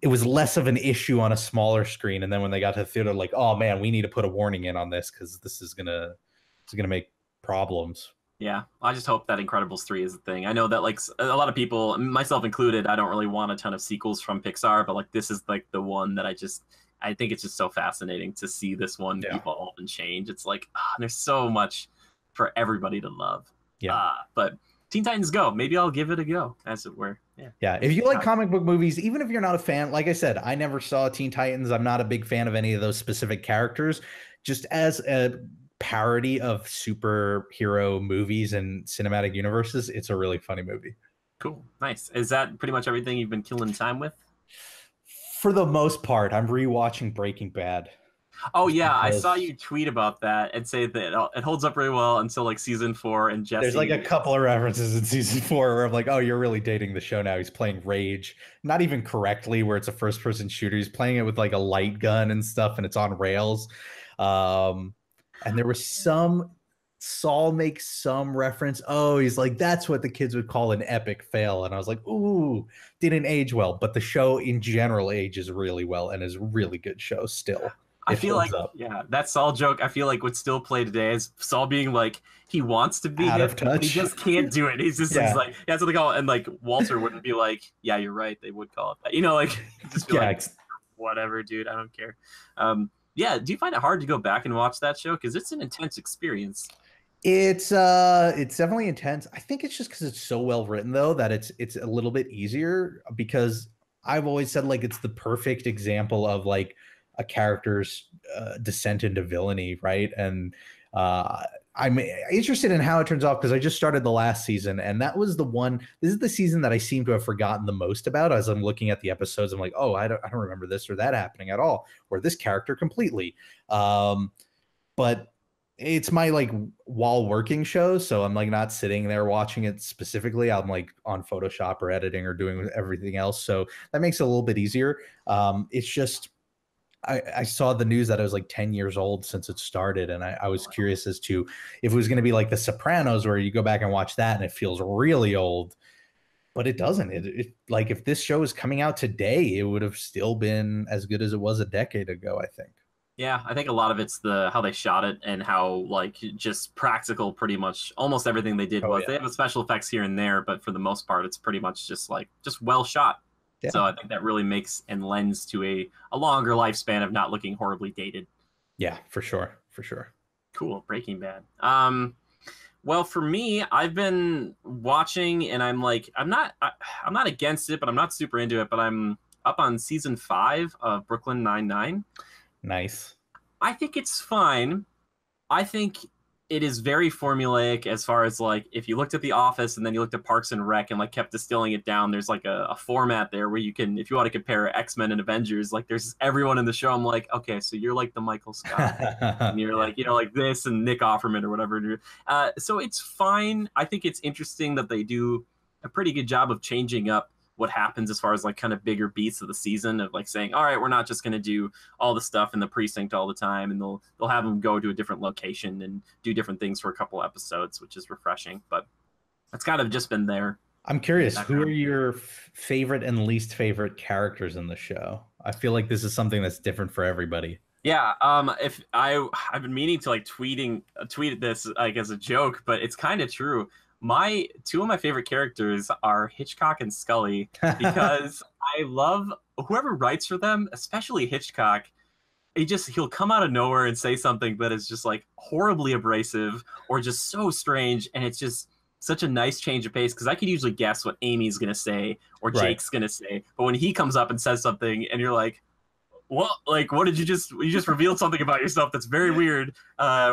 it was less of an issue on a smaller screen, and then when they got to the theater, like, oh man, we need to put a warning in on this because this is gonna make problems. Yeah, I just hope that Incredibles 3 is a thing. I know that like a lot of people, myself included, I don't really want a ton of sequels from Pixar, but like this is like the one that I think it's just so fascinating to see this one evolve and change. It's like there's so much for everybody to love. Yeah. But Teen Titans Go, maybe I'll give it a go, as it were. Yeah. If you like comic book movies, even if you're not a fan, like I said, I never saw Teen Titans. I'm not a big fan of any of those specific characters. Just as a parody of superhero movies and cinematic universes, it's a really funny movie. Cool. Nice. Is that pretty much everything you've been killing time with? For the most part. I'm rewatching Breaking Bad. Oh yeah, I saw you tweet about that and say that it holds up really well until like season 4, and Jesse. There's like a couple of references in season 4 where I'm like, oh, you're really dating the show now. He's playing Rage, not even correctly, where it's a first-person shooter. He's playing it with like a light gun and stuff, and it's on rails. And there was Saul makes some reference. Oh, he's like, that's what the kids would call an epic fail. And I was like, ooh, didn't age well. But the show in general ages really well and is a really good show still. I feel like, that Saul joke, I feel like would still play today as Saul being like, he wants to be out of touch. But he just can't do it. He's just he's like, that's what they call it. And like Walter wouldn't be like, yeah, you're right. They would call it that. Like, just be like, whatever, dude. I don't care. Yeah, do you find it hard to go back and watch that show? Because it's an intense experience. It's definitely intense. I think it's just because it's so well written, though, that it's a little bit easier, because I've always said like it's the perfect example of like a character's descent into villainy, right? And I'm interested in how it turns out because I just started the last season, and that was the one. This is the season that I seem to have forgotten the most about. As I'm looking at the episodes, I'm like, oh, I don't remember this or that happening at all, or this character completely. But it's my like while working show, so I'm like not sitting there watching it specifically. I'm like on Photoshop or editing or doing everything else, so that makes it a little bit easier. It's just. I saw the news that it was like 10 years old since it started, and I was curious as to if it was going to be like The Sopranos, where you go back and watch that and it feels really old, but it doesn't. It like if this show is coming out today, it would have still been as good as it was a decade ago, I think. Yeah, I think a lot of it's how they shot it and how like just practical. Pretty much almost everything they did was they have special effects here and there, but for the most part, it's pretty much just well shot. So I think that really makes and lends to a longer lifespan of not looking horribly dated. Yeah, for sure. For sure. Cool. Breaking Bad. Well, for me, I've been watching, and I'm not against it, but I'm not super into it. But I'm up on season 5 of Brooklyn Nine-Nine. Nice. I think it's fine. I think it is very formulaic as far as like if you looked at The Office and then you looked at Parks and Rec and like kept distilling it down, there's like a format there where you can, if you want to compare X-Men and Avengers, like there's everyone in the show. I'm like, okay, so you're like the Michael Scott, and you're like, like this and Nick Offerman or whatever. So it's fine. I think it's interesting that they do a pretty good job of changing up what happens as far as like kind of bigger beats of the season, of like saying, all right, we're not just going to do all the stuff in the precinct all the time, and they'll have them go to a different location and do different things for a couple episodes, which is refreshing. But it's kind of just been there. I'm curious, who are your favorite and least favorite characters in the show? I feel like this is something that's different for everybody. Yeah, if I've been meaning to like tweet this like as a joke, but it's kind of true. Two of my favorite characters are Hitchcock and Scully, because I love whoever writes for them, especially Hitchcock. He'll come out of nowhere and say something that is just like horribly abrasive or just so strange, and it's just such a nice change of pace, because I could usually guess what Amy's gonna say or Jake's gonna say, but when he comes up and says something and you're like, what? Like, what did you just revealed something about yourself that's very weird,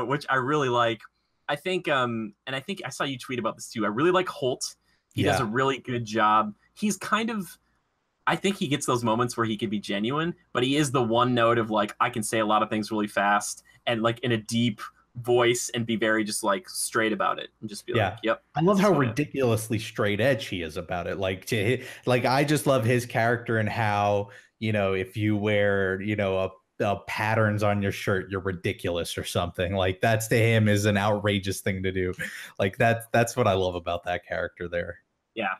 which I really like. I think, and I think I saw you tweet about this too. I really like Holt. He does a really good job. He's kind of, I think he gets those moments where he can be genuine, but he is the one note of like, I can say a lot of things really fast and like in a deep voice and be very just like straight about it and just be like, yep. I love how ridiculously straight edge he is about it. Like, I just love his character and how, if you wear, patterns on your shirt, you're ridiculous or something. Like that's to him is an outrageous thing to do. Like that's what I love about that character there. Yeah.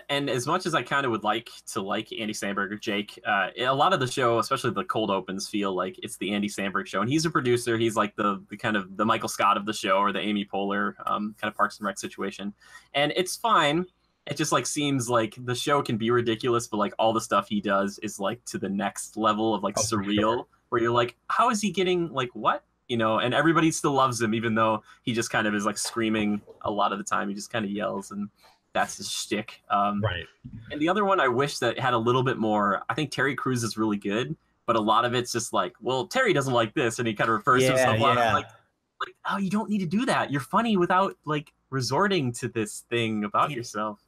And as much as I kind of would like to like Andy Samberg or Jake, a lot of the show, especially the cold opens, feel like it's the Andy Samberg show. And he's a producer. He's like the kind of the Michael Scott of the show, or the Amy Poehler kind of Parks and Rec situation. And it's fine. It just like seems like the show can be ridiculous, but like all the stuff he does is like to the next level of like surreal, where you're like, how is he getting like what? And everybody still loves him, even though he just kind of is like screaming a lot of the time. He just kind of yells, and that's his shtick. Right. And the other one I wish that had a little bit more, I think Terry Crews is really good, but a lot of it's just like, well, Terry doesn't like this, and he kind of refers to himself a lot. I'm like, oh, you don't need to do that. You're funny without like resorting to this thing about yourself.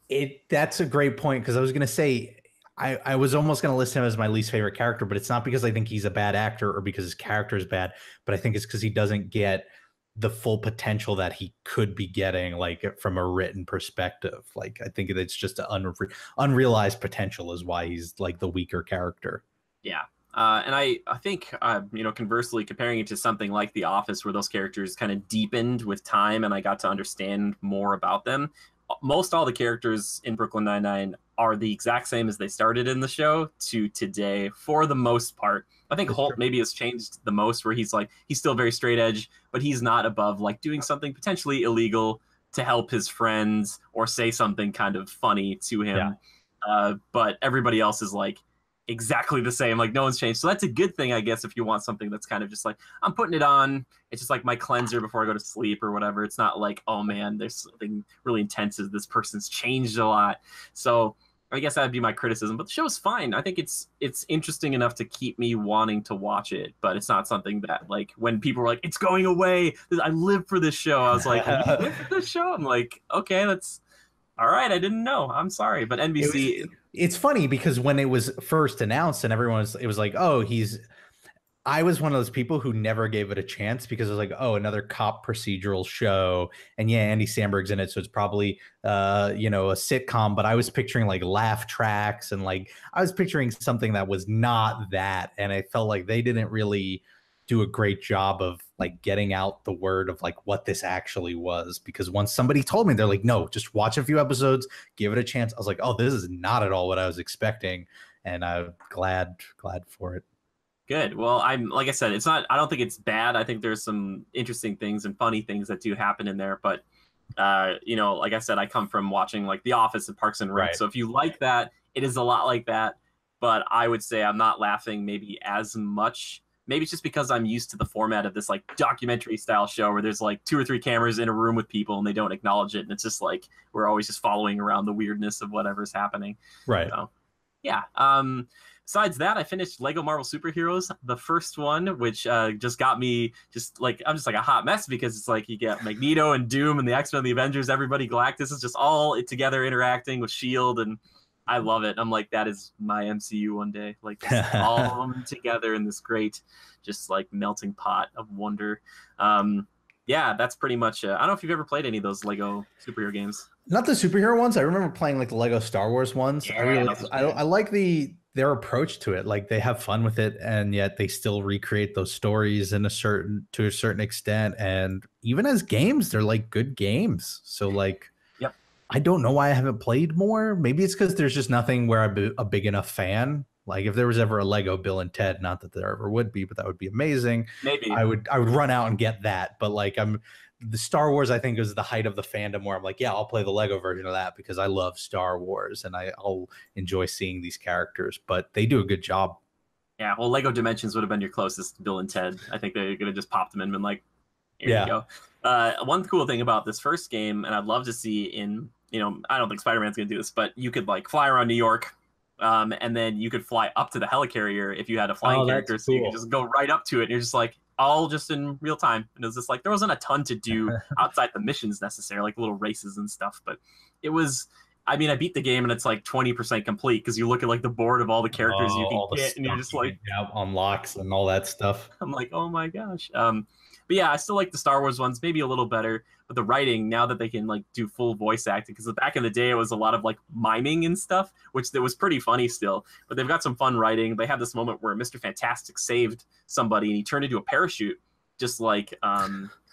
That's a great point, because I was going to say, I was almost going to list him as my least favorite character, but it's not because I think he's a bad actor or because his character is bad, but I think it's because he doesn't get the full potential that he could be getting, like from a written perspective. Like I think it's just an unrealized potential is why he's like the weaker character. Yeah. And I think, conversely, comparing it to something like The Office, where those characters kind of deepened with time and I got to understand more about them, most all the characters in Brooklyn Nine-Nine are the exact same as they started in the show to today, for the most part. I think Holt maybe has changed the most, where he's still very straight edge, but he's not above like doing something potentially illegal to help his friends or say something kind of funny to him. Yeah. But everybody else is like exactly the same. Like no one's changed. So that's a good thing, I guess, if you want something that's kind of just like, I'm putting it on. It's just like my cleanser before I go to sleep or whatever. It's not like, oh man, there's something really intense. This person's changed a lot. So I guess that'd be my criticism, but the show's fine. I think it's interesting enough to keep me wanting to watch it, but it's not something that like when people were like, it's going away, I live for this show. I was like, you live for this show? I'm like, okay, that's all right. I didn't know. I'm sorry. But NBC. It's funny because when it was first announced and it was like, oh, I was one of those people who never gave it a chance, because it was like, oh, another cop procedural show. And yeah, Andy Samberg's in it, so it's probably a sitcom, but I was picturing like laugh tracks and like I was picturing something that was not that. And I felt like they didn't really do a great job of like getting out the word of like what this actually was, because once somebody told me, they're like, no, just watch a few episodes, give it a chance. I was like, oh, this is not at all what I was expecting. And I'm glad for it. Good. Well, like I said, it's not, I don't think it's bad. I think there's some interesting things and funny things that do happen in there. But, like I said, I come from watching like The Office and Parks and Rec. Right. So if you like that It is a lot like that, but I would say I'm not laughing maybe as much. Maybe it's just because I'm used to the format of this like documentary style show where there's like 2 or 3 cameras in a room with people and they don't acknowledge it, and it's just like we're always just following around the weirdness of whatever's happening. Right. So, yeah. Besides that, I finished Lego Marvel Superheroes, the first one, which just got me I'm just like a hot mess because it's like you get Magneto and Doom and the X-Men, the Avengers, everybody, Galactus is just all together interacting with S.H.I.E.L.D. and I love it. I'm like, that is my MCU one day. Like all of them together in this great, just like melting pot of wonder. Yeah, that's pretty much I don't know if you've ever played any of those Lego superhero games. Not the superhero ones. I remember playing like the Lego Star Wars ones. Yeah, I like their approach to it. Like they have fun with it, and yet they still recreate those stories to a certain extent. And even as games, they're like good games. So like, yep. I don't know why I haven't played more. Maybe it's because there's just nothing where I'm a big enough fan. Like if there was ever a Lego Bill and Ted, not that there ever would be, but that would be amazing. Maybe I would run out and get that. But like the Star Wars, I think, is the height of the fandom where I'm like, yeah, I'll play the Lego version of that because I love Star Wars and I'll enjoy seeing these characters. But they do a good job. Yeah, well, Lego Dimensions would have been your closest Bill and Ted. I think they could have just popped them in and been like, here you go. One cool thing about this first game, and I'd love to see in, I don't think Spider-Man's going to do this, but you could like fly around New York. And then you could fly up to the helicarrier if you had a flying character, so you could just go right up to it. And you're just like, all just in real time. And it was just like, there wasn't a ton to do outside the missions necessarily, like little races and stuff. But it was, I mean, I beat the game and it's like 20% complete because you look at like the board of all the characters you can get, and you're just like, unlocks and all that stuff. I'm like, oh my gosh. But yeah, I still like the Star Wars ones, maybe a little better. But the writing, now that they can like do full voice acting, because back in the day it was a lot of like miming and stuff, which that was pretty funny still. But they've got some fun writing. They have this moment where Mr. Fantastic saved somebody and he turned into a parachute, just like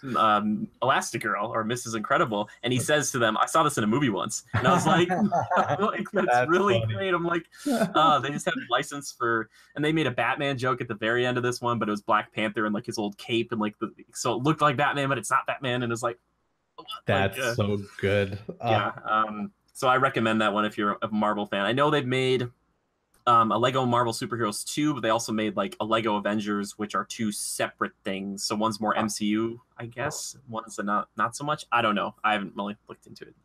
Elastigirl or Mrs. Incredible, and he says to them, I saw this in a movie once, and I was like, that's really funny. Great. I'm like, they just had a license for, and they made a Batman joke at the very end of this one, but it was Black Panther and like his old cape and like so it looked like Batman, but it's not Batman, and it's like, that's like, so good. So I recommend that one if you're a Marvel fan. I know they've made a Lego Marvel Superheroes 2, but they also made like a Lego Avengers, which are 2 separate things. So one's more MCU, I guess. One's not so much. I don't know. I haven't really looked into it.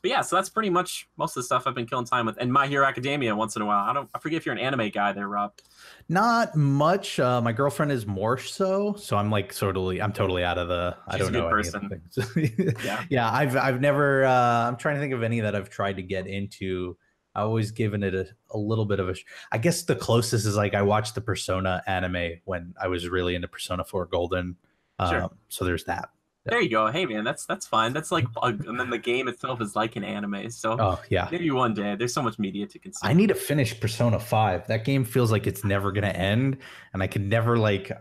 But yeah, so that's pretty much most of the stuff I've been killing time with. And My Hero Academia once in a while. I forget if you're an anime guy there, Rob. Not much. My girlfriend is more so. So I'm like I'm totally out of the. She's I don't know. A good person. Yeah. I've never. I'm trying to think of any that I've tried to get into. I always given it a little bit of a. I guess the closest is like I watched the Persona anime when I was really into Persona 4 Golden. Sure. So there's that. There you go. Hey man, that's fine. That's like, and then the game itself is like an anime. So maybe one day. There's so much media to consume. I need to finish Persona 5. That game feels like it's never gonna end, and I can never like.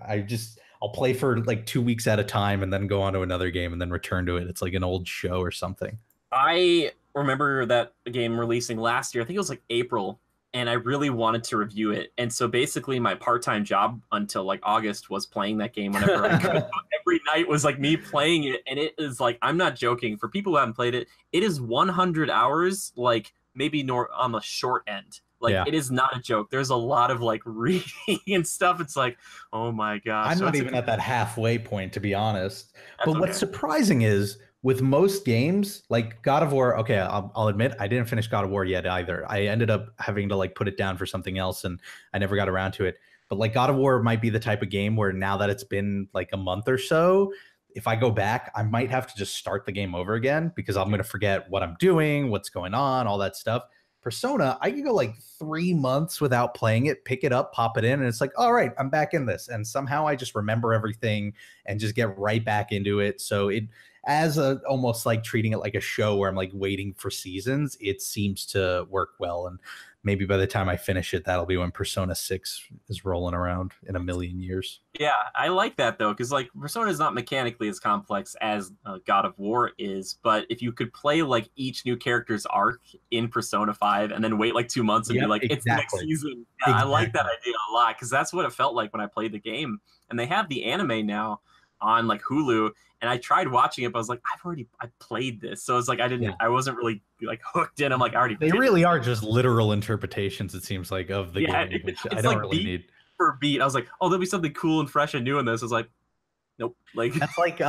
I'll play for like 2 weeks at a time, and then go on to another game, and then return to it. It's like an old show or something. I remember that game releasing last year. I think it was like April. And I really wanted to review it. And so basically my part-time job until like August was playing that game whenever I could. Every night was like me playing it. And it is like, I'm not joking. For people who haven't played it, it is 100 hours, like maybe on the short end. Like It is not a joke. There's a lot of like reading and stuff. It's like, oh my gosh. I'm not even at that halfway point, to be honest. But okay. What's surprising is with most games, like God of War, okay, I'll admit I didn't finish God of War yet either. I ended up having to like put it down for something else, and I never got around to it. But like God of War might be the type of game where now that it's been like a month or so, if I go back, I might have to just start the game over again because I'm going to forget what I'm doing, what's going on, all that stuff. Persona, I could go like 3 months without playing it, pick it up, pop it in, and it's like, all right, I'm back in this. And somehow I just remember everything and just get right back into it. So it, as almost like treating it like a show where I'm like waiting for seasons, it seems to work well. And maybe by the time I finish it, that'll be when Persona 6 is rolling around in a million years. Yeah, I like that though, because like Persona is not mechanically as complex as God of War is, but if you could play like each new character's arc in Persona 5 and then wait like 2 months and be like, it's next season. Yeah, I like that idea a lot because that's what it felt like when I played the game. And they have the anime now. on like Hulu, and I tried watching it, but I was like, I played this, so it's like I wasn't really like hooked in. I'm like, I already. They really are just literal interpretations, it seems like, of the game, which I it's don't like really beat need. for beat. I was like, oh, there'll be something cool and fresh and new in this. I was like, nope. Like That's like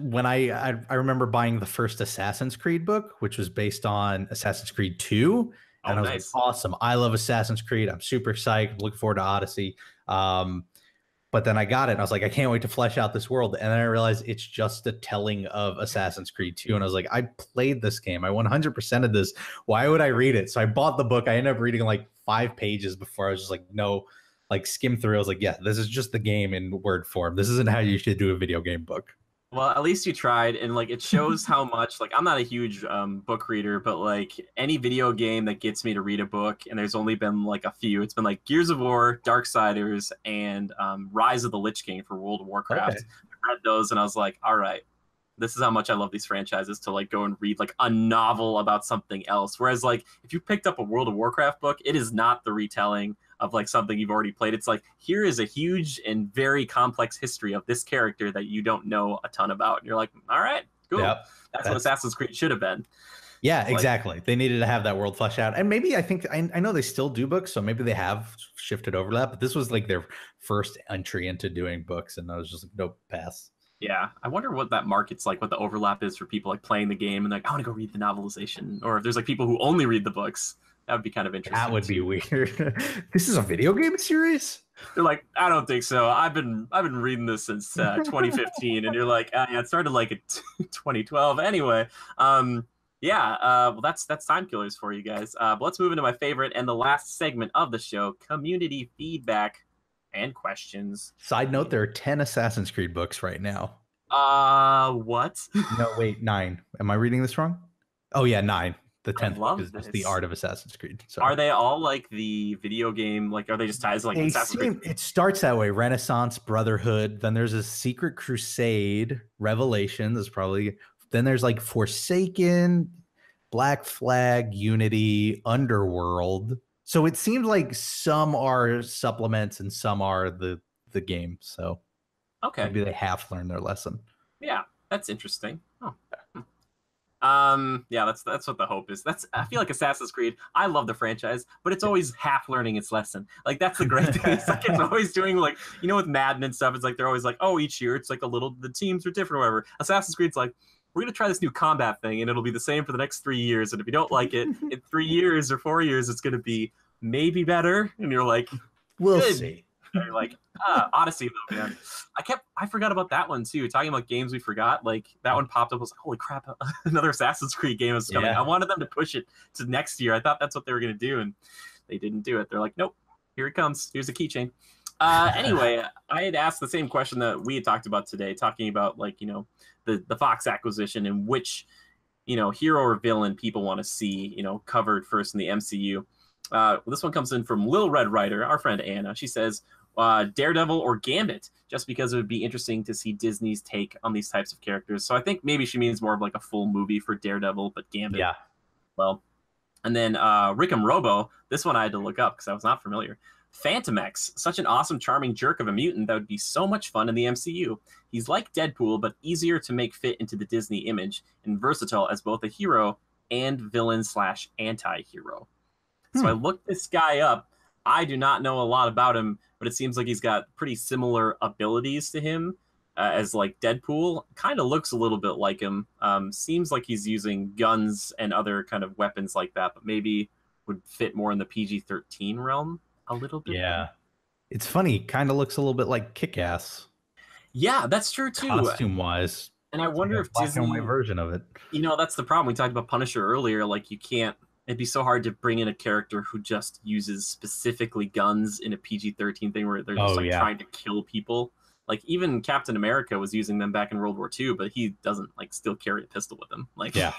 when I remember buying the first Assassin's Creed book, which was based on Assassin's Creed 2. And I was like, nice. awesome. I love Assassin's Creed. I'm super psyched. Looking forward to Odyssey. But then I got it and I was like, I can't wait to flesh out this world. And then I realized it's just a telling of Assassin's Creed 2. And I was like, I played this game. I 100% of this. Why would I read it? So I bought the book. I ended up reading like 5 pages before I was just like, no, like skim through. I was like, yeah, this is just the game in word form. This isn't how you should do a video game book. Well, at least you tried, and like it shows how much like I'm not a huge book reader, but like any video game that gets me to read a book, and there's only been like a few. It's been like Gears of War, Darksiders, and Rise of the Lich King for World of Warcraft. Okay. I read those, and I was like, all right, this is how much I love these franchises, to like go and read like a novel about something else. Whereas like if you picked up a World of Warcraft book, it is not the retelling of like something you've already played. It's like, here is a huge and very complex history of this character that you don't know a ton about. And you're like, all right, cool. Yep. That's what Assassin's Creed should have been. Yeah, exactly. They needed to have that world fleshed out. And maybe I know they still do books, so maybe they have shifted over that, but this was like their first entry into doing books. And I was just like, nope, pass. Yeah, I wonder what that market's like, what the overlap is for people like playing the game and like, I want to go read the novelization. Or if there's like people who only read the books. That would be kind of interesting. That would be weird. This is a video game series? They're like, I don't think so. I've been reading this since 2015, and you're like, yeah, it started like in 2012. Anyway, well, that's Timekillers for you guys. But let's move into my favorite and the last segment of the show: community feedback and questions. Side note: there are 10 Assassin's Creed books right now. What? No, wait, 9. Am I reading this wrong? Oh yeah, 9. The 10th book is this. The Art of Assassin's Creed. So. Are they all like the video game? Like, are they just ties like Assassin's Creed? It starts that way: Renaissance, Brotherhood. Then there's a Secret Crusade, Revelation. There's probably then there's like Forsaken, Black Flag, Unity, Underworld. So it seems like some are supplements and some are the game. So okay, maybe they half learned their lesson. Yeah, that's interesting. Oh. Yeah, that's what the hope is. I feel like Assassin's Creed, I love the franchise, but it's always half learning its lesson. Like that's the great thing. It's like it's always doing like, you know, with Madden and stuff, it's like they're always like, oh, each year it's like the teams are different or whatever. Assassin's Creed's like, we're gonna try this new combat thing and it'll be the same for the next 3 years. And if you don't like it, in 3 years or 4 years, it's gonna be maybe better. And you're like, we'll see. And you're like, Odyssey though, man. I forgot about that one too. Talking about games we forgot, like that one popped up. I was like, holy crap, another Assassin's Creed game is coming. Yeah. I wanted them to push it to next year. I thought that's what they were gonna do, and they didn't do it. They're like, nope, here it comes. Here's a keychain. Anyway, I had asked the same question that we had talked about today, talking about like, you know, the Fox acquisition and which, you know, hero or villain people want to see, you know, covered first in the MCU. This one comes in from Lil Red Rider, our friend Anna. She says, Daredevil or Gambit, just because it would be interesting to see Disney's take on these types of characters. So I think maybe she means more of like a full movie for Daredevil, but Gambit. Yeah. Well, and then Rickham Robo, this one I had to look up because I was not familiar. Phantom X, such an awesome, charming jerk of a mutant that would be so much fun in the MCU. He's like Deadpool, but easier to make fit into the Disney image and versatile as both a hero and villain/anti-hero. So I looked this guy up. I do not know a lot about him, but it seems like he's got pretty similar abilities to him as like Deadpool. Kind of looks a little bit like him. Seems like he's using guns and other kind of weapons like that, but maybe would fit more in the PG-13 realm a little bit. Yeah. It's funny. Kind of looks a little bit like Kick-Ass. Yeah, that's true too. Costume-wise. And I wonder if black Disney... and white version of it. You know, that's the problem. We talked about Punisher earlier. Like, you can't... It'd be so hard to bring in a character who just uses specifically guns in a PG-13 thing where they're just trying to kill people. Like even Captain America was using them back in World War II, but he doesn't like still carry a pistol with him. Like do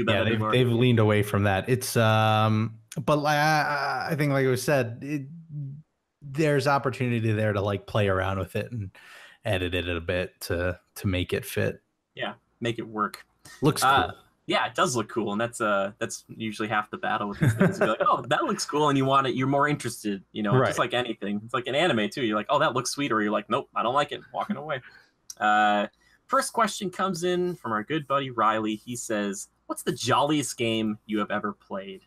that anymore. They've leaned away from that. It's but I think like it was said, there's opportunity there to like play around with it and edit it a bit to make it fit. Yeah, make it work. Looks cool. Yeah, it does look cool, and that's usually half the battle with these things. You're like, oh, that looks cool, and you want it. You're more interested, you know, just like anything. It's like an anime too. You're like, oh, that looks sweet, or you're like, nope, I don't like it, walking away. First question comes in from our good buddy Riley. He says, "What's the jolliest game you have ever played?"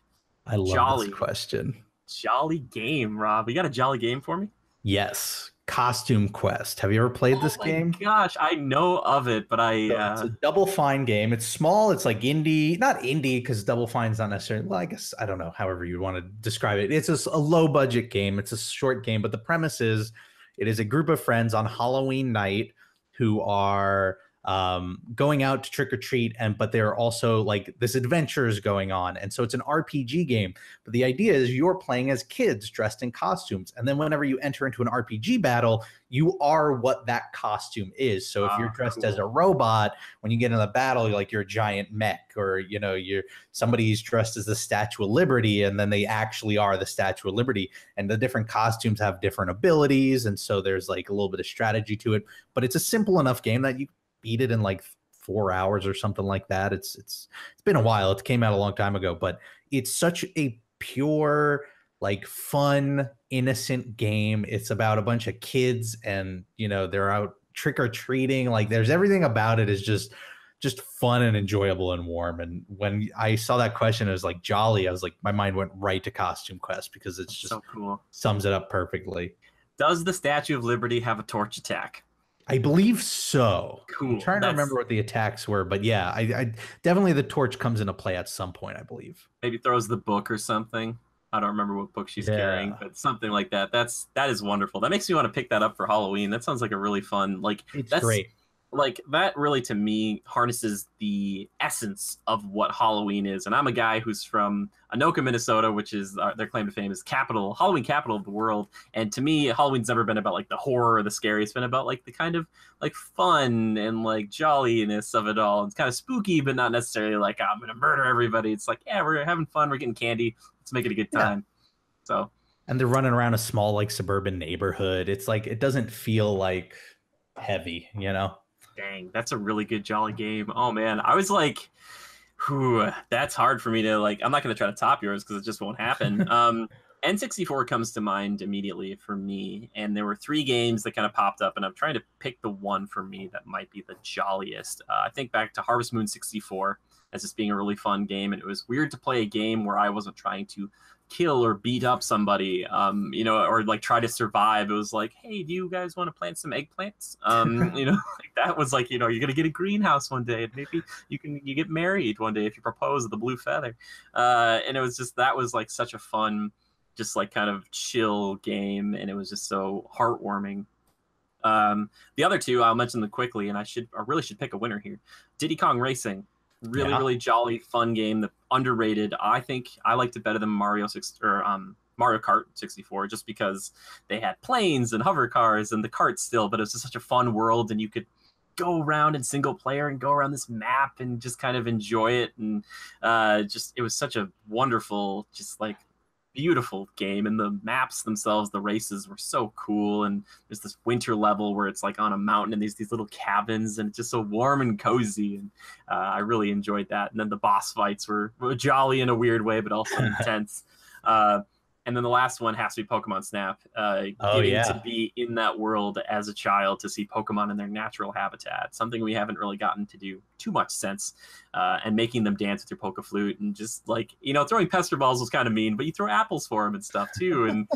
I love this question. Jolly game, Rob. You got a jolly game for me? Yes. Costume Quest. Have you ever played this game? Gosh, I know of it, but It's a Double Fine game. It's small. It's like indie, not indie because Double Fine's not necessarily, well, I guess, I don't know, however you want to describe it. It's a low budget game. It's a short game, but the premise is it is a group of friends on Halloween night who are going out to trick or treat, but they're also like this adventure is going on, and so it's an RPG game. But the idea is you're playing as kids dressed in costumes, and then whenever you enter into an RPG battle, you are what that costume is. So if you're dressed as a robot, when you get in the battle, you're a giant mech, or you're somebody's dressed as the Statue of Liberty, and then they actually are the Statue of Liberty. And the different costumes have different abilities, and so there's like a little bit of strategy to it. But it's a simple enough game that you beat it in like 4 hours or something like that. It's been a while. It came out a long time ago, but it's such a pure, like, fun, innocent game. It's about a bunch of kids, and they're out trick-or-treating. Like, there's everything about it is just fun and enjoyable and warm. And when I saw that question, it was like jolly. I was like, my mind went right to Costume Quest because it's just so cool. Sums it up perfectly. Does the Statue of Liberty have a torch attack? I believe so. Cool. I'm trying to remember what the attacks were, but yeah, I definitely the torch comes into play at some point, I believe. Maybe throws the book or something. I don't remember what book she's carrying, but something like that. That is wonderful. That makes me want to pick that up for Halloween. That sounds like a really fun, it's great. Like, that really, to me, harnesses the essence of what Halloween is. And I'm a guy who's from Anoka, Minnesota, which is their claim to fame is Halloween capital of the world. And to me, Halloween's never been about like the horror or the scary. It's been about like the kind of like fun and like jolliness of it all. It's kind of spooky, but not necessarily like, I'm going to murder everybody. It's like, yeah, we're having fun. We're getting candy. Let's make it a good time. So. And they're running around a small, like, suburban neighborhood. It's like, it doesn't feel like heavy, Dang, that's a really good jolly game. Oh man, I was like, whew, that's hard for me to like. I'm not going to try to top yours because it just won't happen. N64 comes to mind immediately for me, and there were 3 games that kind of popped up, and I'm trying to pick the one for me that might be the jolliest. I think back to Harvest Moon 64 as just being a really fun game, and it was weird to play a game where I wasn't trying to kill or beat up somebody, or like try to survive. It was like, hey, do you guys want to plant some eggplants? Like that was like, you're gonna get a greenhouse one day, and maybe you get married one day if you propose with a blue feather. And it was just, that was like such a fun, just like kind of chill game, and it was just so heartwarming. The other 2 I'll mention them quickly, and I really should pick a winner here. Diddy Kong Racing. Really jolly, fun game. Underrated. I think I liked it better than Mario Kart 64, just because they had planes and hover cars and the carts still, but it was just such a fun world, and you could go around in single player and go around this map and just kind of enjoy it. And it was such a wonderful, just like beautiful game, and the maps themselves, the races were so cool. And there's this winter level where it's like on a mountain and these little cabins, and it's just so warm and cozy, and I really enjoyed that. And then the boss fights were jolly in a weird way, but also intense. And then the last one has to be Pokemon Snap. Getting to be in that world as a child, to see Pokemon in their natural habitat, something we haven't really gotten to do too much since, and making them dance with your Poke Flute, and just like, throwing Pester Balls was kind of mean, but you throw apples for them and stuff too, and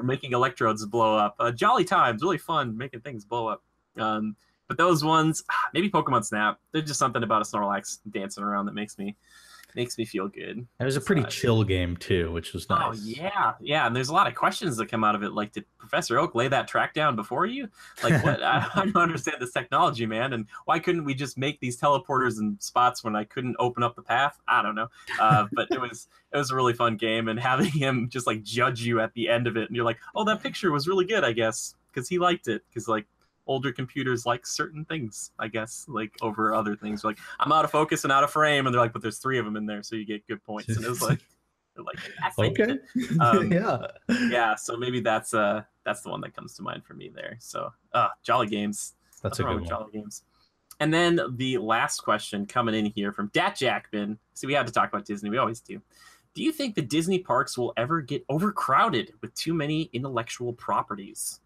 making Electrodes blow up. Jolly times, really fun, making things blow up. But those ones, maybe Pokemon Snap, there's just something about a Snorlax dancing around that makes me feel good. It was a pretty chill game too, which was nice. Oh yeah, and there's a lot of questions that come out of it. Like, did Professor Oak lay that track down before you? Like, what? I don't understand this technology, man. And why couldn't we just make these teleporters in spots when I couldn't open up the path? I don't know. But it was a really fun game, and having him just like judge you at the end of it, and you're like, oh, that picture was really good, I guess, because he liked it, because like, older computers like certain things, I guess, like over other things. Like, I'm out of focus and out of frame, and they're like, but there's 3 of them in there, so you get good points. And it was like, yes, okay, yeah. So maybe that's the one that comes to mind for me there. So, jolly games. That's a good one. Jolly games. And then the last question coming in here from Dat Jackman. See, we had to talk about Disney. We always do. Do you think the Disney parks will ever get overcrowded with too many intellectual properties?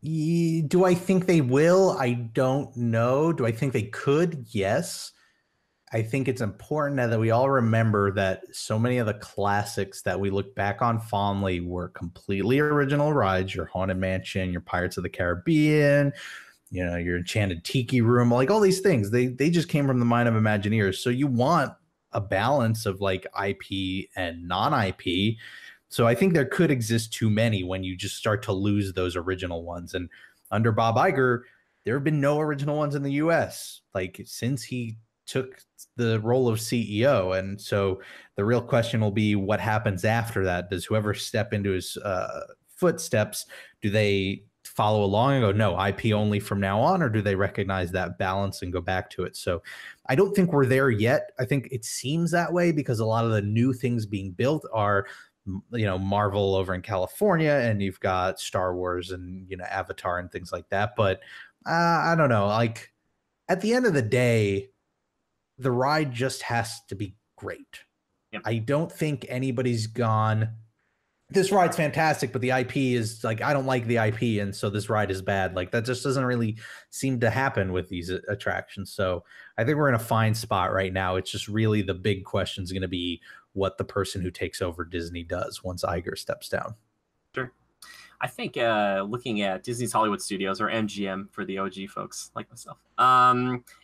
Do I think they will? I don't know. Do I think they could? Yes. I think it's important that we all remember that so many of the classics that we look back on fondly were completely original rides. Your Haunted Mansion, your Pirates of the Caribbean, your Enchanted Tiki Room, like all these things. They just came from the mind of Imagineers. So you want a balance of like IP and non-IP. So I think there could exist too many when you just start to lose those original ones. And under Bob Iger, there have been no original ones in the US, like since he took the role of CEO. And so the real question will be what happens after that? Does whoever step into his footsteps, do they follow along and go, no, IP only from now on, or do they recognize that balance and go back to it? So I don't think we're there yet. I think it seems that way because a lot of the new things being built are Marvel over in California, and you've got Star Wars and Avatar and things like that. But I don't know, like at the end of the day, the ride just has to be great. Yep. I don't think anybody's gone, this ride's fantastic, but the IP is like, I don't like the IP, and so this ride is bad. Like that just doesn't really seem to happen with these attractions. So I think we're in a fine spot right now. It's just really the big question is going to be what the person who takes over Disney does once Iger steps down. Sure. I think looking at Disney's Hollywood Studios, or MGM for the OG folks like myself,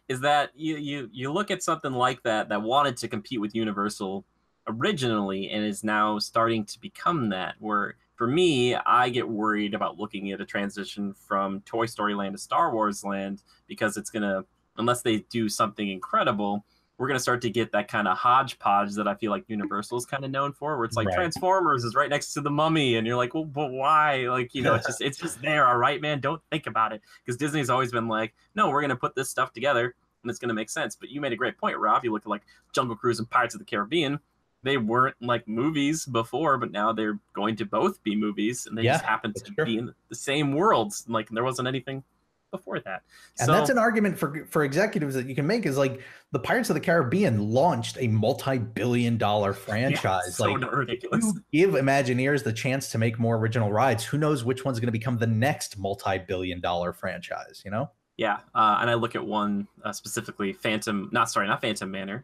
is that you look at something like that wanted to compete with Universal originally and is now starting to become that, where for me, I get worried about looking at a transition from Toy Story Land to Star Wars Land, because it's going to, unless they do something incredible, we're going to start to get that kind of hodgepodge that I feel like Universal is kind of known for, where it's like Transformers is right next to the Mummy, and you're like, well, but why? Like, it's just there. All right, man, don't think about it. Because Disney's always been like, no, we're going to put this stuff together and it's going to make sense. But you made a great point, Rob. You look at like Jungle Cruise and Pirates of the Caribbean. They weren't like movies before, but now they're going to both be movies, and they just happen to be in the same worlds. Like there wasn't anything before that. And that's an argument for executives that you can make, is like the Pirates of the Caribbean launched a multi-billion-dollar franchise. So ridiculous. You give Imagineers the chance to make more original rides. Who knows which one's going to become the next multi-billion-dollar franchise, Yeah, and I look at one specifically, not Phantom Manor,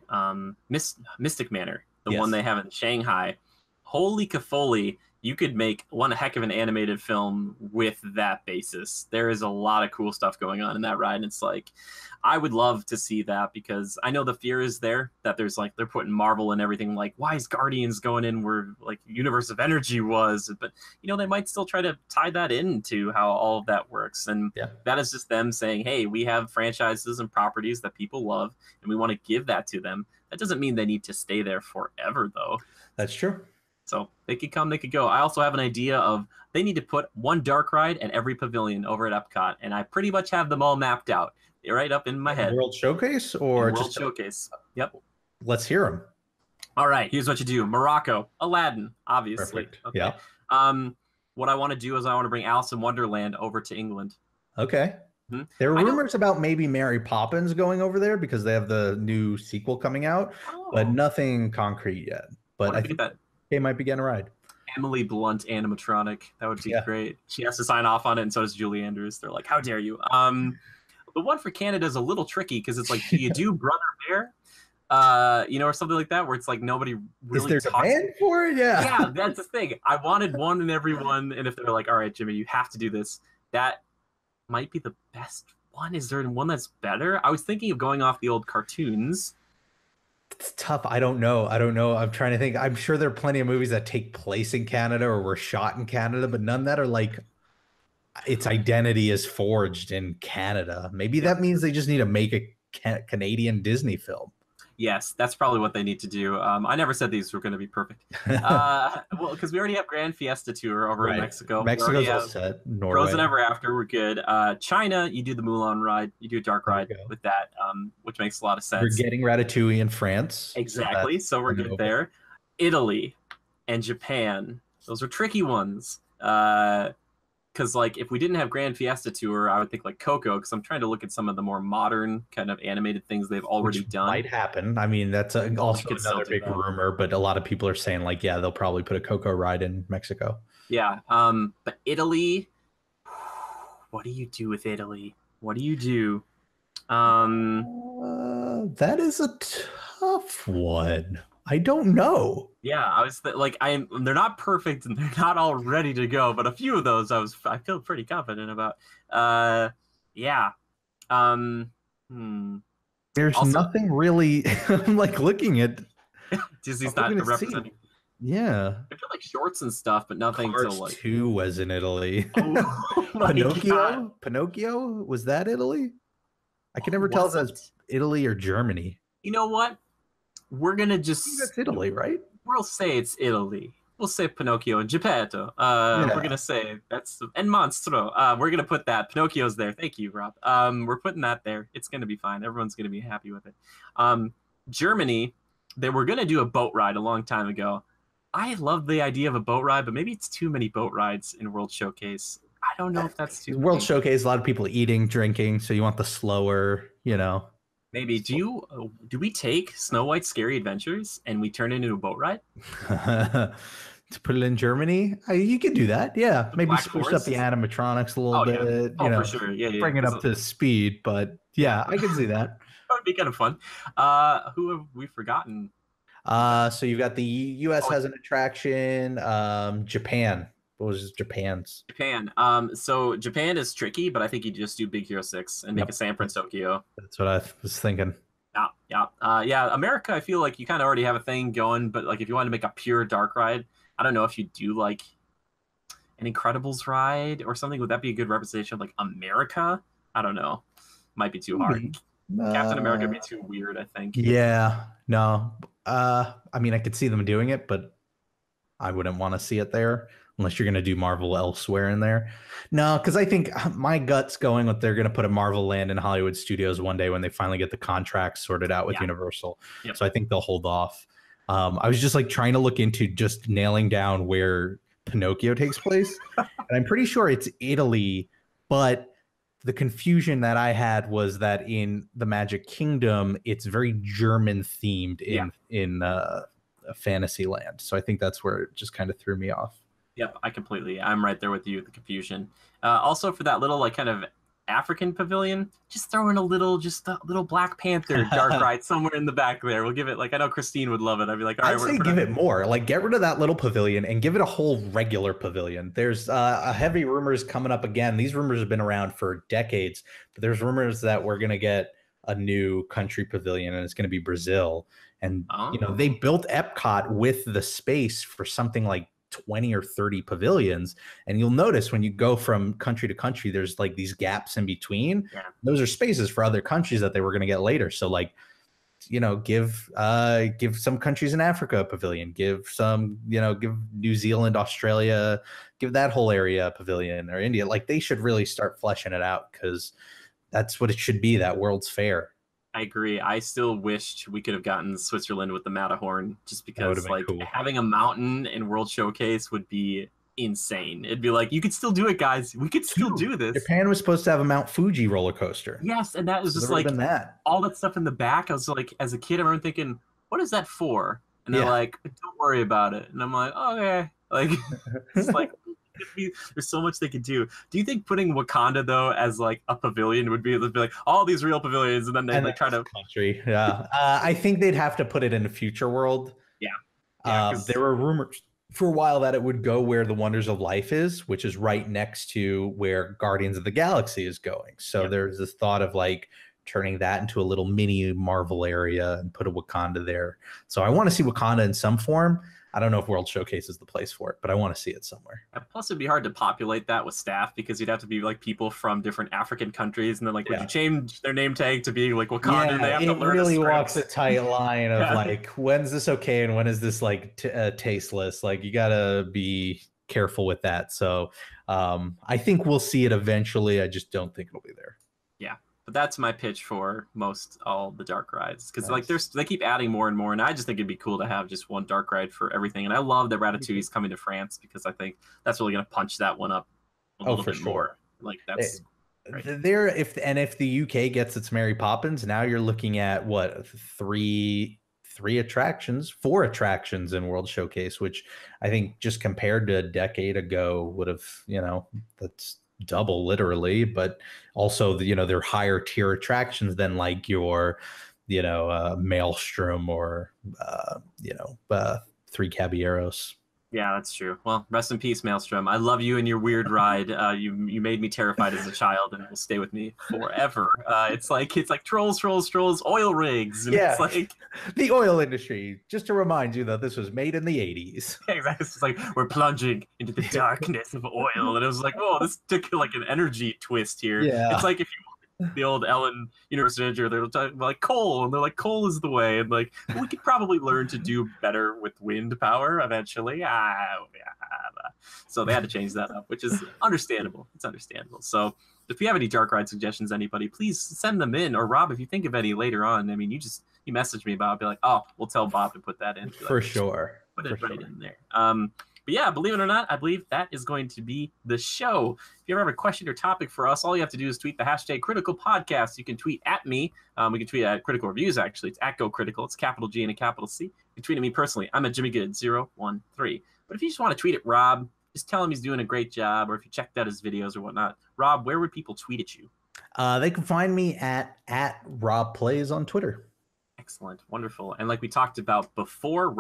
Mystic Manor, the one they have in Shanghai. Holy cafoley, you could make one heck of an animated film with that basis. There is a lot of cool stuff going on in that ride, and it's like, I would love to see that, because I know the fear is there that there's like, they're putting Marvel and everything, like, why is Guardians going in where like Universe of Energy was? But they might still try to tie that into how all of that works, and that is just them saying, hey, we have franchises and properties that people love, and we want to give that to them. That doesn't mean they need to stay there forever, though. That's true. So they could come, they could go. I also have an idea of, they need to put one dark ride at every pavilion over at Epcot, and I pretty much have them all mapped out. They're right up in my head. World Showcase or World Showcase? Yep. Let's hear them. All right, here's what you do. Morocco, Aladdin, obviously. Perfect. Okay. Yeah. What I want to do is I want to bring Alice in Wonderland over to England. Okay. Mm-hmm. There are rumors about maybe Mary Poppins going over there because they have the new sequel coming out, but nothing concrete yet. But I think that they might be getting a ride. Emily Blunt animatronic. That would be great. She has to sign off on it, and so does Julie Andrews. They're like, how dare you? The one for Canada is a little tricky because it's like, do you do Brother Bear? Or something like that, where it's like nobody really is there demand for it? Yeah, that's the thing. I wanted one in every one, and if they're like, all right, Jimmy, you have to do this, that might be the best one. Is there one that's better? I was thinking of going off the old cartoons. It's tough. I don't know. I'm trying to think. I'm sure there are plenty of movies that take place in Canada or were shot in Canada, but none that are like, its identity is forged in Canada. Maybe that means they just need to make a Canadian Disney film. Yes, that's probably what they need to do. I never said these were going to be perfect. Well, because we already have Grand Fiesta Tour over in Mexico. Mexico's all set. Norway. Frozen Ever After, we're good. China, you do the Mulan ride. You do a dark ride with that, which makes a lot of sense. We're getting Ratatouille in France. Exactly, so we're good there. Italy and Japan, those are tricky ones. Because like, if we didn't have Grand Fiesta Tour, I would think like Coco, because I'm trying to look at some of the more modern kind of animated things they've already done. Might happen. I mean, that's also another big rumor, but a lot of people are saying like, yeah, they'll probably put a Coco ride in Mexico. Yeah, but Italy, What do you do with Italy? What do you do? Um, That is a tough one. I don't know. yeah, like they're not perfect and they're not all ready to go, but a few of those I feel pretty confident about. Uh, yeah. Um, hmm. There's Also, nothing really. I'm like looking at. I'm Disney's looking not to see. representing. Yeah. I feel like shorts and stuff, but nothing to Cars like. 2 was in Italy. Oh my god! Pinocchio, was that Italy? I can never tell if Was that's it? Italy or Germany. You know what? We're gonna I think just that's Italy, right? we'll say it's Italy. We'll say Pinocchio and Geppetto. We're Yeah. gonna say that's and Monstro. We're gonna put that. Pinocchio's there. Thank you, Rob. We're putting that there. It's gonna be fine. Everyone's gonna be happy with it. Germany, they were gonna do a boat ride a long time ago. I love the idea of a boat ride, but maybe it's too many boat rides in World Showcase. I don't know if that's too World many. Showcase, a lot of people eating, drinking, so you want the slower, Maybe do we take Snow White's Scary Adventures and we turn it into a boat ride? to put it in Germany. You could do that. Yeah. The Maybe Black spruce up Forest? the animatronics a little Oh yeah. bit, Oh for sure. Yeah, yeah. bring it 'Cause, up to speed. But yeah, I can see that. that would be kind of fun. Who have we forgotten? So you've got the US Oh, has an attraction. Japan. What was Japan's? Japan. So Japan is tricky, but I think you just do Big Hero 6 and make a Yep. San Francisco. That's what I was thinking. Yeah, yeah. Yeah, America, I feel like you kind of already have a thing going, but like if you want to make a pure dark ride, I don't know if you do like an Incredibles ride or something. Would that be a good representation of like America? I don't know. Might be too hard. Captain America would be too weird, I think. Yeah, no. I mean, I could see them doing it, but I wouldn't want to see it there unless you're going to do Marvel elsewhere in there. No, because I think my gut's going with they're going to put a Marvel land in Hollywood Studios one day when they finally get the contracts sorted out with Yeah. Universal. Yep. So I think they'll hold off. I was just like trying to look into just nailing down where Pinocchio takes place. And I'm pretty sure it's Italy, but the confusion that I had was that in the Magic Kingdom, it's very German themed in Fantasyland. So I think that's where it just kind of threw me off. Yep, I'm right there with you, the confusion. Also for that little like kind of African pavilion, just throw in a little Black Panther dark ride somewhere in the back there. We'll give it like I know Christine would love it. I'd be like, all right, I'd say give it more. Like get rid of that little pavilion and give it a whole regular pavilion. There's a heavy rumors coming up again. These rumors have been around for decades, but there's rumors that we're gonna get a new country pavilion and it's gonna be Brazil. And they built Epcot with the space for something like 20 or 30 pavilions, and you'll notice when you go from country to country there's like these gaps in between. Those are spaces for other countries that they were going to get later. So like give some countries in Africa a pavilion, give New Zealand, Australia, give that whole area a pavilion, or India. Like they should really start fleshing it out because that's what it should be, that World's Fair. I agree. I still wished we could have gotten Switzerland with the Matterhorn, just because like cool. Having a mountain in World Showcase would be insane. It'd be like, you could still do it, guys. We could still do this. Japan was supposed to have a Mount Fuji roller coaster. Yes, and that was just like all that stuff in the back. I was like, as a kid, I remember thinking, what is that for? And they're like, don't worry about it. And I'm like, okay. Like, it's like, there's so much they could do. Do you think putting Wakanda though as like a pavilion would be like all these real pavilions, and then they like try to country? Yeah, I think they'd have to put it in a future world. Yeah, there were rumors for a while that it would go where the Wonders of Life is, which is right next to where Guardians of the Galaxy is going. So there's this thought of like turning that into a little mini Marvel area and put a Wakanda there. So I want to see Wakanda in some form. I don't know if World Showcase is the place for it, but I want to see it somewhere. Plus, it'd be hard to populate that with staff because you'd have to be like people from different African countries, and then like, would you change their name tag to be like Wakanda? Yeah, and they have to learn really walks a tight line of like, when's this okay and when is this like tasteless? Like, you gotta be careful with that. So, I think we'll see it eventually. I just don't think it'll be there. Yeah. But that's my pitch for most all the dark rides, because like they keep adding more and more, and I just think it'd be cool to have just one dark ride for everything. And I love that Ratatouille's coming to France because I think that's really going to punch that one up a little bit more. Like that's there. If the UK gets its Mary Poppins, now you're looking at what four attractions in World Showcase, which I think just compared to a decade ago would have, that's double literally, but also they're higher tier attractions than like your Maelstrom or Three Caballeros. Yeah, that's true. Well, rest in peace, Maelstrom. I love you and your weird ride. You made me terrified as a child, and it will stay with me forever. It's like trolls, oil rigs, and Yeah, it's like the oil industry. Just to remind you that this was made in the 80s. exactly. It's like we're plunging into the darkness of oil, and it was like, oh, this took like an energy twist here. Yeah. It's like if you the old Ellen University manager, they're talking about like coal, and they're like coal is the way, and like we could probably learn to do better with wind power eventually. So they had to change that up, which is understandable. It's understandable. So if you have any dark ride suggestions, anybody, please send them in. Or Rob, if you think of any later on, I mean, you message me about it, be like, oh, we'll tell Bob to put that in. For sure. Put it right in there. But yeah, believe it or not, I believe that is going to be the show. If you ever have a question or topic for us, all you have to do is tweet the hashtag Critical Podcast. You can tweet at me. We can tweet at Critical Reviews, actually. It's at Go Critical. It's capital G and a capital C. You can tweet at me personally. I'm at JimmyGood013. But if you just want to tweet at Rob, just tell him he's doing a great job, or if you checked out his videos or whatnot. Rob, where would people tweet at you? They can find me at Rob Plays on Twitter. Excellent. Wonderful. And like we talked about before,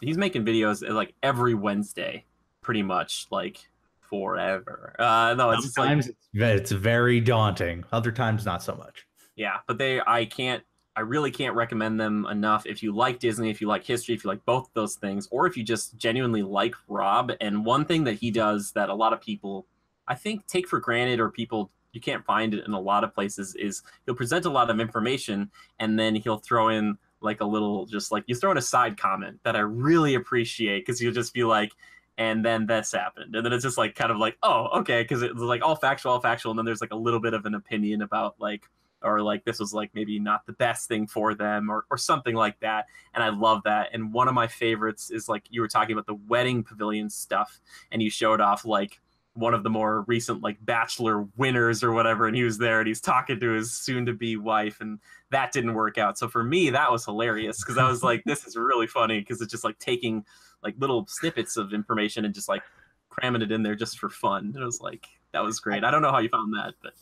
he's making videos like every Wednesday, pretty much, like forever. No, it's sometimes it's very daunting. Other times, not so much. Yeah, but I really can't recommend them enough. If you like Disney, if you like history, if you like both of those things, or if you just genuinely like Rob. And one thing that he does that a lot of people, I think, take for granted, or people you can't find it in a lot of places, is he'll present a lot of information and then he'll throw in like a little, just like you throw in a side comment that I really appreciate, because you'll just be like, and then this happened, and then it's just like kind of like, oh, okay, because it's like all factual, and then there's like a little bit of an opinion about like, or like this was like maybe not the best thing for them, or something like that. And I love that. And one of my favorites is like you were talking about the wedding pavilion stuff, and you showed off like one of the more recent like Bachelor winners or whatever, and he was there and he's talking to his soon-to-be wife, and that didn't work out. So for me, that was hilarious, because I was like, this is really funny, because it's just like taking like little snippets of information and just like cramming it in there just for fun. And it was like, that was great. I don't know how you found that, but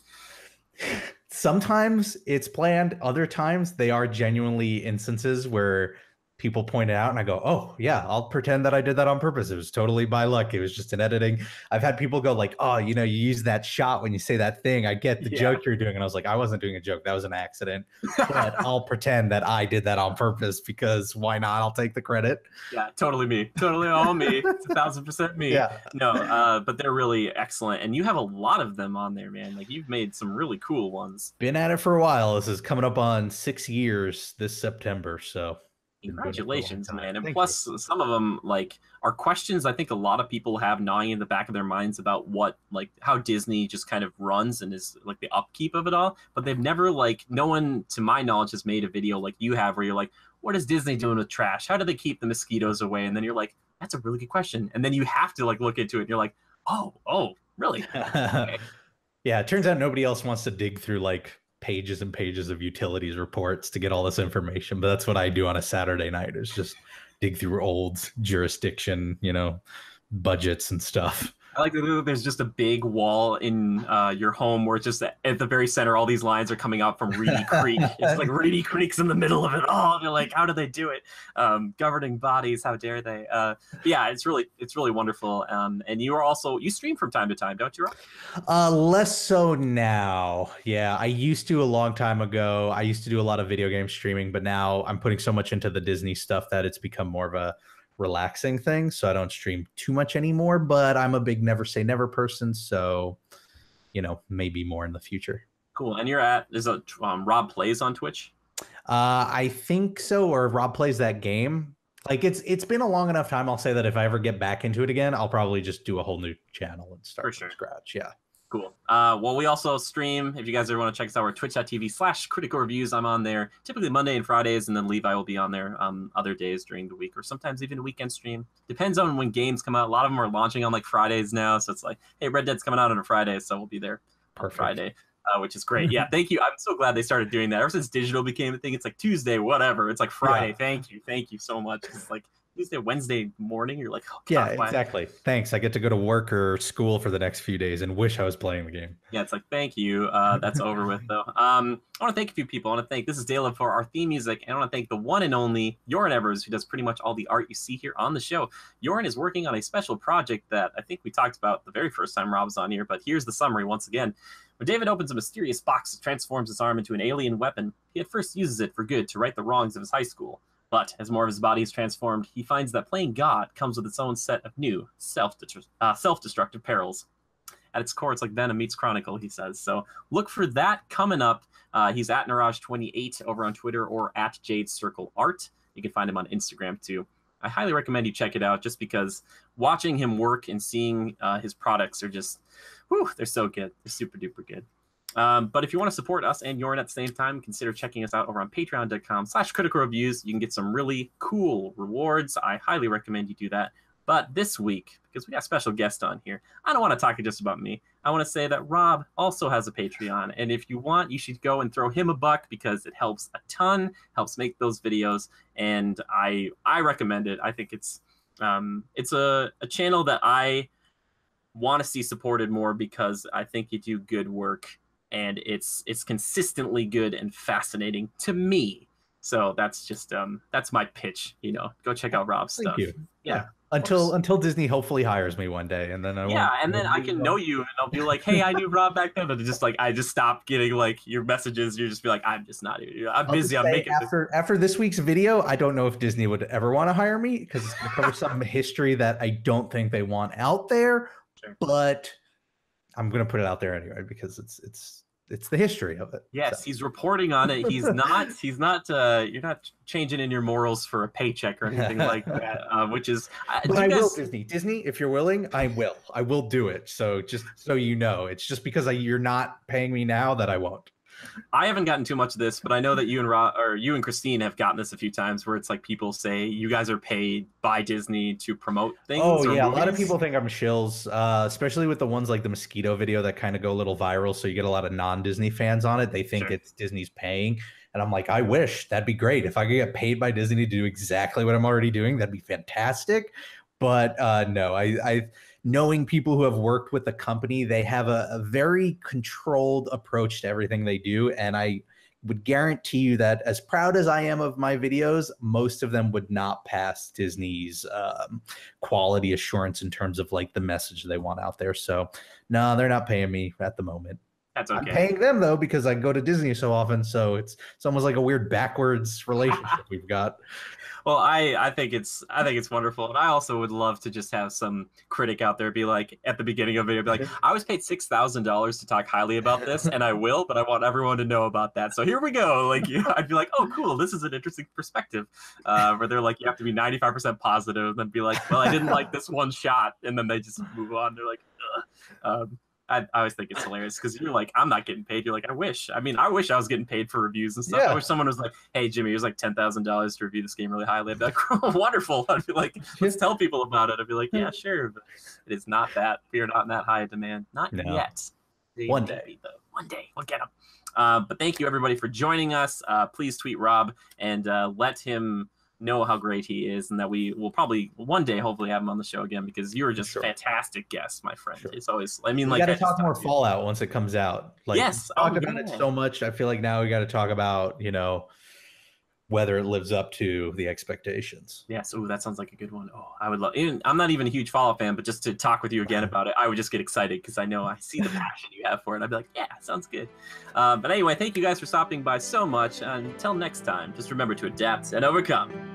sometimes it's planned. Other times they are genuinely instances where people point it out and I go, oh yeah, I'll pretend that I did that on purpose. It was totally by luck. It was just an editing. I've had people go like, oh, you use that shot when you say that thing. I get the joke you're doing. And I was like, I wasn't doing a joke. That was an accident. But I'll pretend that I did that on purpose, because why not? I'll take the credit. Yeah, totally me. Totally all me. It's 1,000% me. Yeah. No, but they're really excellent. And you have a lot of them on there, man. Like you've made some really cool ones. Been at it for a while. This is coming up on 6 years this September. So congratulations, man. And plus some of them like are questions I think a lot of people have gnawing in the back of their minds about what, like how Disney just kind of runs and is like the upkeep of it all, but they've never, like, no one to my knowledge has made a video like you have where you're like, what is Disney doing with trash? How do they keep the mosquitoes away? And then you're like, that's a really good question. And then you have to like look into it and you're like, oh really? Okay. Yeah, it turns out nobody else wants to dig through like pages and pages of utilities reports to get all this information, but that's what I do on a Saturday night, is just dig through old jurisdiction, budgets and stuff. I like that there's just a big wall in your home where it's just at the very center, all these lines are coming out from Reedy Creek. It's like Reedy Creek's in the middle of it all. You're like, how do they do it? Governing bodies, how dare they? Yeah, it's really wonderful. And you stream from time to time, don't you, Rob? Less so now. Yeah, I used to a long time ago. I used to do a lot of video game streaming, but now I'm putting so much into the Disney stuff that it's become more of a relaxing thing, so I don't stream too much anymore, but I'm a big never say never person, so maybe more in the future. Cool. And you're at Rob Plays on Twitch? I think so, or Rob Plays That Game. Like it's been a long enough time. I'll say that if I ever get back into it again, I'll probably just do a whole new channel and start from scratch. Yeah. Cool. Well, we also stream. If you guys ever want to check us out, we're twitch.tv/Critical Reviews. I'm on there typically Monday and Fridays, and then Levi will be on there other days during the week, or sometimes even a weekend stream. Depends on when games come out. A lot of them are launching on like Fridays now, so it's like, hey, Red Dead's coming out on a Friday, so we'll be there on Friday, which is great. Yeah, thank you. I'm so glad they started doing that. Ever since digital became a thing, it's like Tuesday, whatever. It's like Friday. Yeah. Thank you so much. It's like Tuesday, Wednesday morning. You're like, oh Yeah, God, why? exactly. Thanks. I get to go to work or school for the next few days and wish I was playing the game. Yeah, it's like, thank you. That's over with, though. I want to thank a few people. I want to thank, this is Dale for our theme music. And I want to thank the one and only Yorin Evers, who does pretty much all the art you see here on the show. Yorin is working on a special project that I think we talked about the very first time Rob was on here, but here's the summary once again. When David opens a mysterious box that transforms his arm into an alien weapon, he at first uses it for good to right the wrongs of his high school. But as more of his body is transformed, he finds that playing God comes with its own set of new self-destructive perils. At its core, it's like Venom meets Chronicle, he says. So look for that coming up. He's at Naraj28 over on Twitter or at Jade Circle Art. You can find him on Instagram too. I highly recommend you check it out just because watching him work and seeing his products are just, whew, they're so good. They're super duper good. But if you want to support us and Yorin at the same time, consider checking us out over on patreon.com/critical reviews. You can get some really cool rewards. I highly recommend you do that. But this week, because we got a special guest on here, I don't want to talk just about me. I want to say that Rob also has a Patreon. And if you want, you should go and throw him a buck because it helps a ton, helps make those videos. And I recommend it. I think it's a channel that I want to see supported more because I think you do good work. And it's consistently good and fascinating to me. So that's just that's my pitch. You know, go check out Rob's stuff. Thank you. Yeah. Until Disney hopefully hires me one day, and then and then I can know you, and I'll be like, hey, I knew Rob back then, but I just stop getting like your messages. You just be like, I'm just not. I'm busy. I'm making after this week's video. I don't know if Disney would ever want to hire me because it's going to cover some history that I don't think they want out there. Sure. But I'm going to put it out there anyway because it's the history of it. Yes, so. He's reporting on it. He's not. You're not changing in your morals for a paycheck or anything like that. Which is. But I will, Disney. Disney, if you're willing, I will. I will do it. So just so you know, it's just because you're not paying me now that I won't. I haven't gotten too much of this, but I know that you and Christine have gotten this a few times where it's like people say you guys are paid by Disney to promote things. Oh yeah, movies. A lot of people think I'm shills, especially with the ones like the mosquito video that kind of go a little viral. So you get a lot of non-Disney fans on it. They think it's Disney's paying. And I'm like, I wish that'd be great. If I could get paid by Disney to do exactly what I'm already doing, that'd be fantastic. But no, I knowing people who have worked with the company, they have a very controlled approach to everything they do. And I would guarantee you that as proud as I am of my videos, most of them would not pass Disney's quality assurance in terms of like the message they want out there. So no, they're not paying me at the moment. That's okay. I'm paying them though because I go to Disney so often. So it's almost like a weird backwards relationship we've got. Well, I think it's wonderful, and I also would love to just have some critic out there be like at the beginning of the video, be like, I was paid $6,000 to talk highly about this, and I will, but I want everyone to know about that. So here we go. Like, I'd be like, oh, cool, this is an interesting perspective. Where they're like, you have to be 95% positive, and then be like, well, I didn't like this one shot, and then they just move on. They're like, ugh. I always think it's hilarious because you're like, I'm not getting paid. You're like, I wish. I mean, I wish I was getting paid for reviews and stuff. Yeah. I wish someone was like, hey, Jimmy, it was like $10,000 to review this game really highly. I'd be like, wonderful. I'd be like, let's tell people about it. I'd be like, yeah, sure. But it is not that. We are not in that high of demand. Not yet. One day, though. One day we'll get them. But thank you, everybody, for joining us. Please tweet Rob and let him know how great he is, and that we will probably one day hopefully have him on the show again because you were just a fantastic guest, my friend. It's always, I mean, like, we got to talk more Fallout once it comes out. Like, yes, talk about it so much. I feel like now we got to talk about, you know, whether it lives up to the expectations. Yes. Oh, that sounds like a good one. Oh, I would love. I'm not even a huge Fallout fan, but just to talk with you again about it, I would just get excited because I know I see the passion you have for it. I'd be like, yeah, sounds good. But anyway, thank you guys for stopping by so much. Until next time, just remember to adapt and overcome.